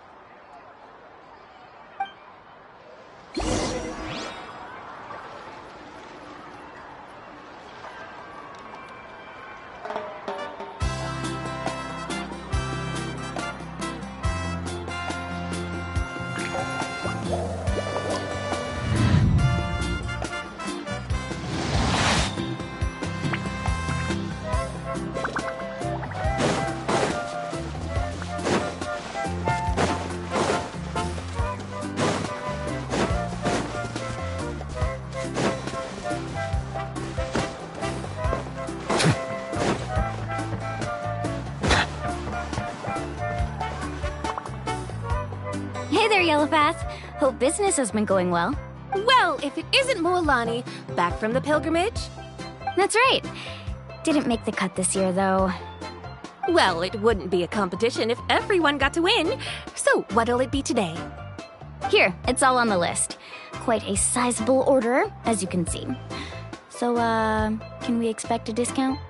Yellowpath. Hope business has been going well. Well, if it isn't Mualani, back from the pilgrimage. That's right. Didn't make the cut this year, though. Well, it wouldn't be a competition if everyone got to win. So, what'll it be today? Here, it's all on the list. Quite a sizable order, as you can see. So, can we expect a discount?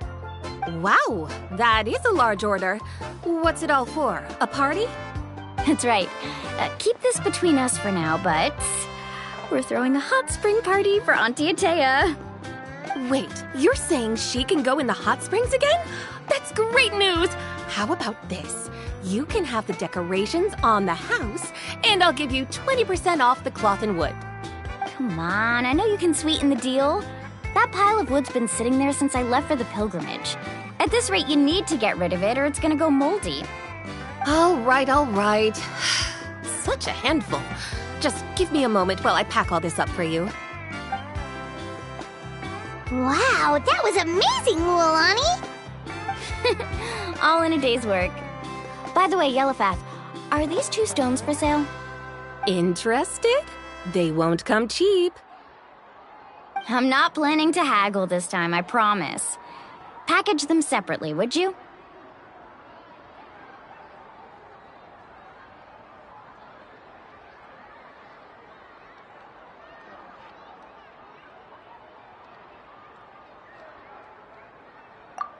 Wow, that is a large order. What's it all for? A party? That's right. Keep this between us for now, but we're throwing a hot spring party for Auntie Atea. Wait, you're saying she can go in the hot springs again? That's great news! How about this? You can have the decorations on the house, and I'll give you 20% off the cloth and wood. Come on, I know you can sweeten the deal. That pile of wood's been sitting there since I left for the pilgrimage. At this rate, you need to get rid of it or it's gonna go moldy. All right. Such a handful. Just give me a moment while I pack all this up for you. Wow, that was amazing, Mualani! All in a day's work. By the way, Yellowpath, are these 2 stones for sale? Interested? They won't come cheap. I'm not planning to haggle this time, I promise. Package them separately, would you?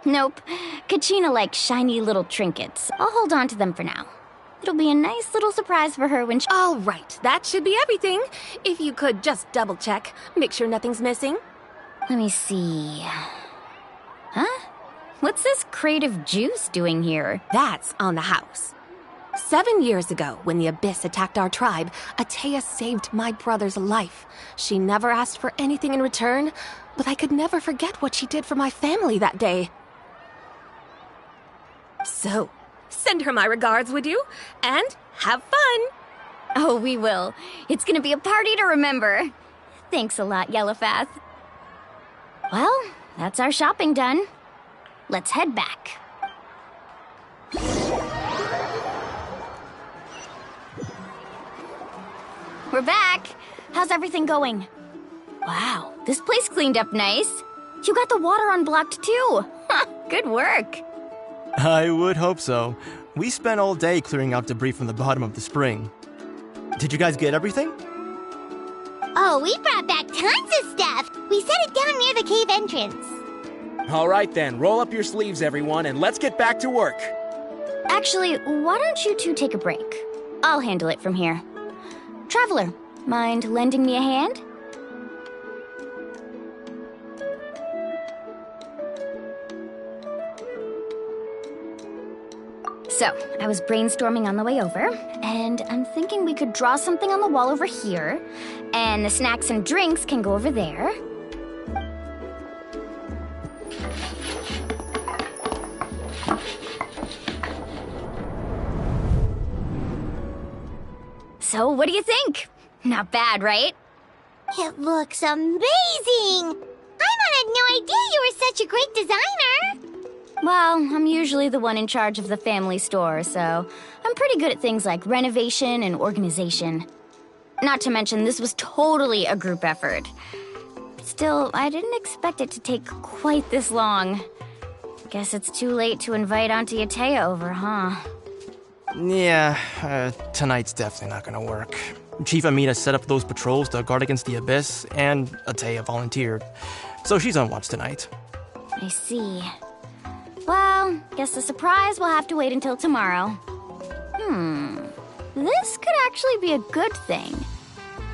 Nope. Kachina likes shiny little trinkets. I'll hold on to them for now. It'll be a nice little surprise for her when she— All right, that should be everything. If you could just double check, make sure nothing's missing. Let me see. Huh? What's this crate of juice doing here? That's on the house. 7 years ago, when the Abyss attacked our tribe, Atea saved my brother's life. She never asked for anything in return, but I could never forget what she did for my family that day. So, send her my regards, would you? And have fun! Oh, we will. It's gonna be a party to remember. Thanks a lot, Yellowpath. Well, that's our shopping done. Let's head back. We're back. How's everything going? Wow, this place cleaned up nice. You got the water unblocked too. Good work. I would hope so. We spent all day clearing out debris from the bottom of the spring. Did you guys get everything? Oh, we brought back tons of stuff. We set it down near the cave entrance. All right then, roll up your sleeves, everyone, and let's get back to work. Actually, why don't you two take a break? I'll handle it from here. Traveler, mind lending me a hand? So, I was brainstorming on the way over, and I'm thinking we could draw something on the wall over here, and the snacks and drinks can go over there. So, what do you think? Not bad, right? It looks amazing! Paimon had no idea you were such a great designer! Well, I'm usually the one in charge of the family store, so I'm pretty good at things like renovation and organization. Not to mention, this was totally a group effort. Still, I didn't expect it to take quite this long. Guess it's too late to invite Auntie Atea over, huh? Yeah, tonight's definitely not gonna work. Chief Amita set up those patrols to guard against the Abyss, and Atea volunteered. So she's on watch tonight. I see. Well, guess the surprise will have to wait until tomorrow. This could actually be a good thing.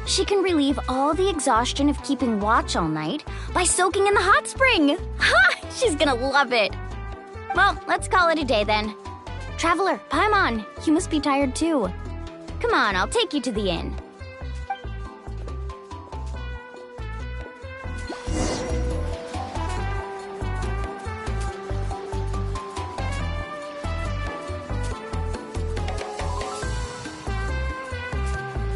She can relieve all the exhaustion of keeping watch all night by soaking in the hot spring. Ha! She's gonna love it. Well, let's call it a day then. Traveler, Paimon, you must be tired too. Come on, I'll take you to the inn.